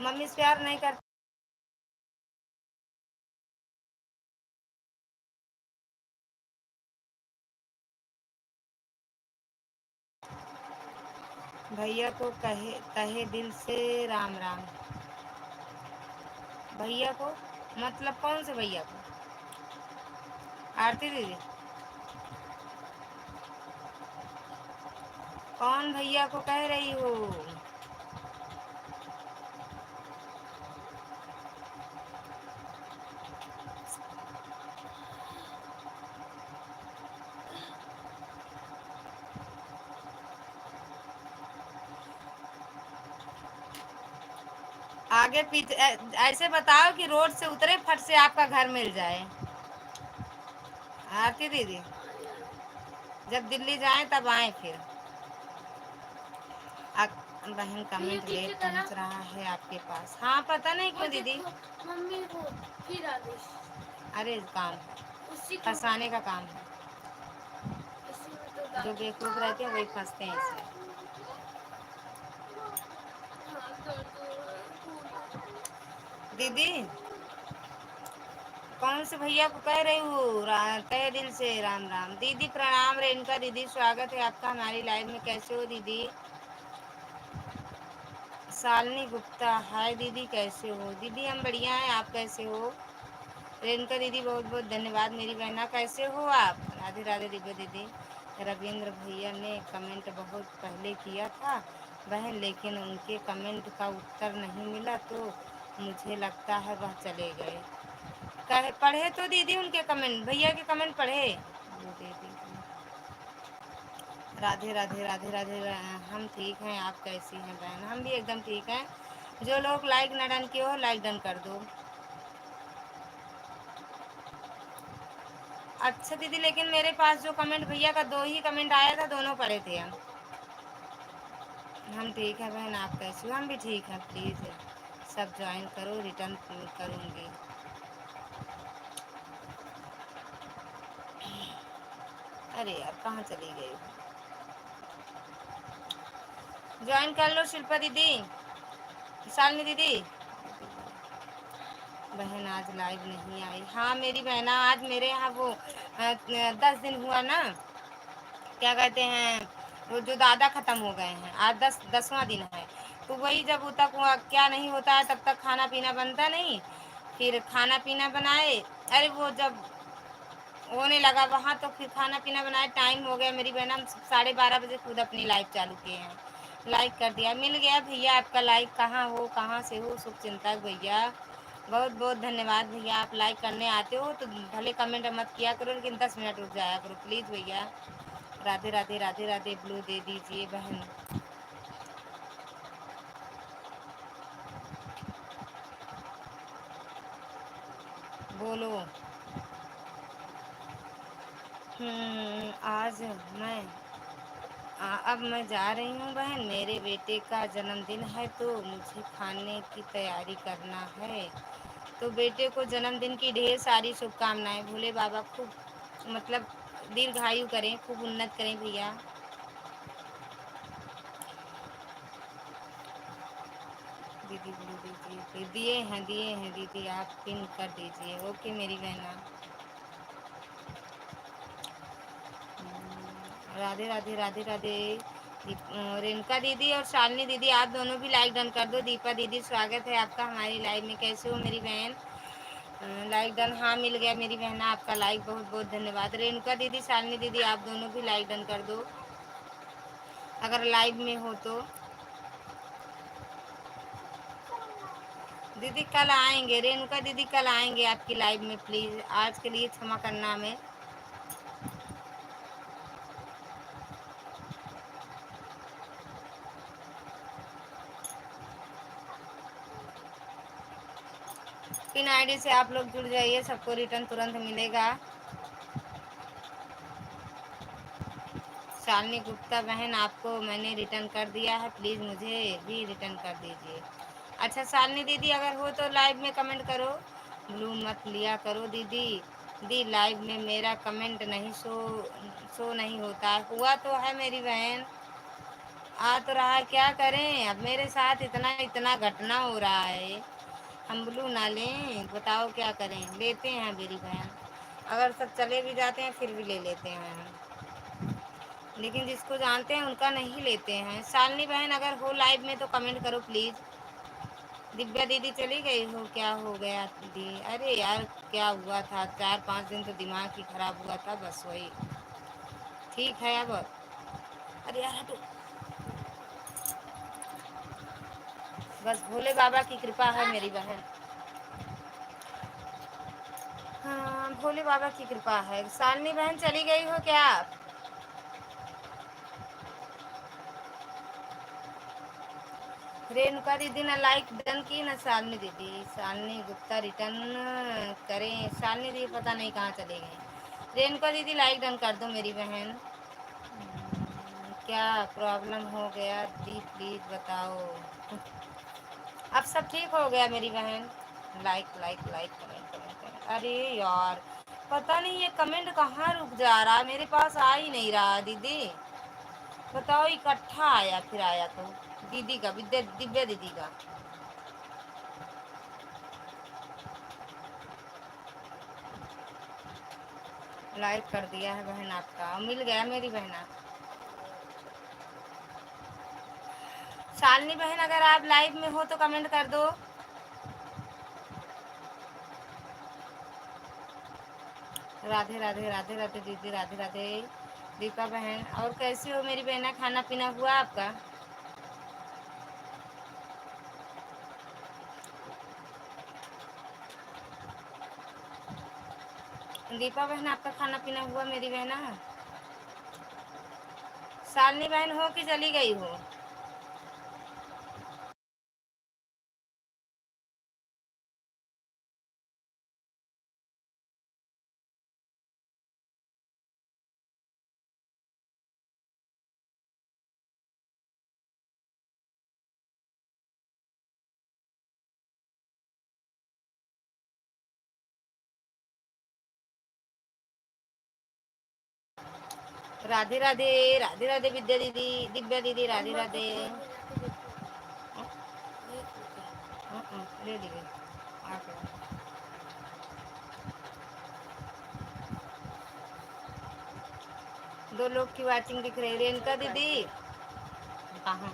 मम्मी से प्यार नहीं कर। भैया को कहे कहे दिल से राम राम। भैया को मतलब कौन से भैया को? आरती दीदी? कौन भैया को कह रही हो? आगे पीछे ऐसे बताओ कि रोड से उतरे फट से आपका घर मिल जाए। आरती दीदी जब दिल्ली जाए तब आए फिर। बहन कमेंट लेट पहुंच रहा है आपके पास। हाँ पता नहीं क्यों दीदी। मम्मी को फिर आदेश। अरे काम फंसाने का काम है। जो बेवकूफ रहते हैं वही फंसते हैं इसमें। दीदी कौन से भैया को कह रही हूँ? तहे दिल से राम राम। दीदी प्रणाम। रेणुका दीदी स्वागत है आपका हमारी लाइव में। कैसे हो दीदी? शालिनी गुप्ता हाय दीदी कैसे हो? दीदी हम बढ़िया हैं, आप कैसे हो? रेणुका दीदी बहुत बहुत धन्यवाद। मेरी बहना कैसे हो आप? राधे राधे दिव्या दीदी। रविंद्र भैया ने कमेंट बहुत पहले किया था बहन, लेकिन उनके कमेंट का उत्तर नहीं मिला तो मुझे लगता है वह चले गए। पढ़े तो दीदी उनके कमेंट, भैया के कमेंट पढ़े। राधे राधे राधे राधे। हम ठीक हैं, आप कैसी हैं बहन? हम भी एकदम ठीक हैं। जो लोग लाइक न डन किए हो लाइक डन कर दो। अच्छा दीदी लेकिन मेरे पास जो कमेंट भैया का 2 ही कमेंट आया था, दोनों पढ़े थे हम ठीक है बहन, आप कैसी हो? हम भी ठीक हैं। प्लीज़ सब ज्वाइन करो, रिटर्न करूँगी। अरे यार कहाँ चली गई? ज्वाइन कर लो शिल्पा दीदी, शालिनी दीदी। बहन आज लाइव नहीं आई। हाँ मेरी बहना आज मेरे यहाँ वो 10 दिन हुआ ना, क्या कहते हैं, वो जो दादा ख़त्म हो गए हैं, आज 10वां दिन है। तो वही जब तक क्या नहीं होता है तब तक खाना पीना बनता नहीं। फिर खाना पीना बनाए, अरे वो जब होने लगा वहाँ तो फिर खाना पीना बनाए, टाइम हो गया। मेरी बहन हम 12:30 बजे खुद अपनी लाइव चालू किए हैं। लाइक कर दिया, मिल गया भैया आपका लाइक। कहाँ हो, कहाँ से हो? शुभ चिंतक भैया बहुत बहुत धन्यवाद भैया। आप लाइक करने आते हो तो भले कमेंट मत किया करो, लेकिन 10 मिनट रुक जाया करो प्लीज़ भैया। राधे राधे राधे राधे। ब्लू दे दीजिए बहन। बोलो। आज मैं अब मैं जा रही हूँ बहन, मेरे बेटे का जन्मदिन है तो मुझे खाने की तैयारी करना है। तो बेटे को जन्मदिन की ढेर सारी शुभकामनाएं। भोले बाबा खूब मतलब दीर्घायु करें, खूब उन्नत करें भैया। दीदी बोल दीजिए, दिए हैं दीदी, आप पिन कर दीजिए। ओके मेरी बहना। राधे राधे राधे राधे। रेणुका दीदी और शालिनी दीदी आप दोनों भी लाइक डन कर दो। दीपा दीदी स्वागत है आपका हमारी लाइव में। कैसे हो मेरी बहन? लाइक डन हाँ मिल गया मेरी बहना आपका लाइक, बहुत बहुत धन्यवाद। रेणुका दीदी शालिनी दीदी आप दोनों भी लाइक डन कर दो अगर लाइव में हो तो। दीदी कल आएंगे, रेणुका दीदी कल आएंगे आपकी लाइव में, प्लीज़ आज के लिए क्षमा करना हमें। पिन आईडी से आप लोग जुड़ जाइए, सबको रिटर्न तुरंत मिलेगा। शालिनी गुप्ता बहन आपको मैंने रिटर्न कर दिया है, प्लीज़ मुझे भी रिटर्न कर दीजिए। अच्छा शालिनी दीदी अगर हो तो लाइव में कमेंट करो, ब्लू मत लिया करो दीदी। दी लाइव में मेरा कमेंट नहीं शो नहीं होता है। हुआ तो है मेरी बहन, आ तो रहा है, क्या करें अब मेरे साथ इतना इतना घटना हो रहा है। हम ब्लू ना लें बताओ क्या करें? लेते हैं मेरी बहन, अगर सब चले भी जाते हैं फिर भी ले लेते हैं हम, लेकिन जिसको जानते हैं उनका नहीं लेते हैं। शालिनी बहन अगर हो लाइव में तो कमेंट करो प्लीज़। दिव्या दीदी चली गई हो, क्या हो गया दीदी? अरे यार क्या हुआ था, 4-5 दिन तो दिमाग ही खराब हुआ था, बस वही ठीक है अब। अरे यार हटो, बस भोले बाबा की कृपा है मेरी बहन। हाँ भोले बाबा की कृपा है। शालिनी बहन चली गई हो क्या आप? रेणुका दीदी ने लाइक डन की ना शालिनी दीदी। शालिनी गुप्ता रिटर्न करें। शालिनी दीदी पता नहीं कहाँ चले गए। रेणुका दीदी लाइक डन कर दो मेरी बहन। क्या प्रॉब्लम हो गया दी प्लीज बताओ। अब सब ठीक हो गया मेरी बहन। Like like like comment comment comment. अरे यार पता नहीं ये कमेंट कहाँ रुक जा रहा, मेरे पास आ ही नहीं रहा दीदी। बताओ इकट्ठा आया फिर आया तो दीदी का विद्या दिव्या दीदी का। लाइक कर दिया है बहन आपका, मिल गया मेरी बहना। शालिनी बहन अगर आप लाइव में हो तो कमेंट कर दो। राधे राधे राधे राधे दीदी राधे राधे। दीपा बहन और कैसी हो मेरी बहना, खाना पीना हुआ आपका। दीपा बहन आपका खाना पीना हुआ मेरी बहना। शालिनी बहन हो कि चली गई हो। राधे राधे राधे राधे विद्या दीदी दिव्या दीदी राधे राधे। ले लीजिए दो लोग की वाचिंग दिख रही है। रेणुका दीदी कहाँ।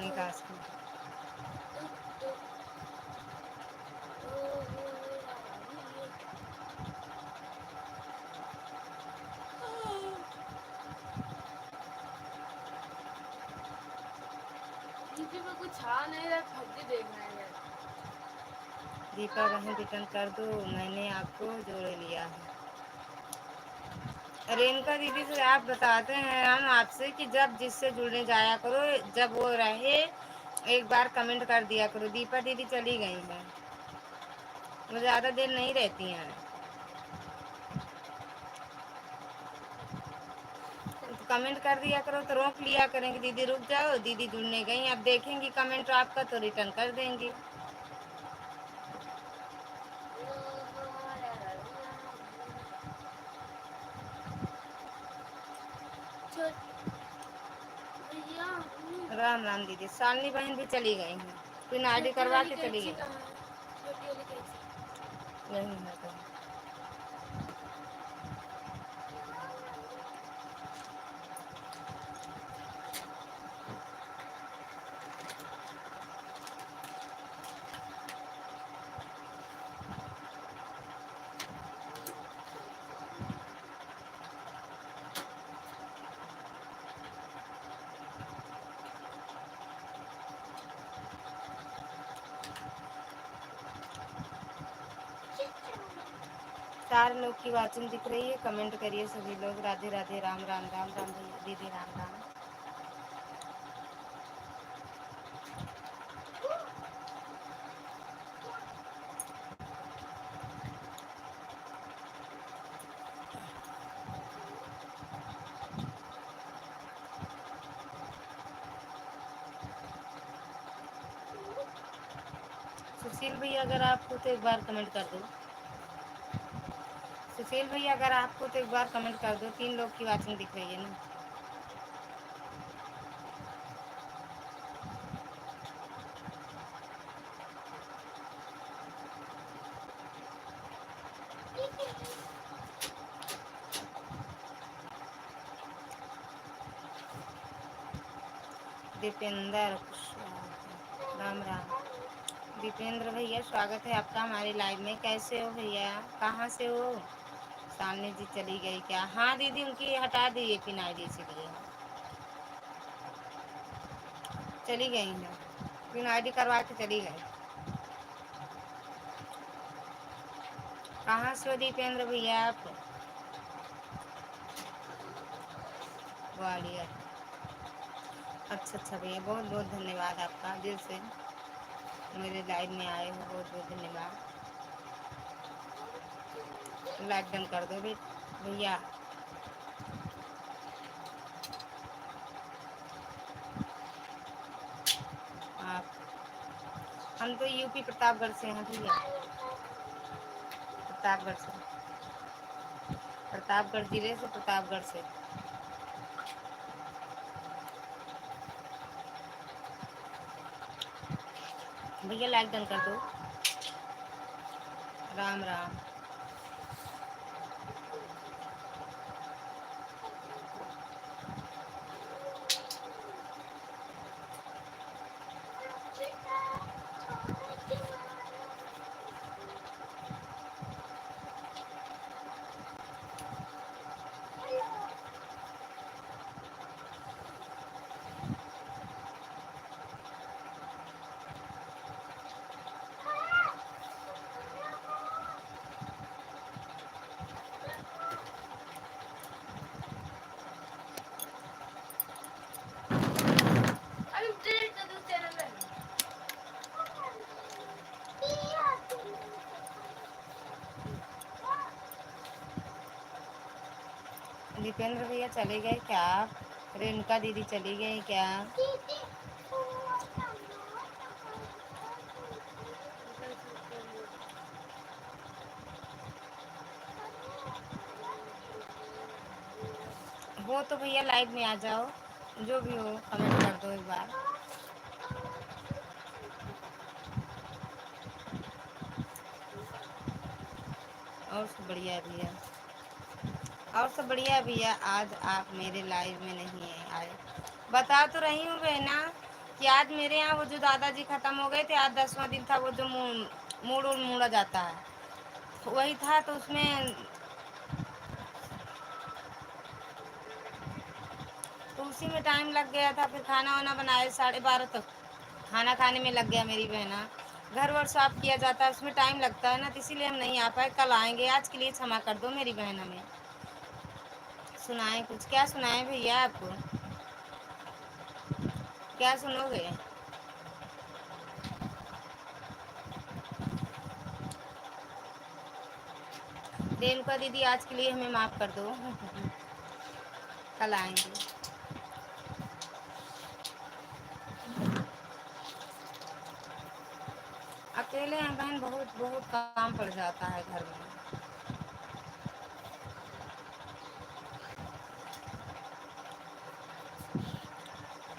निकास में कुछ आ नहीं रहा, फर्जी देखना है। दीपा बहन रिटर्न कर दो, मैंने आपको जोड़ लिया है। रेणुका दीदी से आप बताते हैं हम आपसे कि जब जिससे जुड़ने जाया करो जब वो रहे एक बार कमेंट कर दिया करो। दीपा दीदी चली गई हैं, वो ज़्यादा देर नहीं रहती हैं। तो कमेंट कर दिया करो तो रोक लिया करेंगे दीदी रुक जाओ दीदी जुड़ने गई, अब देखेंगी कमेंट आपका तो रिटर्न कर देंगी। राम राम दीदी। शालिनी बहन भी चली गई हैं, पिन आईडी करवा के चली गई। नहीं है तो चार लोग की वाचिंग दिख रही है, कमेंट करिए सभी लोग। राधे राधे राम राम राम राम दीदी राम राम। सुशील भैया अगर आपको तो एक बार कमेंट कर दो। सुशील भैया अगर आपको तो एक बार कमेंट कर दो, तीन लोग की वाचिंग दिख रही है ना। दीपेंद्र राम राम। दीपेंद्र भैया स्वागत है आपका हमारे लाइव में। कैसे हो भैया, कहाँ से हो। सामने जी चली गई क्या। हाँ दीदी उनकी हटा दी पिन आईडी, इसलिए चली गई हैं, पिन आईडी करवा के चली गई। कहाँ से हो दीपेंद्र भैया आप। ग्वालियर। अच्छा अच्छा भैया बहुत बहुत धन्यवाद आपका दिल से। मेरे लाइव में आए हो बहुत बहुत धन्यवाद। लाइक डन कर दो भैया। आप हम तो यूपी प्रतापगढ़ से हैं भैया। प्रतापगढ़ से, प्रतापगढ़ जिले से, प्रतापगढ़ से। भैया लाइक डन कर दो। राम राम। दीपेंद्र भैया चले गए क्या? रेणुका दीदी चली गई क्या? वो तो भैया लाइव में आ जाओ, जो भी हो कमेंट कर दो एक बार। और सब बढ़िया है भैया, और सब बढ़िया है भैया। आज आप मेरे लाइव में नहीं आए। बता तो रही हूँ बहना कि आज मेरे यहाँ वो जो दादाजी खत्म हो गए थे, आज 10वां दिन था। वो जो मूड उड़ मूड़ा जाता है वही था, तो उसमें तो उसी में टाइम लग गया था। फिर खाना वाना बनाए 12:30 तक खाना खाने में लग गया मेरी बहना। घर वर साफ किया जाता है, उसमें टाइम लगता है ना, तो इसीलिए हम नहीं आ पाए। कल आएंगे, आज के लिए क्षमा कर दो मेरी बहन। हमें सुनाए कुछ, क्या सुनाए भैया आपको? क्या सुनोगे? रेणुका दीदी आज के लिए हमें माफ कर दो। कल आएंगे। अकेले हैं बहन, बहुत बहुत काम पड़ जाता है घर में।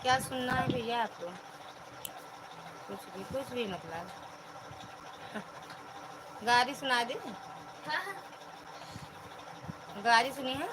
क्या सुनना है भैया आपको? कुछ भी मतलब। गारी सुना दे। गारी सुनी है?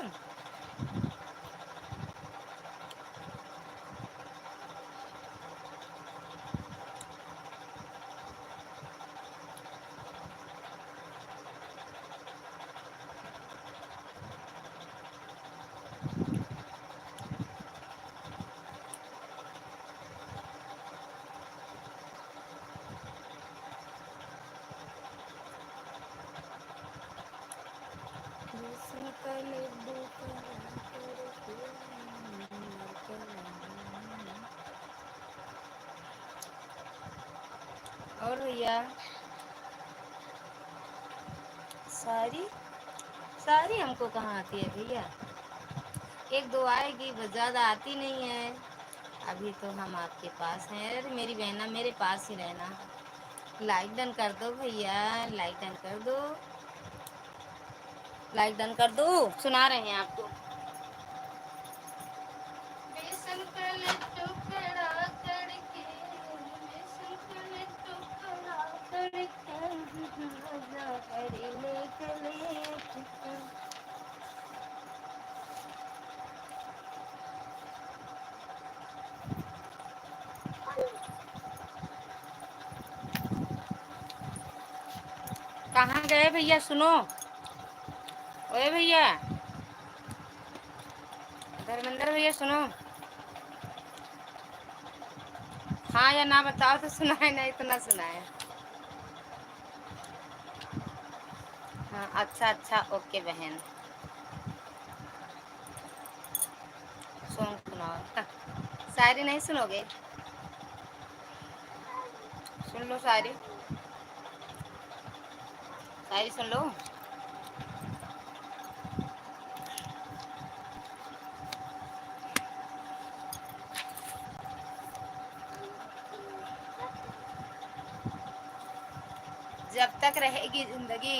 और भैया सारी सारी हमको कहाँ आती है भैया? एक दो आएगी, बस ज़्यादा आती नहीं है। अभी तो हम आपके पास हैं। अरे मेरी बहना, मेरे पास ही रहना। लाइक डन कर दो भैया, लाइक डन कर दो, लाइक डन कर दो। सुना रहे हैं आपको। बेसन का टुकड़ा करके, बेसन का टुकड़ा करके, मजा करने के लिए। कहाँ गए भैया? सुनो, ओए भैया, धर्मेंद्र भैया सुनो। हाँ या ना बताओ तो सुनाए, नहीं तो ना सुनाए। हाँ अच्छा अच्छा, ओके बहन। सॉन्ग सुनाओ। शायरी नहीं सुनोगे? सुन लो शायरी, शायरी सुन लो। जब तक रहेगी जिंदगी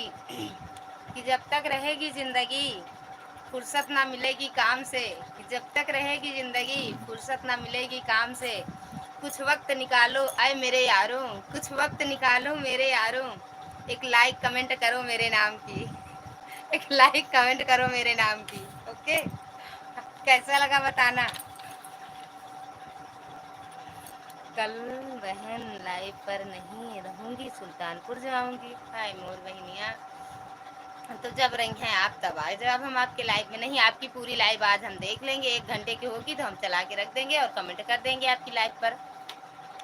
कि जब तक रहेगी जिंदगी फुर्सत ना मिलेगी काम से, कि जब तक रहेगी जिंदगी फुर्सत ना मिलेगी काम से, कुछ वक्त निकालो आए मेरे यारों, कुछ वक्त निकालो मेरे यारों, एक लाइक कमेंट करो मेरे नाम की, एक लाइक कमेंट करो मेरे नाम की। ओके, कैसा लगा बताना। कल बहन लाइव पर नहीं रहूंगी, सुल्तानपुर जाऊंगी। हाय मोर बहनिया, तो जब रही हैं आप तब आए, जब हम आपके लाइव में नहीं, आपकी पूरी लाइव आज हम देख लेंगे, 1 घंटे की होगी तो हम चला के रख देंगे और कमेंट कर देंगे आपकी लाइव पर।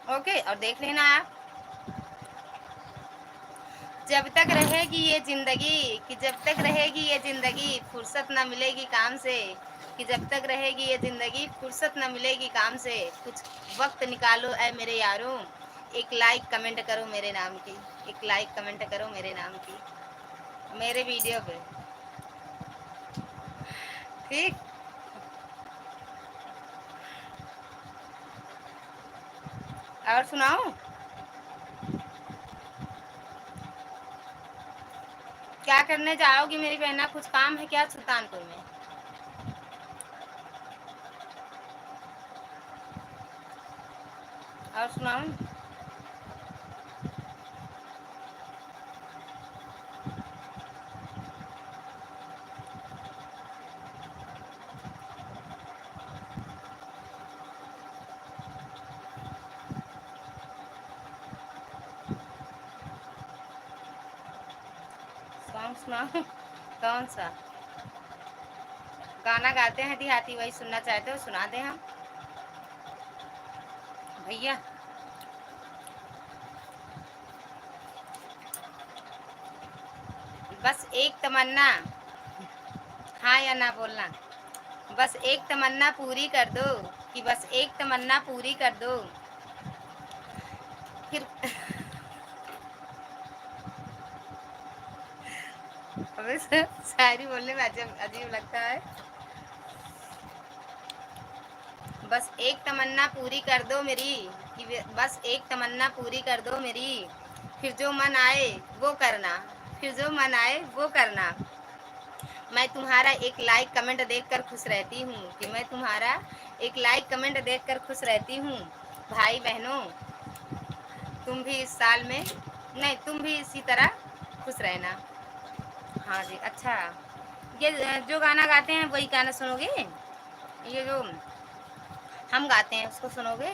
ओके, और देख लेना आप। जब तक रहेगी ये जिंदगी कि जब तक रहेगी ये जिंदगी फुर्सत ना मिलेगी काम से, कि जब तक रहेगी ये जिंदगी फुर्सत ना मिलेगी काम से, कुछ वक्त निकालो ऐ मेरे यारों, एक लाइक कमेंट करो मेरे नाम की, एक लाइक कमेंट करो मेरे नाम की, मेरे वीडियो पे। ठीक, और सुनाओ क्या करने जाओगी मेरी बहना, कुछ काम है क्या सुल्तानपुर में? और सुनाओ। सॉन्ग सुनाओ कौन सा गाना गाते हैं देहाती, वही सुनना चाहते हो सुना दे हम भैया। बस एक तमन्ना, हाँ या ना बोलना, बस एक तमन्ना पूरी कर दो, कि बस एक तमन्ना पूरी कर दो फिर। हमें शायरी बोलने में अजीब अजीब लगता है। बस एक तमन्ना पूरी कर दो मेरी, कि बस एक तमन्ना पूरी कर दो मेरी, फिर जो मन आए वो करना, फिर जो मन आए वो करना, मैं तुम्हारा एक लाइक कमेंट देखकर खुश रहती हूँ, कि मैं तुम्हारा एक लाइक कमेंट देखकर खुश रहती हूँ। भाई बहनों, तुम भी इस साल में, नहीं तुम भी इसी तरह खुश रहना। हाँ जी, अच्छा, ये जो गाना गाते हैं वही गाना सुनोगे? ये जो हम गाते हैं उसको सुनोगे?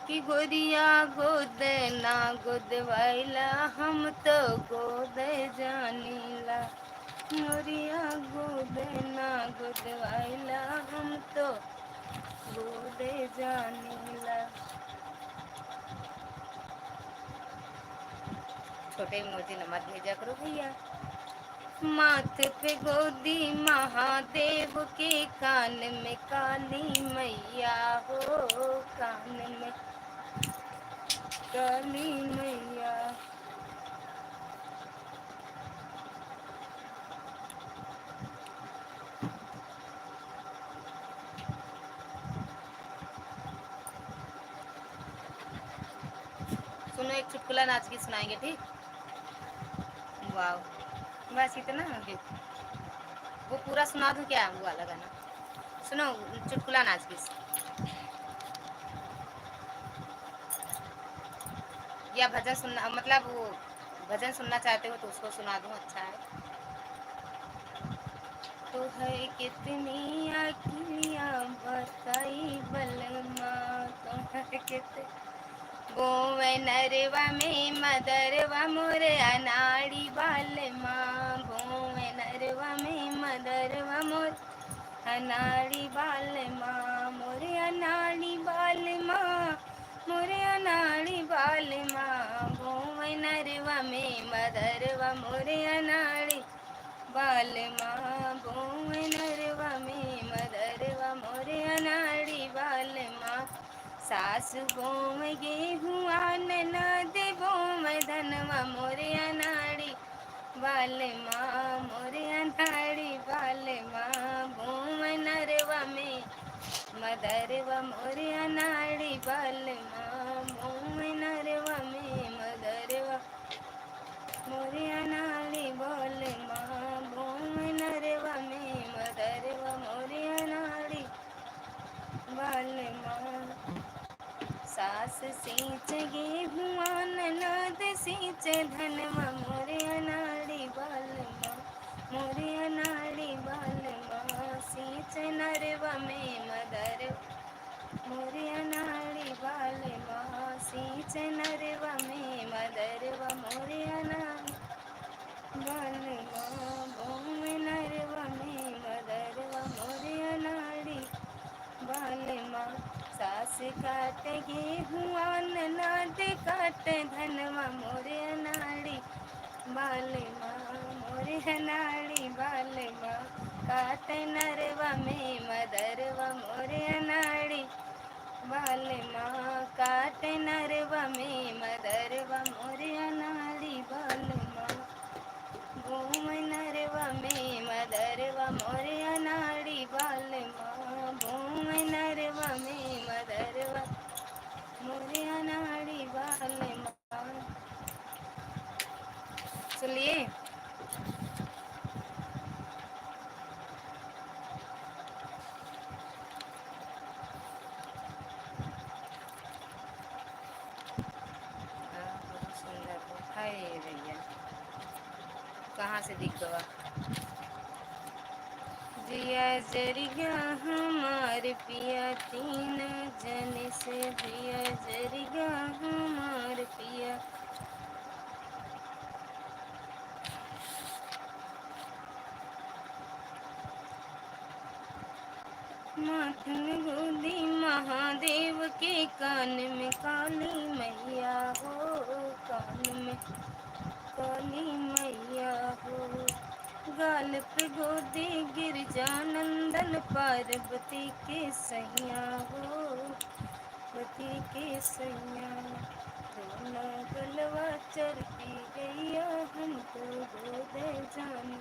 कि गोरिया गोद ना गोद वाइला, हम तो गोद जानीला, गोरिया गोद ना गोद वाइला, हम तो गोद जानीला। छोटे मोटे नमक भेजा करो भैया। माथे पे गोदी महादेव के, कान में काली मैया हो, कान में काली मैया। सुनो, एक चुटकुला नाच के सुनाएंगे, ठीक? वाह, बस इतना है? वो पूरा सुना दूं क्या वो वाला गाना? सुनो, चुटकुला नाच के, या भजन सुनना, मतलब वो भजन सुनना चाहते हो तो उसको सुना दूं, अच्छा है। तो है कितनी अखियाँ बताई बलमा, तो है कितनी गोवे नरवा में मदरवा मोरे अनाड़ी बाल माँ, गोवे नरवा में मदरवा मोर अनाड़ी बाल माँ, मोरे अनाड़ी बाल माँ, मोरे अनाड़ी बाल माँ, गोवे नरवा में मदरवा मोरे अनाड़ी बालमा भुवनरवा में मदरवा मोरे अनाड़ी बालमा सासु बोम गेहुआ ननद बोम धनवा मोरे अनाड़ी बालमा मोरे अनाड़ी बालमा भुवनरवा में मदरवा मोरे अनाड़ी बालमा भुवनरवा में मदरवा मोरे अनाड़ी बालमा भुवनरवा में मदरवा मोरे अनाड़ी बालमा सास सींच गेहुआ ननद सींच धनवा मोरे अनाड़ी बालमा मोरे अनाड़ी बालमा सींच नरवा में मदर मोरे अनाड़ी बालमा सींच नरवा में मदरवा मोरे अनाड़ी बालमा भूम नरवा में मदरवा मोरे अनाड़ी बालमा सास काट गेहुआ ननद काट धनवा मोरे अनाड़ी बालमा मोरे अनाड़ी बालमा काट नरवा में मदरवा मोरे अनाड़ी बालमा काट नरवा में मदरवा मोरे अनाड़ी बालमा घूम नरवा में मदरवा मोरे अनाड़ी बालमा घूम नरवा में मदरवा मोरे अनाड़ी बालमा। चलिए बहुत सुंदर हो हाय भैया कहाँ से दिख गवा जिया जरिया हमार पिया तीन जन से जिया जरिया हमार पिया माथन गोदी महादेव के कान में काली मैया हो कान में काली मैया हो गाल पे गोदी गिरजानंदन पार्वती के सैया हो पति के सैया दोनों गलवा चरती गैया हमको गोद जान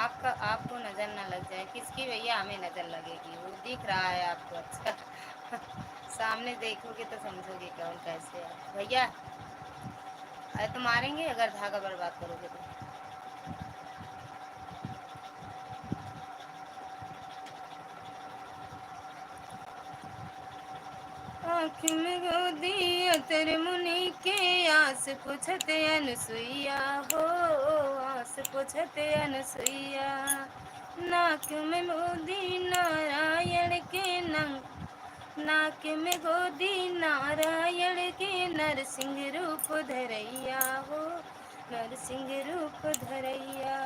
आपका आपको नज़र ना लग जाए किसकी भैया हमें नज़र लगेगी वो दिख रहा है आपको अच्छा सामने देखोगे तो समझोगे कौन कैसे है भैया अरे तो मारेंगे अगर धागा बर्बाद करोगे तो आँख में गोदी अतर मुनि के आस पुछत अनसुईया हो आस पुछत अनसुईया नाक में गोदी नारायण के नाक में गोदी नारायण के नरसिंह रूप धरैया हो नरसिंह रूप धरैया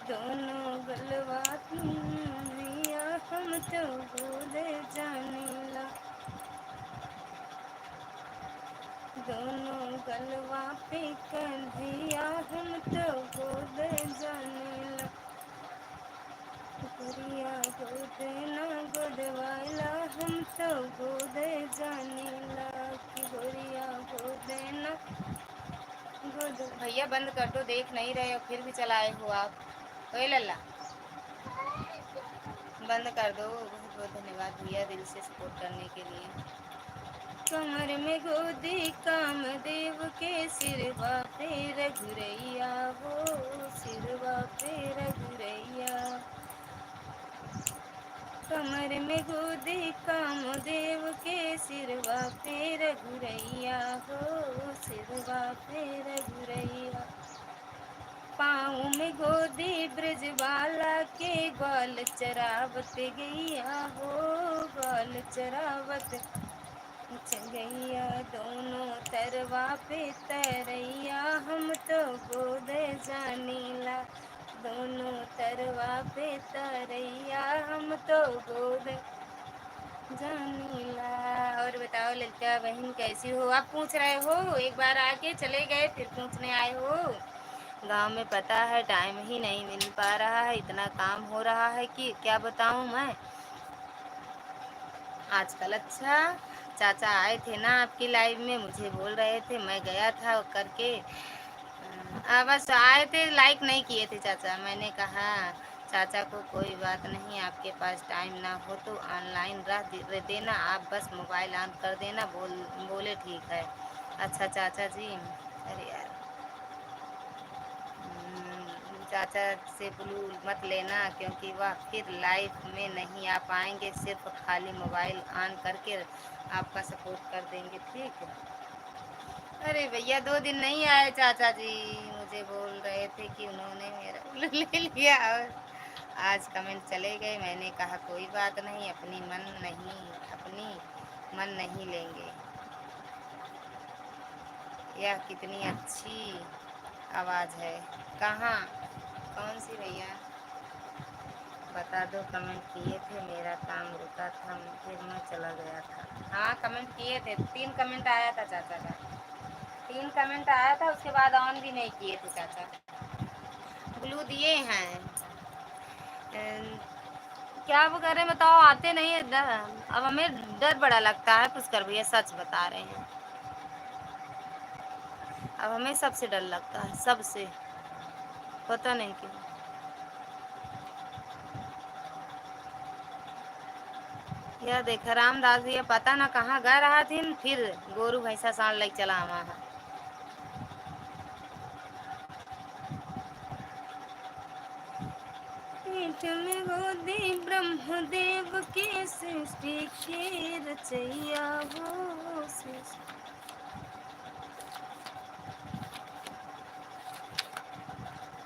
दोनों गलवा भैया हम तो गोद जानेला दोनों गलवा पे कन्हैया हम तो गोद जानेला गुड़िया गोद ना गोदवाला हम तो गोद जानेला कि गुड़िया गोद ना गोद भैया बंद कर दो देख नहीं रहे हो फिर भी चलाए हो आप कोई लल्ला बंद कर दो बहुत बहुत धन्यवाद भैया दिल से सपोर्ट करने के लिए कमर में गोदी कामदेव के सिरवा पे रघुरैया हो सिरवा पे रघुरैया कमर में गोदी कामदेव के सिरवा पे रघुरैया हो सिरवा पे रघुरैया पाँव में गोदी ब्रजवाला के ग्वाल चरावत गैया हो ग्वाल चरावत गैया दोनों तरवा पे तरैया हम तो गोद जानीला दोनों तरवा पे तरैया हम तो गोद जानीला। और बताओ ललिता बहन कैसी हो? आप पूछ रहे हो, एक बार आके चले गए फिर पूछने आए हो। गांव में पता है टाइम ही नहीं मिल पा रहा है, इतना काम हो रहा है कि क्या बताऊं मैं आजकल। अच्छा, चाचा आए थे ना आपकी लाइव में, मुझे बोल रहे थे, मैं गया था करके। बस आए थे, लाइक नहीं किए थे चाचा। मैंने कहा चाचा को कोई बात नहीं, आपके पास टाइम ना हो तो ऑनलाइन रह देना, आप बस मोबाइल ऑन कर देना। बोले ठीक है। अच्छा चाचा जी, अरे यार, चाचा से ब्लू मत लेना, क्योंकि वह फिर लाइफ में नहीं आ पाएंगे, सिर्फ खाली मोबाइल ऑन करके आपका सपोर्ट कर देंगे, ठीक है? अरे भैया 2 दिन नहीं आए चाचा जी, मुझे बोल रहे थे कि उन्होंने मेरा ब्लू ले लिया और आज कमेंट चले गए। मैंने कहा कोई बात नहीं, अपनी मन नहीं लेंगे। यह कितनी अच्छी आवाज़ है। कहाँ? कौन सी भैया? बता दो। कमेंट किए थे, मेरा काम रुका था, फिर मैं चला गया था। हाँ कमेंट किए थे, 3 कमेंट आया था चाचा का। 3 कमेंट आया था, उसके बाद ऑन भी नहीं किए थे चाचा। ब्लू दिए हैं। क्या वो कह रहे हैं बताओ, आते नहीं है डर। अब हमें डर बड़ा लगता है पुष्कर भैया, सच बता रहे हैं। अब हमें सबसे डर लगता है, सबसे, पता नहीं क्यों। यह देखा रामदास भैया पता ना कहाँ गए रहा थी, फिर गोरू भैंसा साण लग चला वहाँ। पीठ में गोदी ब्रह्मदेव के सृष्टि के रचैया वो सृष्टि।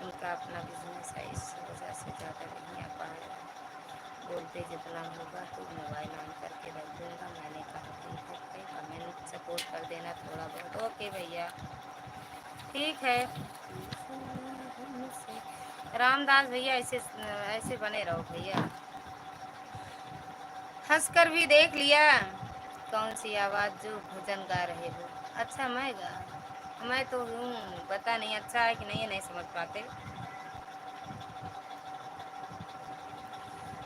उनका अपना बिजनेस है, इस वजह से ज़्यादा नहीं आ पाया। बोलते जितना होगा तो मोबाइल ऑन करके रख दूँगा। मैंने कहा ठीक है, कमेंट सपोर्ट कर देना थोड़ा बहुत। ओके भैया ठीक है। रामदास भैया ऐसे ऐसे बने रहो भैया। हंसकर भी देख लिया। कौन सी आवाज़ जो भजन गा रहे हो? अच्छा मैं तो हूँ, पता नहीं अच्छा है कि नहीं है, नहीं समझ पाते।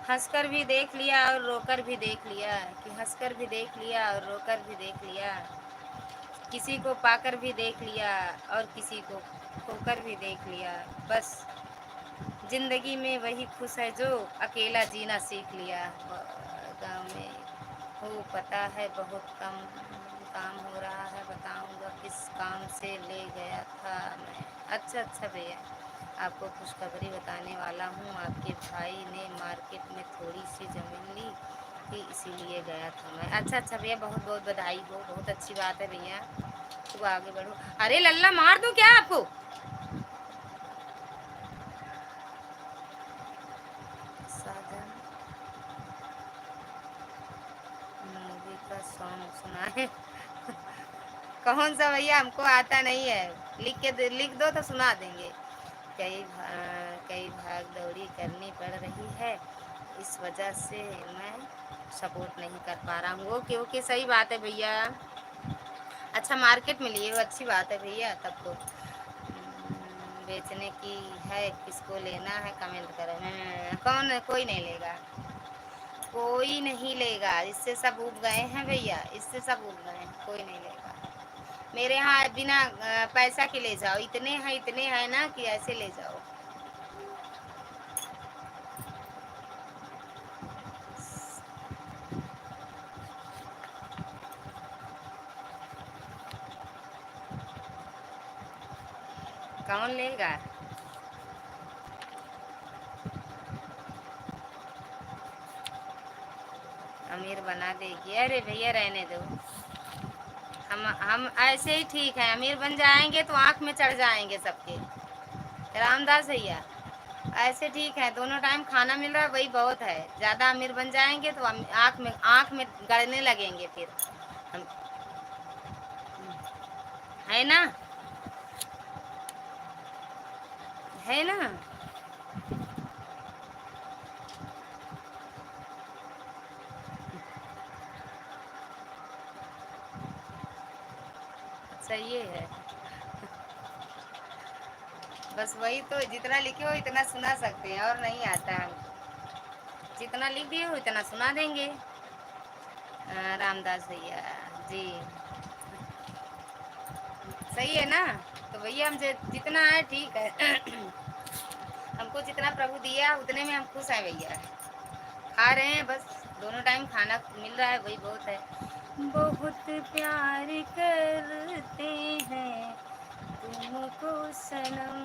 हंसकर भी देख लिया और रोकर भी देख लिया, कि हंसकर भी देख लिया और रोकर भी देख लिया, किसी को पाकर भी देख लिया और किसी को खोकर भी देख लिया। बस जिंदगी में वही खुश है जो अकेला जीना सीख लिया। गाँव में हो पता है बहुत कम काम हो रहा है, बताऊंगा किस काम से ले गया था मैं। अच्छा भैया, आपको खुशखबरी बताने वाला हूँ। आपके भाई ने मार्केट में थोड़ी सी ज़मीन ली थी, इसीलिए गया था मैं। अच्छा भैया, बहुत बहुत बधाई हो, बहुत अच्छी बात है भैया, तो आगे बढ़ो। अरे लल्ला मार दूँ क्या आपको? साजन मूवी का सॉन्ग सुना है। कौन सा भैया? हमको आता नहीं है, लिख दो तो सुना देंगे। कई भाग दौड़ी करनी पड़ रही है, इस वजह से मैं सपोर्ट नहीं कर पा रहा हूँ। ओके ओके, सही बात है भैया। अच्छा मार्केट में लिए हो, अच्छी बात है भैया। तब तो बेचने की है, किसको लेना है कमेंट करो। कौन? कोई नहीं लेगा, कोई नहीं लेगा, इससे सब उग गए हैं भैया, इससे सब उग गए हैं, कोई नहीं लेगा। मेरे यहाँ बिना पैसा के ले जाओ, इतने हैं ना कि ऐसे ले जाओ। कौन लेगा? अमीर बना देगी? अरे भैया रहने दो, हम ऐसे ही ठीक है। अमीर बन जाएंगे तो आँख में चढ़ जाएंगे सबके। रामदास भैया ऐसे ठीक है, दोनों टाइम खाना मिल रहा है वही बहुत है। ज़्यादा अमीर बन जाएंगे तो आँख में गड़ने लगेंगे फिर हम, है ना, है ना। सही है। बस वही तो, जितना लिखे हो इतना सुना सकते हैं, और नहीं आता है हमको। जितना लिख दिए हो इतना सुना देंगे। रामदास भैया जी। सही है ना। तो भैया हम जितना है ठीक है। हमको जितना प्रभु दिया उतने में हम खुश हैं भैया। खा रहे हैं बस, दोनों टाइम खाना मिल रहा है, वही बहुत है। बहुत प्यार करते हैं तुमको सनम,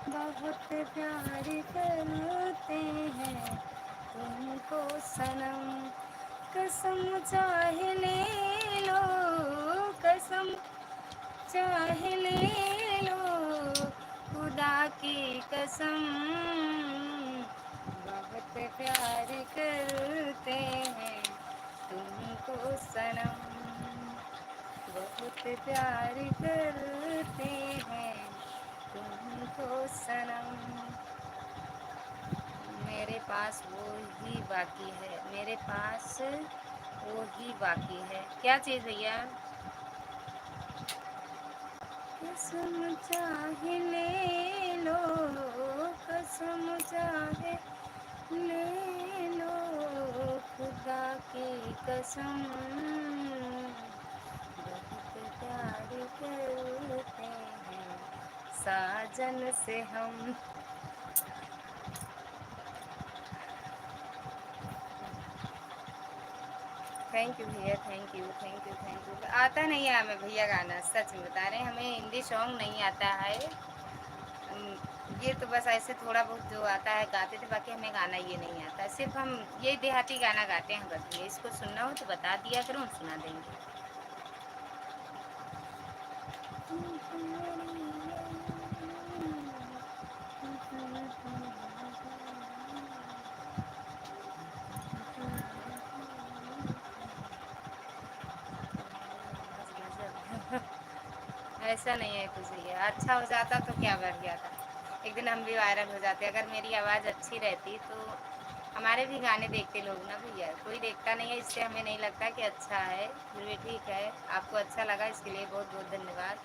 बहुत प्यार करते हैं तुमको सनम, कसम चाहे ले लो, कसम चाहे ले लो, खुदा की कसम, बहुत प्यार करते हैं तुमको सनम, बहुत प्यार करते हैं तुमको सनम, मेरे पास वो ही बाकी है, मेरे पास वो ही बाकी है। क्या चीज़ भैया? कसम चाहे ले लो, कसम चाहे ले लो, खुदा की कसम, बहुत प्यार करते हैं साजन से हम। थैंक यू भैया, thank you thank you thank you. आता नहीं है हमें भैया गाना, सच में बता रहे हैं, हमें हिंदी सॉन्ग नहीं आता है। ये तो बस ऐसे थोड़ा बहुत जो आता है गाते थे, बाकी हमें गाना ये नहीं आता। सिर्फ हम ये देहाती गाना गाते हैं बस। ये इसको सुनना हो तो बता दिया करो, हम सुना देंगे। ऐसा नहीं है कुछ, ये अच्छा हो जाता तो क्या बढ़ जाता। एक दिन हम भी वायरल हो जाते अगर मेरी आवाज़ अच्छी रहती तो। हमारे भी गाने देखते लोग ना भैया, कोई देखता नहीं है, इससे हमें नहीं लगता कि अच्छा है। फिर भी ठीक है, आपको अच्छा लगा इसके लिए बहुत बहुत धन्यवाद।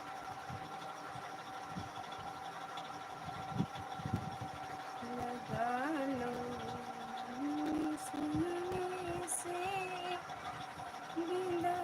लगा लो सुनने से बिना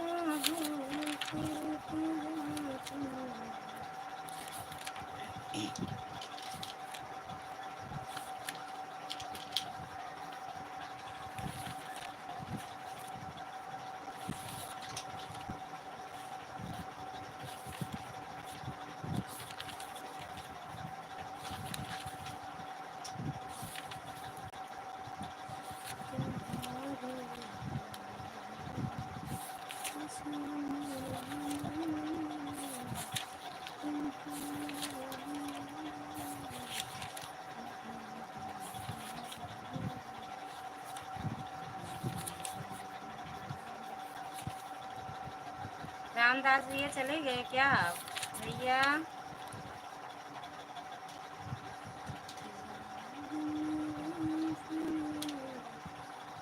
रामदास भैया चले गए क्या भैया?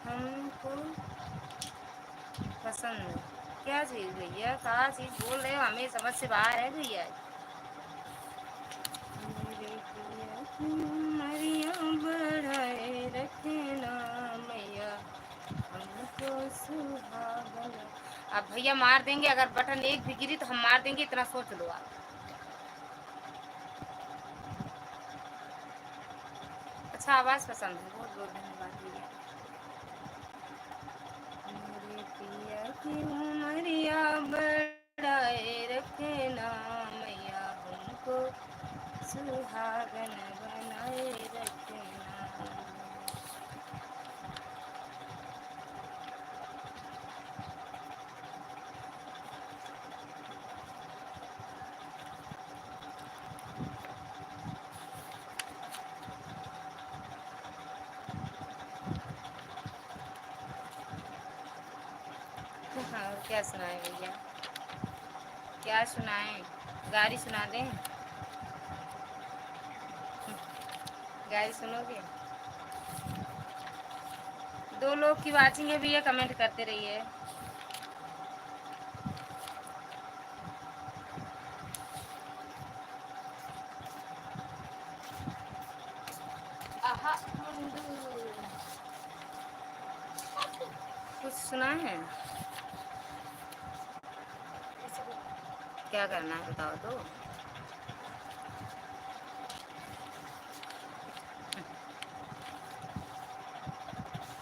हमको पसंद क्या चीज़ भैया? कहाँ चीज़ बोल रहे हो, हमें समझ से बाहर है भैया। मेरे पिया की उमरिया बढ़ाए रखना मैया, हमको सुहागन। अब भैया मार देंगे, अगर बटन एक भी गिरी तो हम मार देंगे, इतना सोच लो आप। अच्छा आवाज़ पसंद है, बहुत बहुत धन्यवाद भैया। मेरे पिया की उमरिया बढ़ाए रखना मैया, हमको सुहागन बनाए रखना। हाँ, और क्या सुनाए भैया? क्या सुनाएं? गाड़ी सुना दें? गाड़ी सुनोगे? दो लोग की वाचिंग है भैया, कमेंट करते रहिए। कुछ सुना है? क्या करना है बताओ तो।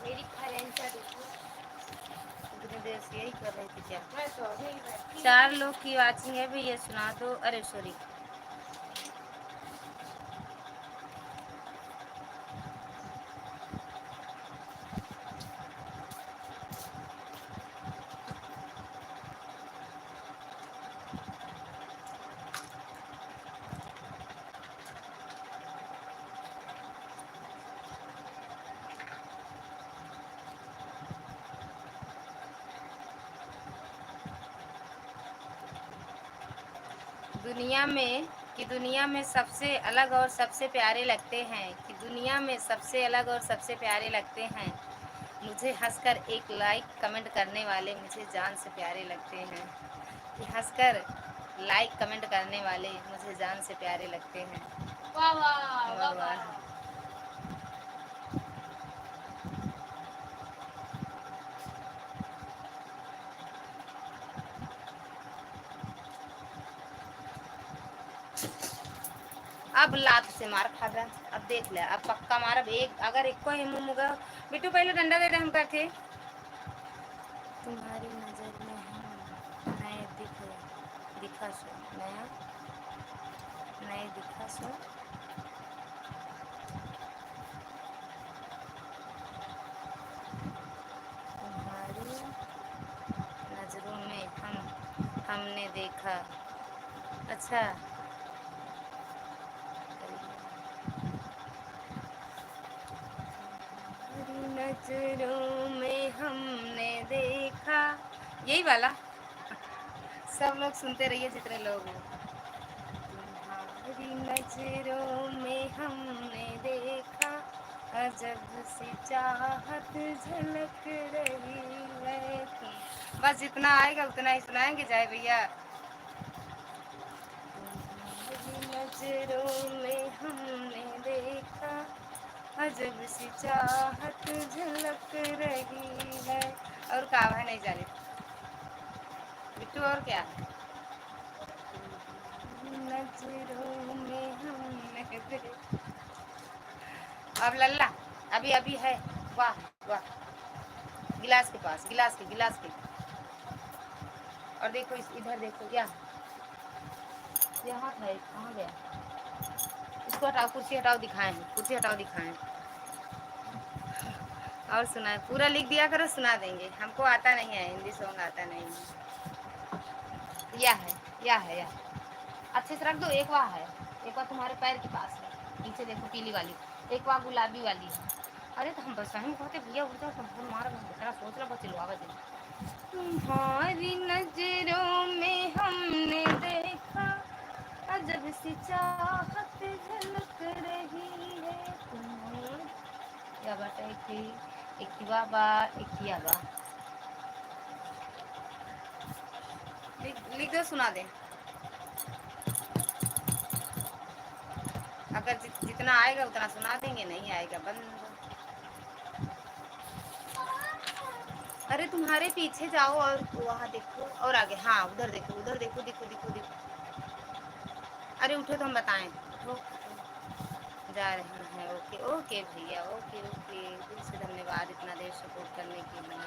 मेरी इतनी देर से यही कर रही थी क्या? मैं तो अभी 4 लोग की वाचिंग है भैया, सुना दो। अरे सॉरी। दुनिया में सबसे अलग और सबसे प्यारे लगते हैं, कि दुनिया में सबसे अलग और सबसे प्यारे लगते हैं। मुझे हंसकर एक लाइक कमेंट करने वाले मुझे जान से प्यारे लगते हैं। कि हंसकर लाइक कमेंट करने वाले मुझे जान से प्यारे लगते हैं। वाह वाह वाह वाह। अब लात से मार खा जा। अब देख ले, अब पक्का मार। अब एक अगर एक को ही मुंह मुगा। बिट्टू पहले डंडा दे दे हम करके। तुम्हारी नजर में हम नए दिखा सो नया नए दिखा सो। तुम्हारी नजरों में हमने देखा। अच्छा, नजरों में हमने देखा। यही वाला सब लोग सुनते रहिए जितने लोग हो। तुम्हारी नजरों में हमने देखा, अजब सी चाहत झलक रही है। बस जितना आएगा उतना ही सुनाएंगे जाए भैया। तुम्हारी नजरों में हमने देखा, अजब सी चाहत झलक रही है। और कावा नहीं जाने बिट्टू, और क्या? नजरों में हमने देखा। अब लल्ला अभी अभी है। वाह वाह। गिलास के पास, गिलास के। और देखो इधर देखो क्या यहाँ था, कहाँ गया? इसको हटाओ, कुर्सी हटाओ, दिखाएं, कुर्सी हटाओ दिखाएं। और सुना पूरा लिख दिया करो, सुना देंगे। हमको आता नहीं है, हिंदी सॉन्ग आता नहीं है। या है अच्छे से रख दो। एक वहाँ है, एक बार तुम्हारे पैर के पास है, नीचे देखो पीली वाली, एक वहाँ गुलाबी वाली है। अरे तो हम बस हम कहते भैया उठ जाओ, तुम मार बेटा सोच रहा बस चिल्वा बजे। तुम्हारी नजरों में हमने देखा, अजब सी चाहत झलक रही है। तुम्हें या बाटा एक बाबा एक याबा लिख दो, सुना दे। अगर जितना आएगा उतना सुना देंगे, नहीं आएगा बंद। अरे तुम्हारे पीछे जाओ और वहाँ देखो और आगे। हाँ उधर देखो, उधर देखो, देखो देखो देखो। अरे उठो तो हम बताएं। उठो, जा रहे हैं। ओके ओके भैया, ओके ओके। दिल से धन्यवाद इतना देर सपोर्ट करने के लिए।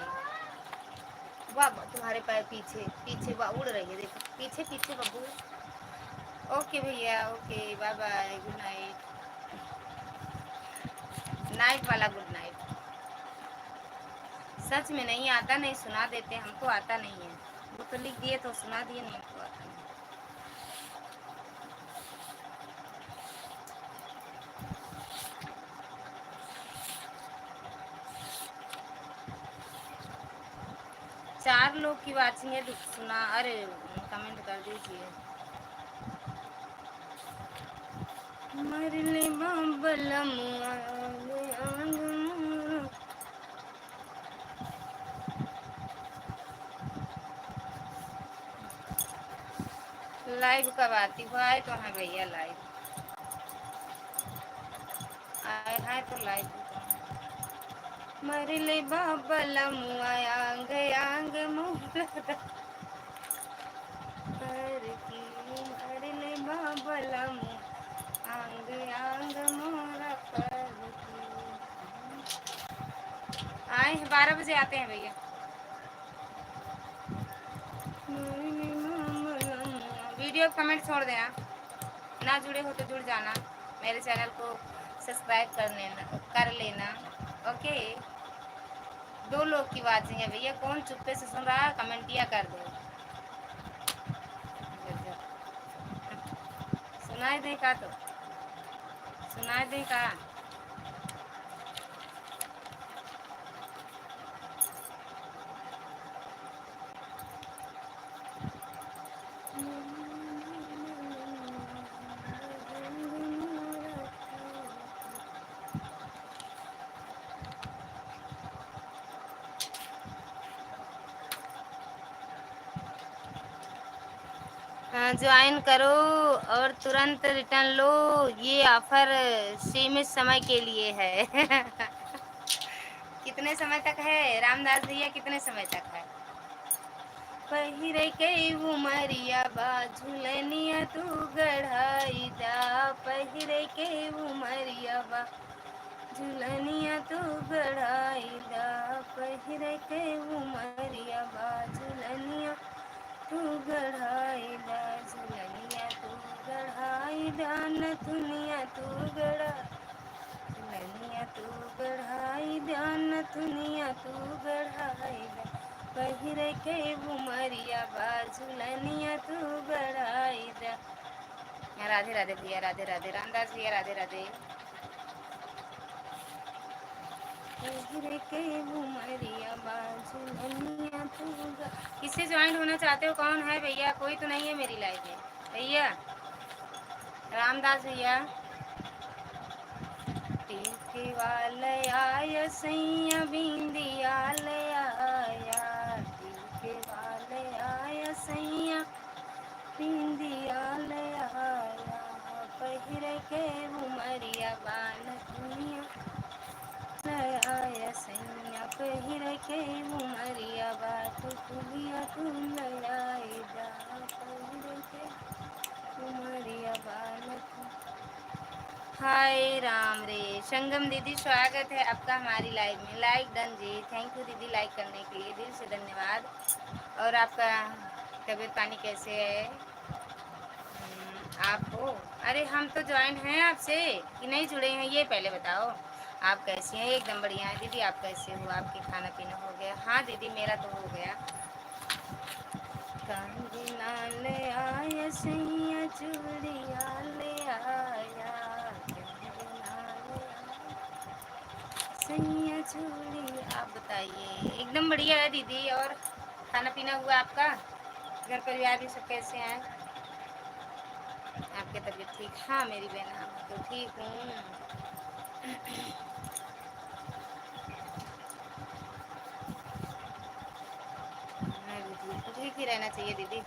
वाह तुम्हारे पैर पीछे पीछे वाह उड़ रही है, देखो पीछे पीछे बब्बू। ओके भैया, okay bye bye, good night. Night वाला गुड नाइट। सच में नहीं आता, नहीं सुना देते, हमको आता नहीं है। वो तो लिख दिए तो सुना दिए, नहीं हमको आता नहीं। 4 लोग की वाचिंग है, सुना। अरे कमेंट कर दीजिए। मरले बलम लाइव कब आती हो? आए तो हाँ भैया लाइव आए हाय तो लाइव मरले बाबला मुआ आंग आंग मोर हर की मरले बाबला मुआ आंग आंग मोरा पर आए 12 बजे आते हैं भैया। वीडियो कमेंट छोड़ देना, ना जुड़े हो तो जुड़ जाना, मेरे चैनल को सब्सक्राइब कर लेना। ओके, 2 लोग की बातें है भैया, कौन चुप्पे से सुन रहा है कमेंटिया कर दो। सुनाई दे का तो सुनाई दे का। ज्वाइन करो और तुरंत रिटर्न लो, ये ऑफर सीमित समय के लिए है। कितने समय तक है रामदास भैया, कितने समय तक है? पहिरे के उमरिया झुलनिया तू गढ़ाई दा, पहिरे के उमरिया झुलनिया तू गढ़ाई दा, पहिरे के उमरिया झुलनिया तू गढ़ाई दा, झुलनिया तू गढ़ाई दा, नथुनिया तू गढ़ा झुलनिया तू गढ़ाई दा, नथुनिया तू गढ़ाई दा, पहिरे के उमरिया झुलनिया तू गढ़ाई दा। राधे राधे भैया, राधे राधे रामदास भैया, राधे राधे। के उमरिया झुलनिया तू किससे ज्वाइन होना चाहते हो? कौन है भैया? कोई तो नहीं है मेरी लाइफ में भैया। रामदास भैया, टीके वाले आया सैया बिंदिया ले आया, टीके वाले आया सैया बिंदिया ले आया, पहिरे के उमरिया बान दुनिया ले आया सैया, पहिरे के उमरिया बात दुनिया तू ले आई दा, पहिरे के उमरिया बान। हाय राम रे संगम दीदी, स्वागत है आपका हमारी लाइव में। लाइक डन जी, थैंक यू दीदी लाइक करने के लिए, दिल से धन्यवाद। और आपका तबीयत पानी कैसे है? आप हो? अरे हम तो ज्वाइन हैं आपसे कि नहीं जुड़े हैं ये पहले बताओ। आप कैसी हैं? एकदम बढ़िया है दीदी, आप कैसे हो? आपके खाना पीना हो गया? हाँ दीदी मेरा तो हो गया। कंगना ले आया सैया चूड़िया ले आया, सैया चूड़ी। आप बताइए। एकदम बढ़िया है दीदी। और खाना पीना हुआ आपका? घर परिवार भी सब कैसे हैं? आपकी तबीयत ठीक? हाँ मेरी बहन, आप तो ठीक हूँ। मैं भी ठीक ही रहना चाहिए दीदी।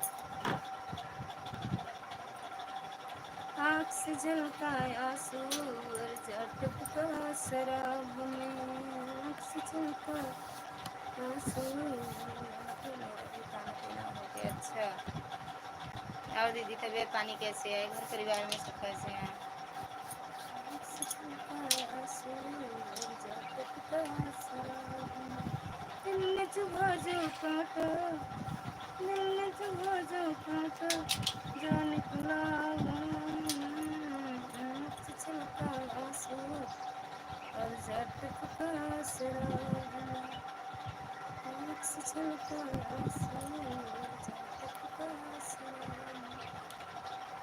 आँख से झलकाया सूर झटका शराब में, आँख से झलकाया सूर। अच्छा, और दीदी तबीयत पानी कैसे है? घर परिवार में सब कैसे हैं?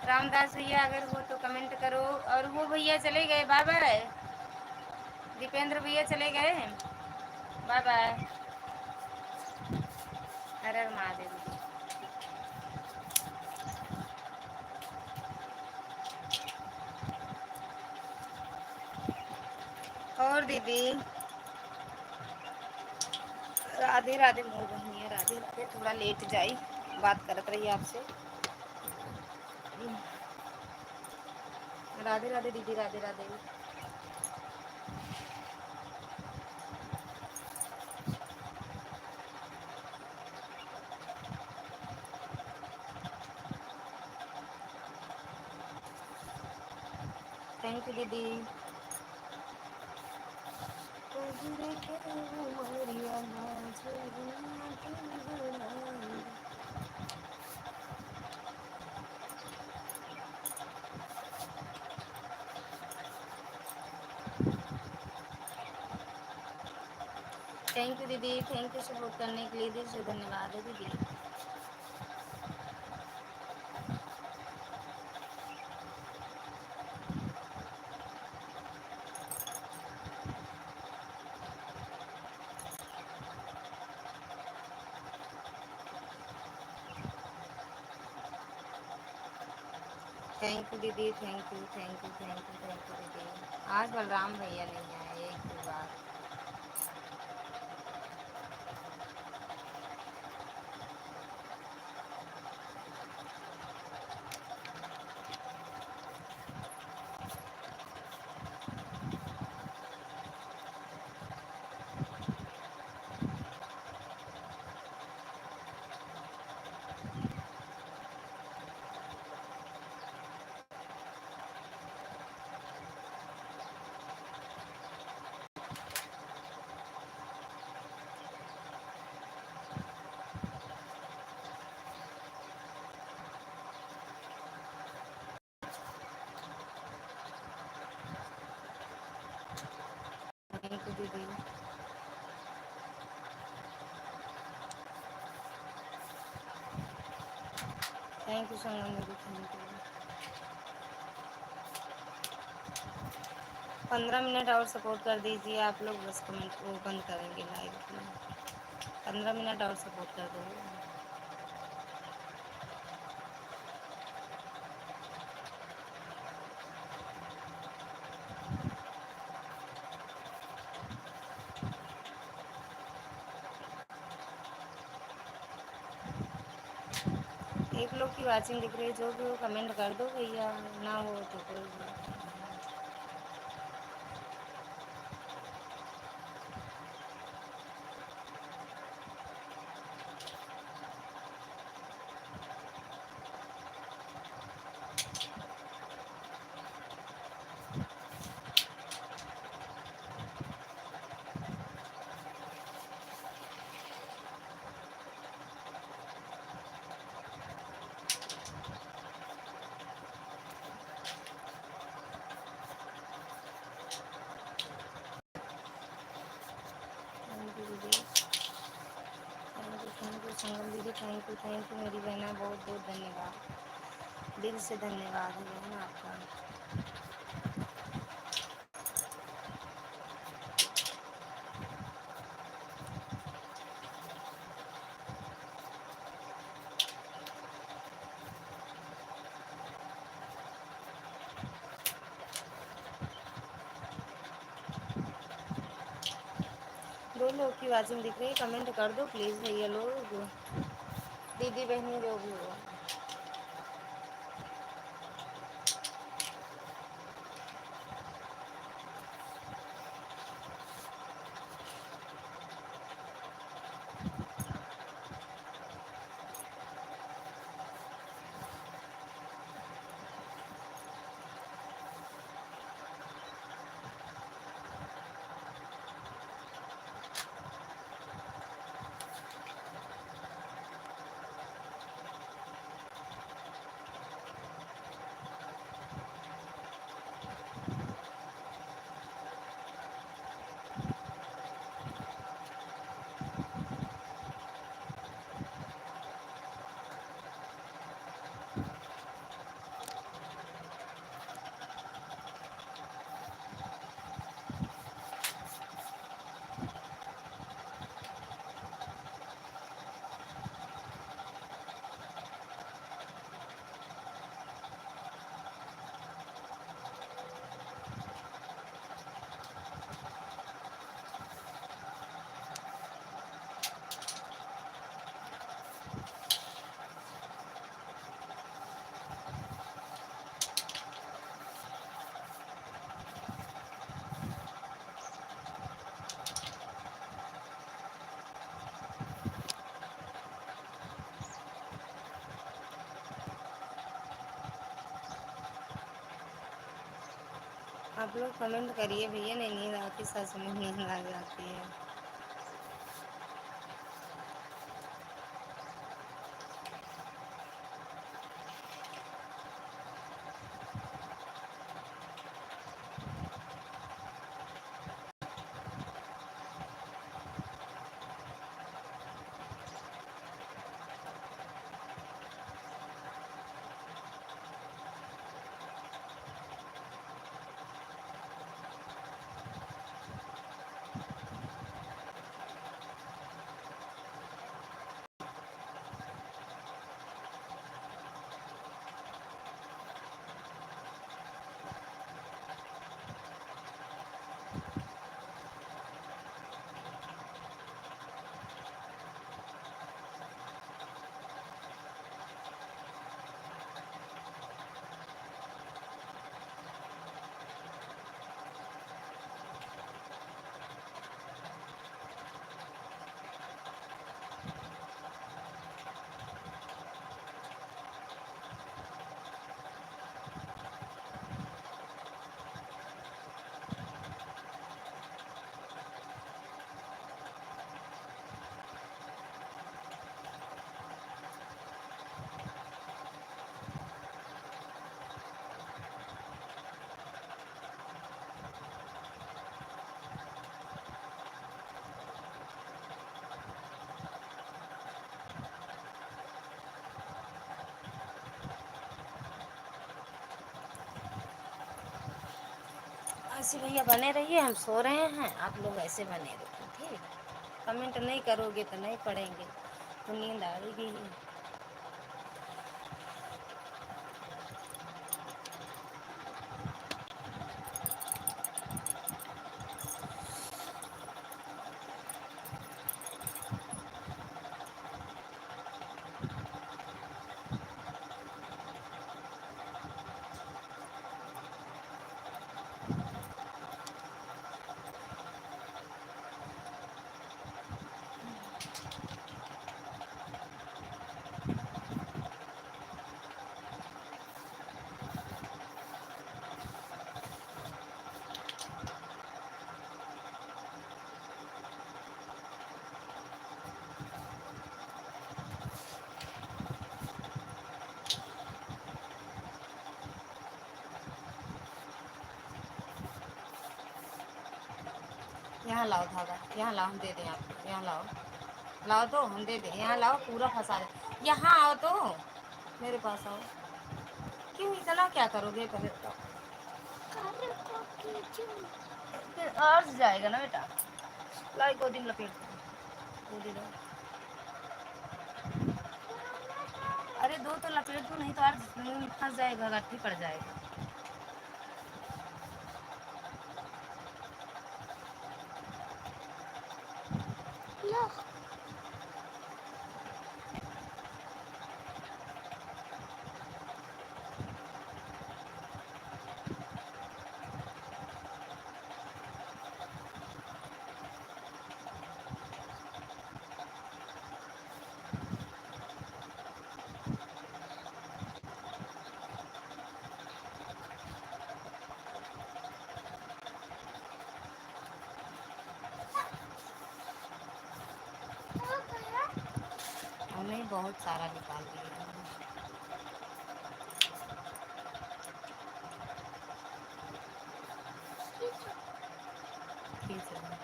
रामदास भैया अगर हो तो कमेंट करो। और वो भैया चले गए, बाय बाय। दीपेंद्र भैया चले गए, बाय बाय। हर हर महादेव। और दीदी राधे राधे मोर बहनिया, राधे राधे। थोड़ा लेट जाई, बात करत रही आपसे। राधे राधे दीदी, राधे राधे। थैंक यू दीदी। थैंक यू दीदी, थैंक यू सपोर्ट करने के लिए दिल से धन्यवाद है दीदी। थैंक यू दीदी, thank you thank you thank you thank you दीदी। आज बलराम भैया नहीं आए एक दो बार। थैंक यू दीदी। थैंक यू संगम दीदी, थैंक यू। 15 मिनट और सपोर्ट कर दीजिए आप लोग, बस कमेंट को बंद करेंगे लाइव अपना। 15 मिनट और सपोर्ट कर दो। एक लोग की वाचिंग दिख रही है, जो भी हो कमेंट कर दो भैया, ना हो तो कोई बात नहीं। थैंक यू दीदी, थैंक यू संगम दीदी, थैंक यू मेरी बहना, बहुत बहुत धन्यवाद, दिल से धन्यवाद है बहन आपका। दो लोग की वाचिंग दिख रही है, कमेंट कर दो प्लीज़ भैया लोग, दीदी बहनी जो भी हो। आप लोग कमेंट करिए भैया, नहीं नींद आती, सच में नींद आ जाती है। ऐसे भैया बने रहिए, हम सो रहे हैं, आप लोग ऐसे बने रहिए, ठीक। कमेंट नहीं करोगे तो नहीं पढ़ेंगे, तो नींद आएगी ही। यहाँ लाओ धागा, यहाँ लाओ, हम दे दें आपको, यहाँ लाओ, लाओ तो हम दे दें, यहाँ लाओ, पूरा फंसा दे, यहाँ आओ तो मेरे पास आओ। क्यों इतना क्या करोगे, पहले बताओ। फिर अर्ज जाएगा ना बेटा, लाई को दिन लपेट दो, दे दो। अरे दो तो लपेट दो, नहीं तो अर्ज फंस जाएगा, गट्ठी पड़ जाएगा। हमने बहुत सारा निकाल दिया है। खींच रहे हैं।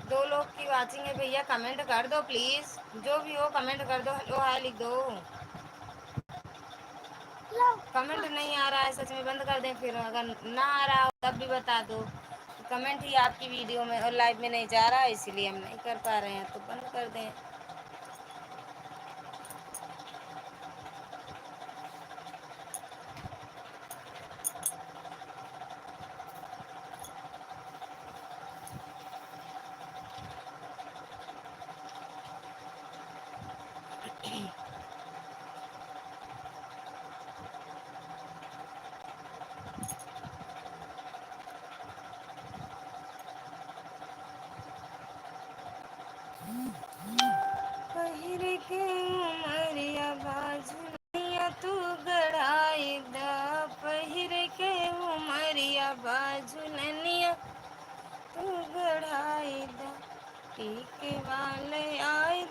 दो लोग की वाचिंग है भैया, कमेंट कर दो प्लीज, जो भी हो कमेंट कर दो, हेलो हाय लिख दो। कमेंट नहीं आ रहा है सच में, बंद कर दें फिर, अगर ना आ रहा हो तब भी बता दो। कमेंट ही आपकी वीडियो में और लाइव में नहीं जा रहा है, इसीलिए हम नहीं कर पा रहे हैं, तो बंद कर दें। टीके वाले आए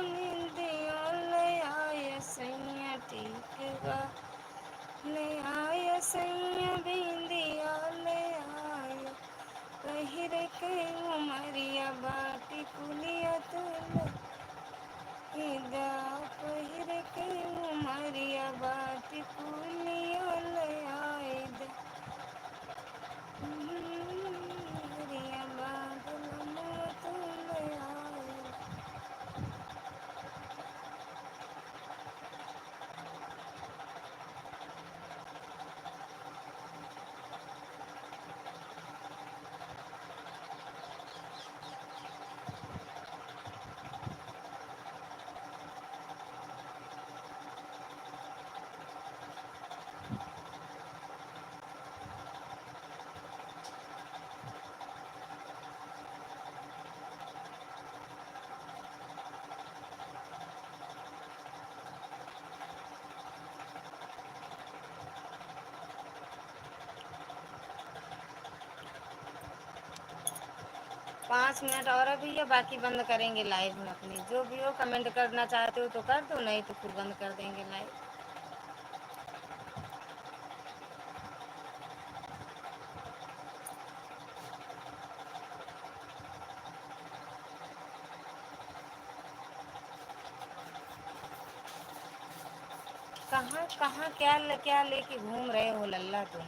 निंदियाले आए सैया टीके वाले आए सैया बिंदियाले आए पहिर के उमरिया बाटी कुलिया तुल दा पहिर के उमरिया बाटी कुलिया ले आए उमरिया बादल तुल आए। 5 मिनट और अभी या बाकी बंद करेंगे लाइव में अपनी जो भी हो कमेंट करना चाहते हो तो कर दो नहीं तो फिर बंद कर देंगे लाइव। कहाँ कहाँ क्या लेके घूम रहे हो लल्ला तुम।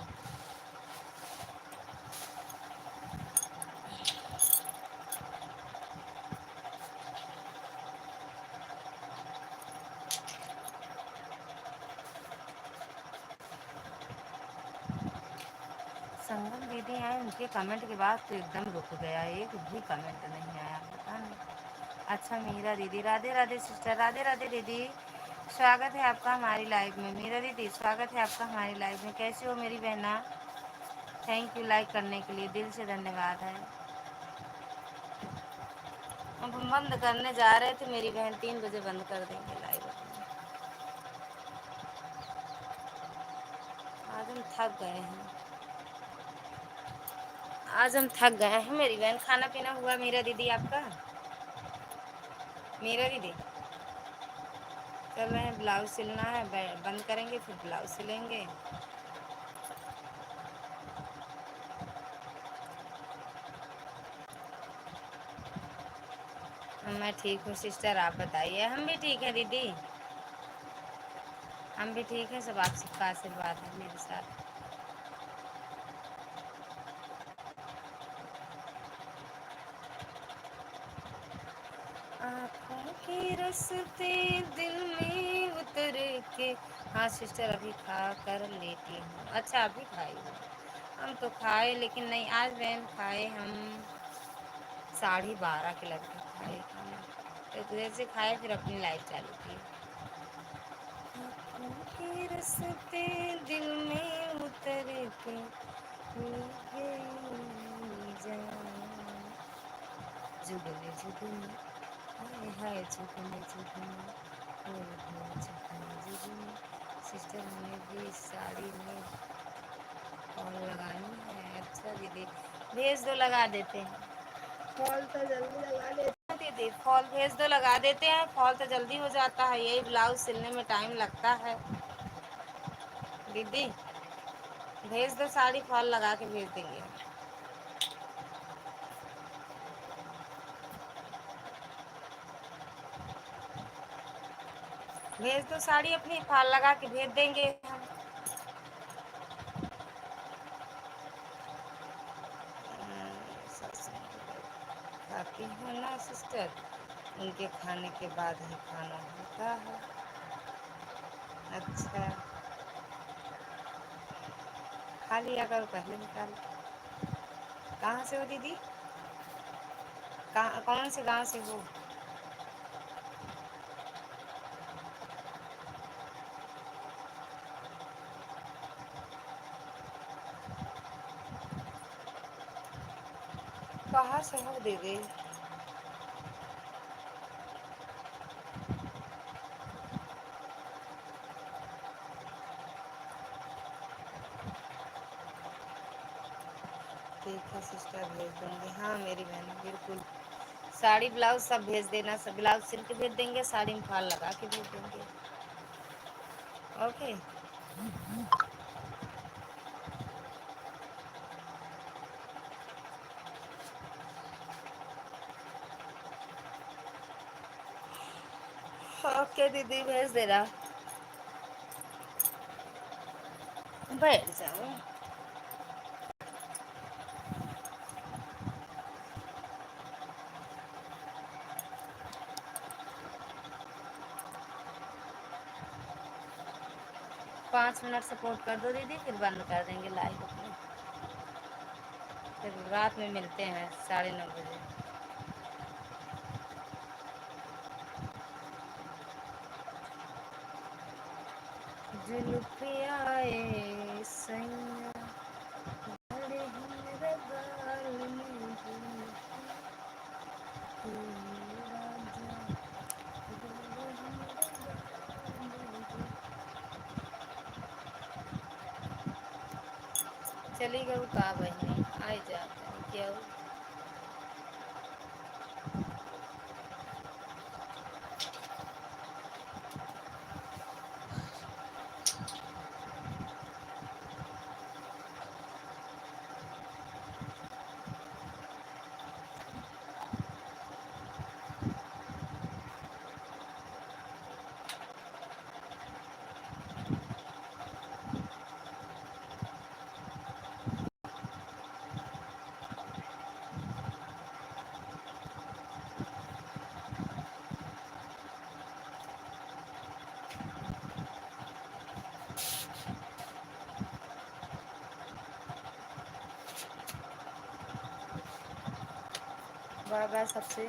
संगम दीदी आए उनके कमेंट के बाद तो एकदम रुक गया एक भी कमेंट नहीं आया पता नहीं। अच्छा मीरा दीदी राधे राधे सिस्टर राधे राधे दीदी स्वागत है आपका हमारी लाइव में। मीरा दीदी स्वागत है आपका हमारी लाइव में। कैसे हो मेरी बहना। थैंक यू लाइक करने के लिए दिल से धन्यवाद है। अब हम बंद करने जा रहे थे मेरी बहन 3 बजे बंद कर देंगे लाइव अपनी। आज हम थक गए हैं। आज हम थक गए हैं मेरी बहन। खाना पीना हुआ मीरा दीदी आपका। मीरा दीदी चल रहे हैं ब्लाउज सिलना है बंद करेंगे फिर ब्लाउज सिलेंगे। मैं ठीक हूँ सिस्टर आप बताइए। हम भी ठीक है दीदी हम भी ठीक है सब आप सबका आशीर्वाद है मेरे साथ। आँखों के रस्ते दिल में उतर के। हाँ सिस्टर अभी खा कर लेटी हूँ। अच्छा अभी खाई हूँ। हम तो खाए लेकिन नहीं आज बहन खाए हम 12:30 के लगभग खाए खाना। तो देर से खाए फिर अपनी लाइफ चालू की। आँखों के रस्ते दिल में उतर के ले गई जान जुगले जुगले हाय हाय जुगले जुगले हो जुगले जुगले। सिस्टर हमें भी साड़ी में फॉल लगानी है। अच्छा दीदी भेज दो लगा देते हैं। फॉल तो जल्दी लगा देते हैं दीदी। फॉल भेज दो लगा देते हैं। फॉल तो जल्दी हो जाता है यही ब्लाउज सिलने में टाइम लगता है। दीदी भेज दो साड़ी फॉल लगा के भेज देंगे। भेज दो साड़ी अपनी फॉल लगा के भेज देंगे हम। खाती हो ना सिस्टर उनके खाने के बाद ही खाना होता है। अच्छा खा लिया करो पहले निकाल। कहाँ से हो दीदी कहाँ कौन से गांव से हो। कहाँ से हो दीदी। ठीक है सिस्टर भेज दूँगी। हाँ मेरी बहन बिल्कुल साड़ी ब्लाउज सब भेज देना, सब ब्लाउज सिल के भेज देंगे, साड़ी में फॉल लगा के भेज देंगे। ओके। ओके दीदी, भेज देना। बैठ जाओ। 5 मिनट सपोर्ट कर दो दीदी, फिर बंद कर देंगे लाइव अपने। फिर रात में मिलते हैं 9:30 बजे। जुल्फियाए सैया बड़े हमरे बाल में राजा। चली गऊ का बहनी, आई जा क्या हो? बाय बाय सबसे।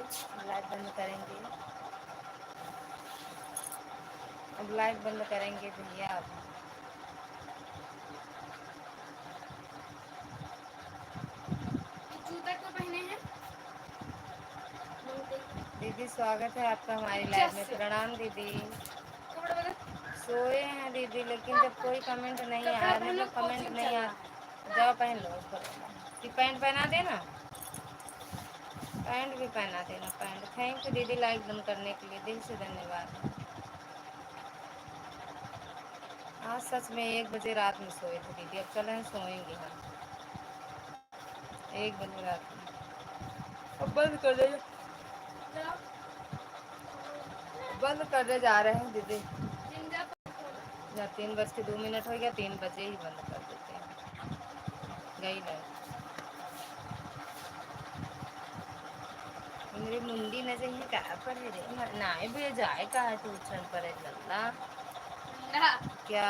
लाइव बंद करेंगे, अब लाइव बंद करेंगे भैया। अब जूता क्यों पहने हैं दीदी? स्वागत है आपका हमारी लाइव में। प्रणाम दीदी। सोए हैं दीदी, लेकिन जब कोई कमेंट नहीं आया, मतलब कमेंट नहीं आ, जाओ पहन लो उसको। कि पैंट पहना देना, पैंट भी पहना देना, पैंट। थैंक यू दीदी लाइक बंद करने के लिए, दिल से धन्यवाद। आज सच में 1 बजे रात में सोए थे दीदी, अब चलें सोएंगे हम 1 बजे रात में। अब बंद कर दे, बंद करने जा रहे हैं दीदी। 3:02 हो गया, 3 बजे ही बंद कर देते हैं। गई लाइट। मेरी मुंडी न चाहिए का पर है रे ना भी जाए का है तू उछल पर है लल्ला। क्या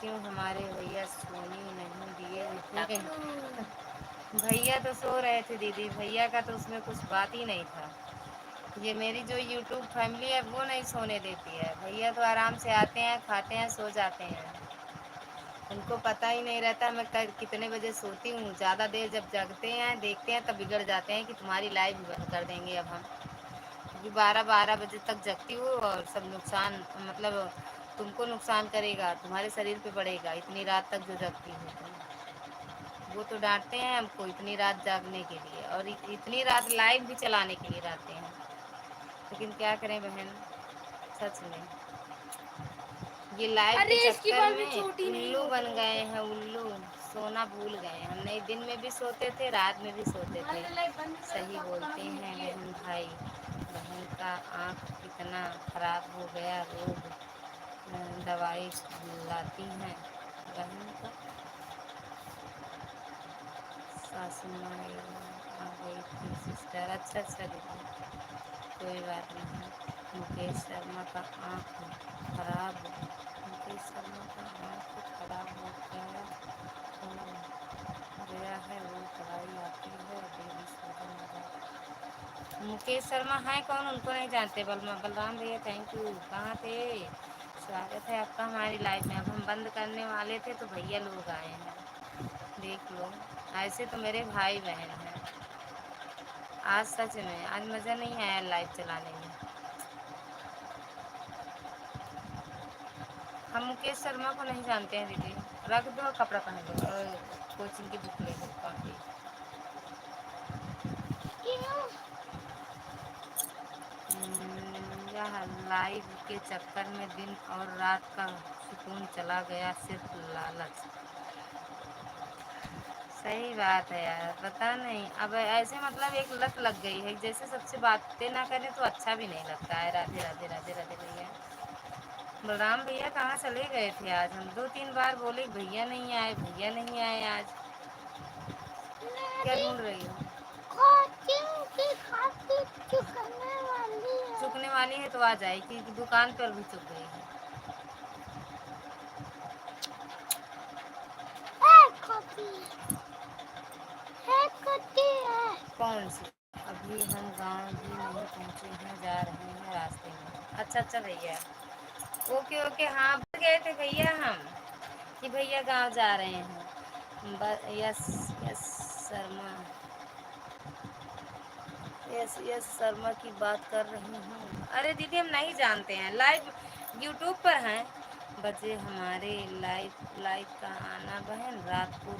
क्यों हमारे भैया सोने नहीं दिए? भैया तो सो रहे थे दीदी, भैया का तो उसमें कुछ बात ही नहीं था। ये मेरी जो यूट्यूब फैमिली है वो नहीं सोने देती है। भैया तो आराम से आते हैं, खाते हैं, सो जाते हैं। उनको पता ही नहीं रहता मैं कितने बजे सोती हूँ। ज़्यादा देर जब जगते हैं, देखते हैं, तब बिगड़ जाते हैं कि तुम्हारी लाइव बंद कर देंगे अब हम। क्योंकि 12-12 बजे तक जगती हूँ और सब नुकसान, मतलब तुमको नुकसान करेगा, तुम्हारे शरीर पे पड़ेगा इतनी रात तक जो जगती हो तुम। वो तो डांटते हैं हमको इतनी रात जागने के लिए, और इतनी रात लाइव भी चलाने के लिए डांटते हैं। लेकिन क्या करें बहन, सच में ये लाइव के चक्कर में उल्लू बन गए हैं, उल्लू। सोना भूल गए हम, नहीं दिन में भी सोते थे, रात में भी सोते थे। सही बोलते हैं बहन भाई। बहन का आँख कितना खराब हो गया, रोज दवाई लाती हैं बहन का। सासू माँ आ गई थी सिस्टर। अच्छा अच्छा दीदी, कोई बात नहीं। मुकेश शर्मा का आँख खराब, मुकेश शर्मा का आँख खराब हो गया है, वो दवाई आती है देवी सूजन लगा। मुकेश शर्मा है कौन? उनको नहीं जानते। बलराम भैया थैंक यू। कहाँ थे? स्वागत है आपका हमारी लाइफ में। अब हम बंद करने वाले थे तो भैया लोग आए हैं, देख लो। ऐसे तो मेरे भाई बहन हैं। आज सच में आज मज़ा नहीं आया लाइव चलाने में। हम मुकेश शर्मा को नहीं जानते हैं दीदी। रख दो, कपड़ा पहन लो और कोचिंग की बुक ले लो कॉपी। लाइव के चक्कर में दिन और रात का सुकून चला गया, सिर्फ लालच। सही बात है यार, पता नहीं अब ऐसे मतलब एक लत लग गई है, जैसे सबसे बातें ना करें तो अच्छा भी नहीं लगता है। राधे राधे राधे राधे भैया। बलराम भैया कहाँ चले गए थे आज? हम 2-3 बार बोले भैया नहीं आए, भैया नहीं आए आज। क्या ढूंढ रही हो? चुकने वाली है तो आ जाएगी, दुकान पर भी चुक गई है। कौन सी? अभी हम गांव भी नहीं पहुंचे हैं, जा रहे हैं रास्ते में। अच्छा अच्छा भैया, ओके ओके। हाँ बोल गए थे भैया हम कि भैया गांव जा रहे हैं। Yes yes Sharma, yes yes Sharma की बात कर रही हूँ। अरे दीदी हम नहीं जानते हैं, लाइव यूट्यूब पर हैं। बजे हमारे लाइव लाइव का आना बहन रात को,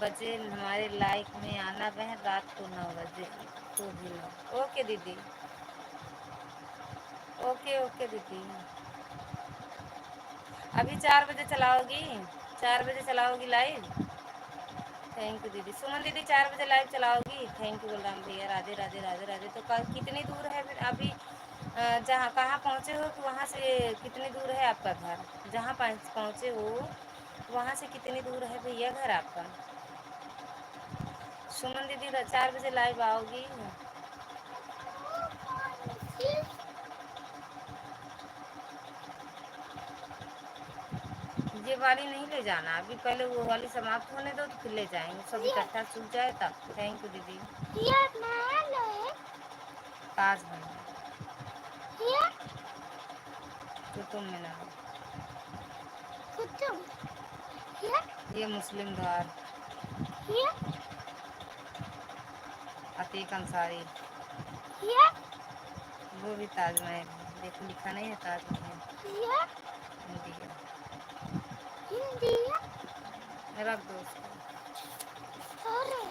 बजे हमारे लाइफ में आना बहन रात को 9 बजे तो भी लो। ओके दीदी, ओके ओके दीदी। अभी 4 बजे चलाओगी? 4 बजे चलाओगी लाइव? थैंक यू दीदी। सुमन दीदी 4 बजे लाइव चलाओगी? थैंक यू बलराम भैया। राधे राधे राधे राधे। तो कल कितनी दूर है फिर अभी जहाँ कहाँ पहुँचे हो तो वहाँ से कितनी दूर है आपका घर? जहाँ पहुँचे हो वहाँ से कितनी दूर है भैया घर आपका? सुमन दीदी 4 बजे लाइव आओगी? ये वाली नहीं ले जाना, अभी पहले वो वाली समाप्त होने दो तो फिर ले जाएंगे, सब इकट्ठा सूख जाए तब। थैंक यू दीदी। ताज महल कुतुब मीनार, ये मुस्लिम द्वार, अतीक अंसारी, वो भी ताजमहल है। देखो लिखा नहीं है ताजमहल। इंडिया रख दो उसको।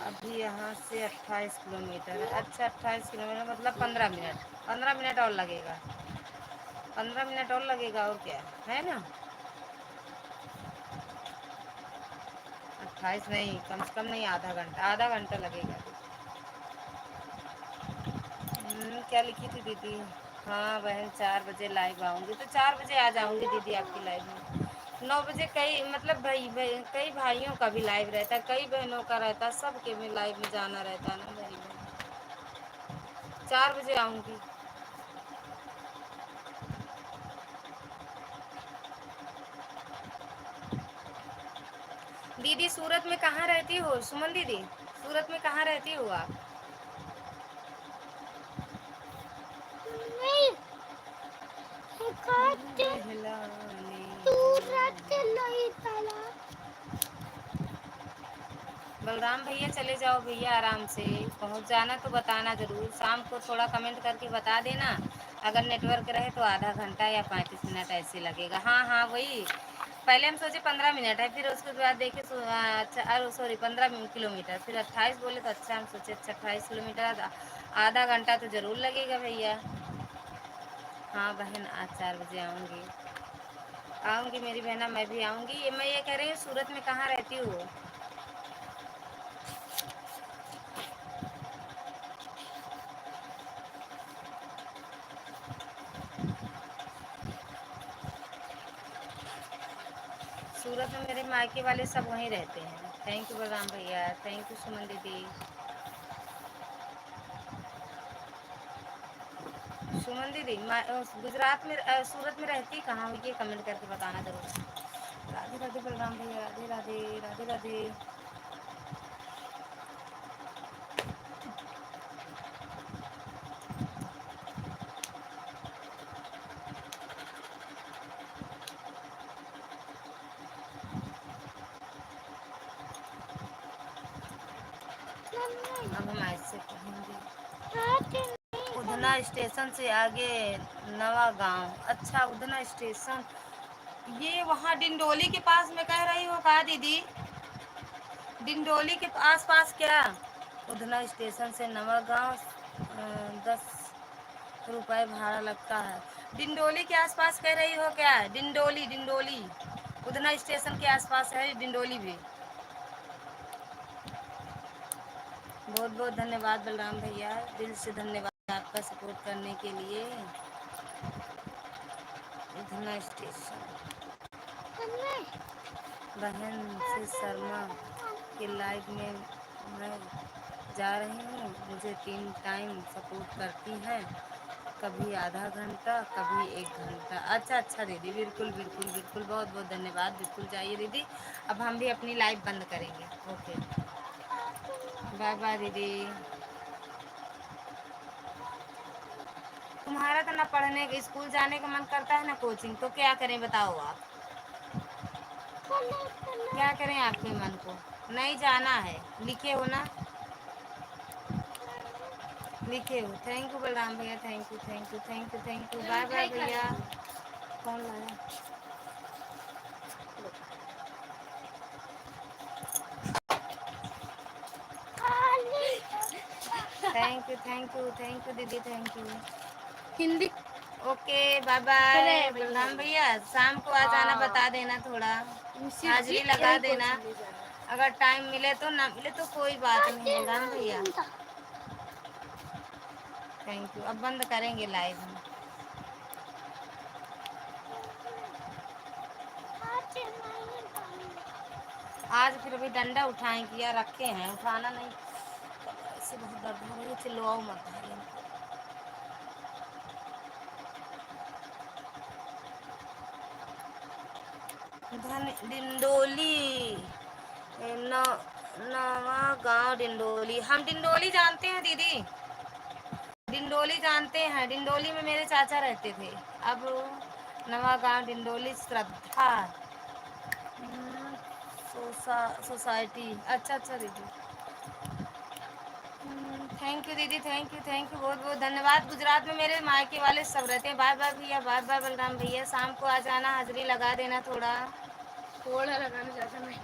अभी यहाँ से 28 किलोमीटर है। अच्छा 28 किलोमीटर मतलब 15 मिनट, 15 मिनट और लगेगा, 15 मिनट और लगेगा और क्या है ना। 28 नहीं, कम से कम नहीं, आधा घंटा, आधा घंटा लगेगा। क्या लिखी थी दीदी? हाँ बहन 4 बजे लाइव आऊँगी, तो 4 बजे आ जाऊँगी दीदी आपकी लाइव में। 9 बजे कई मतलब कई भाइयों का भी लाइव रहता है, कई बहनों का रहता है, सबके भी लाइव में जाना रहता है ना भाई बहन। 4 बजे आऊँगी। दीदी सूरत में कहाँ रहती हो? सुमन दीदी सूरत में कहाँ रहती हो आप? बलराम भैया चले जाओ भैया, आराम से पहुंच जाना, तो बताना ज़रूर, शाम को थोड़ा कमेंट करके बता देना। अगर नेटवर्क रहे तो आधा घंटा या 35 मिनट ऐसे लगेगा। हाँ हाँ वही, पहले हम सोचे 15 मिनट है, फिर उसके बाद देखे अच्छा, अरे सॉरी 15 किलोमीटर, फिर 28 बोले तो अच्छा हम सोचे अच्छा 28 किलोमीटर, आधा घंटा तो ज़रूर लगेगा भैया। हाँ बहन आज 4 बजे आऊँगी, आऊँगी मेरी बहना, मैं भी आऊँगी। ये मैं ये कह रही हूँ सूरत में कहाँ रहती हूँ? सूरत में मेरे मायके वाले सब वहीं रहते हैं। थैंक यू बलराम भैया, थैंक यू सुमन दीदी। सुमन दीदी गुजरात में सूरत में रहती कहाँ हो ये कमेंट करके बताना जरूर। राधे राधे बलराम भैया, राधे राधे राधे राधे। अब हम ऐसे कहेंगे उधना स्टेशन से आगे नवा गांव। अच्छा उधना स्टेशन, ये वहाँ डिंडोली के पास में कह रही हो कहा दीदी? डिंडोली के आस पास क्या? उधना स्टेशन से नवा गांव 10 रुपए भाड़ा लगता है। डिंडोली के आसपास कह रही हो क्या? डिंडोली, डिंडोली उधना स्टेशन के आसपास है डिंडोली भी। बहुत बहुत धन्यवाद बलराम भैया, दिल से धन्यवाद आपका सपोर्ट करने के लिए। उधना स्टेशन बहन से शर्मा के लाइव में मैं जा रही हूँ। मुझे 3 टाइम सपोर्ट करती हैं, कभी आधा घंटा कभी 1 घंटा। अच्छा अच्छा दीदी, बिल्कुल बिल्कुल बिल्कुल, बहुत बहुत धन्यवाद। बिल्कुल जाइए दीदी, अब हम भी अपनी लाइव बंद करेंगे। ओके, बाय बाय दीदी। तुम्हारा तो ना पढ़ने का, स्कूल जाने का मन करता है ना कोचिंग, तो क्या करें बताओ आप? क्या करें आपके मन को? नहीं जाना है, लिखे हो ना? लिखे हो। थैंक यू बलराम भैया, thank you thank you thank you thank you. Bye bye भैया। कौन लाया? थैंक यू दीदी, thank you. Hindi. Okay bye bye Balram भैया, शाम को आ जाना, बता देना, थोड़ा हाजिरी लगा देना। अगर टाइम मिले तो, ना मिले तो कोई बात नहीं बलराम भैया। Thank you. अब बंद करेंगे लाइव हम। आज फिर अभी डंडा उठाएं किया रखे हैं, उठाना नहीं, ऐसे बहुत दर्द हो रही है, चिल्लाओ मत भाई। धन डिंडोली, नवा गांव डिंडोली। हम डिंडोली जानते हैं दीदी, डिंडोली जानते हैं। डिंडोली में मेरे चाचा रहते थे। अब नवा गांव डिंडोली, श्रद्धा सोसाइटी। अच्छा अच्छा दीदी, थैंक यू दीदी, थैंक यू थैंक यू, बहुत बहुत धन्यवाद। गुजरात में मेरे मायके वाले सब रहते हैं। बाय बाय भैया, बाय बाय बलराम भैया। शाम को आ जाना, हाजिरी लगा देना, थोड़ा लगाने ज़्यादा नहीं।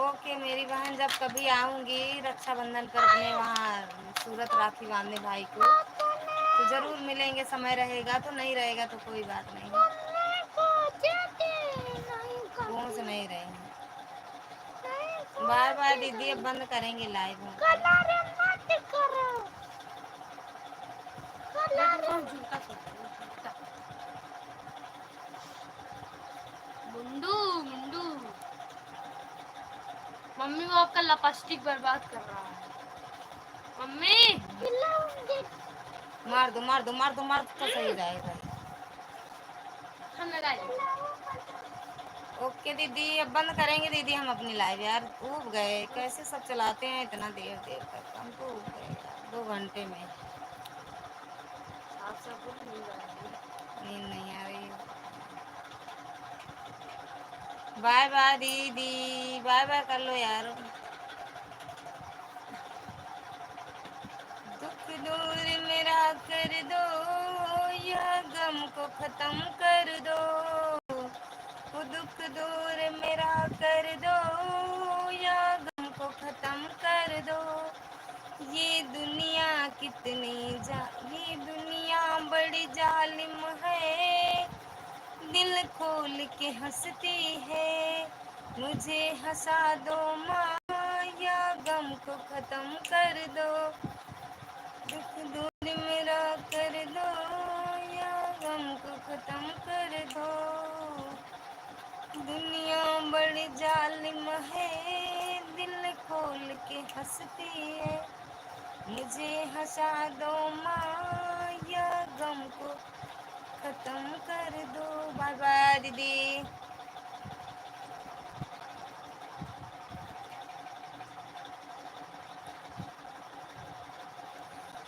ओके मेरी बहन, जब कभी आऊँगी रक्षाबंधन पर अपने वहाँ सूरत राखी बांधने भाई को, तो ज़रूर मिलेंगे। समय रहेगा तो, नहीं रहेगा तो कोई बात नहीं। कौन से नहीं रहेंगे। बाय बाय दीदी, अब बंद करेंगे लाइव। मुंडू मुंडू, मम्मी वो आपका लिपस्टिक बर्बाद कर रहा है। मम्मी मार दो मार दो मार दो मार दो, तो सही रहेगा। हम लगाए। ओके दीदी, अब बंद करेंगे दीदी हम अपनी लाइव। यार ऊब गए, कैसे सब चलाते हैं इतना देर देर तक, हम तो ऊब गए यार 2 घंटे में। आप सबको नींद नहीं आ रही। बाय बाय दीदी, बाय बाय कर लो यार। दुख दूर मेरा कर दो, या गम को खत्म कर दो। वो दुख दूर मेरा कर दो, या गम को खत्म कर दो। ये दुनिया ये दुनिया बड़ी जालिम है, दिल खोल के हंसती है। मुझे हंसा दो माँ, या गम को खत्म कर दो। दुख दूर मेरा कर दो, या गम को खत्म कर दो। दुनिया बड़ी जालिम है, दिल खोल के हंसती है। मुझे हंसा दो माँ, या गम को खत्म कर दो। बाय बाय दीदी।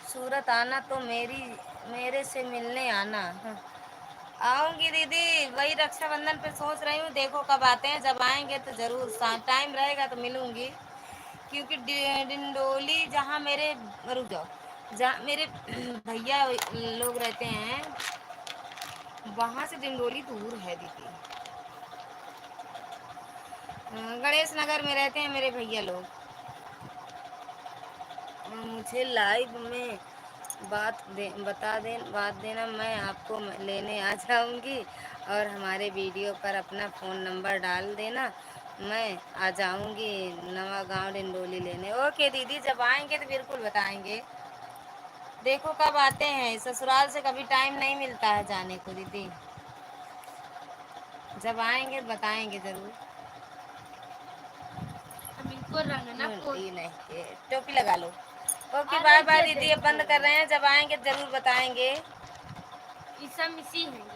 सूरत आना तो मेरे से मिलने आना। आऊंगी दीदी, वही रक्षाबंधन पे सोच रही हूँ, देखो कब आते हैं। जब आएंगे तो जरूर, टाइम रहेगा तो मिलूंगी। क्योंकि डिंडोली जहाँ मेरे, रुक जाओ, जहाँ मेरे भैया लोग रहते हैं, वहाँ से डिंडोली दूर है दीदी। गणेश नगर में रहते हैं मेरे भैया लोग। मुझे लाइव में बात देना, मैं आपको लेने आ जाऊंगी और हमारे वीडियो पर अपना फ़ोन नंबर डाल देना, मैं आ जाऊंगी नवा गांव डिंडोली लेने। ओके दीदी, जब आएंगे तो बिल्कुल बताएंगे। देखो कब आते हैं, ससुराल से कभी टाइम नहीं मिलता है जाने को दीदी, जब आएंगे बताएंगे जरूर। इनको रंगना ये नहीं टोपी लगा लो। ओके अरे बाय बाय ये दीदी, अब देखिए। बंद कर रहे हैं, जब आएंगे जरूर बताएंगे। ईसा मसीह है।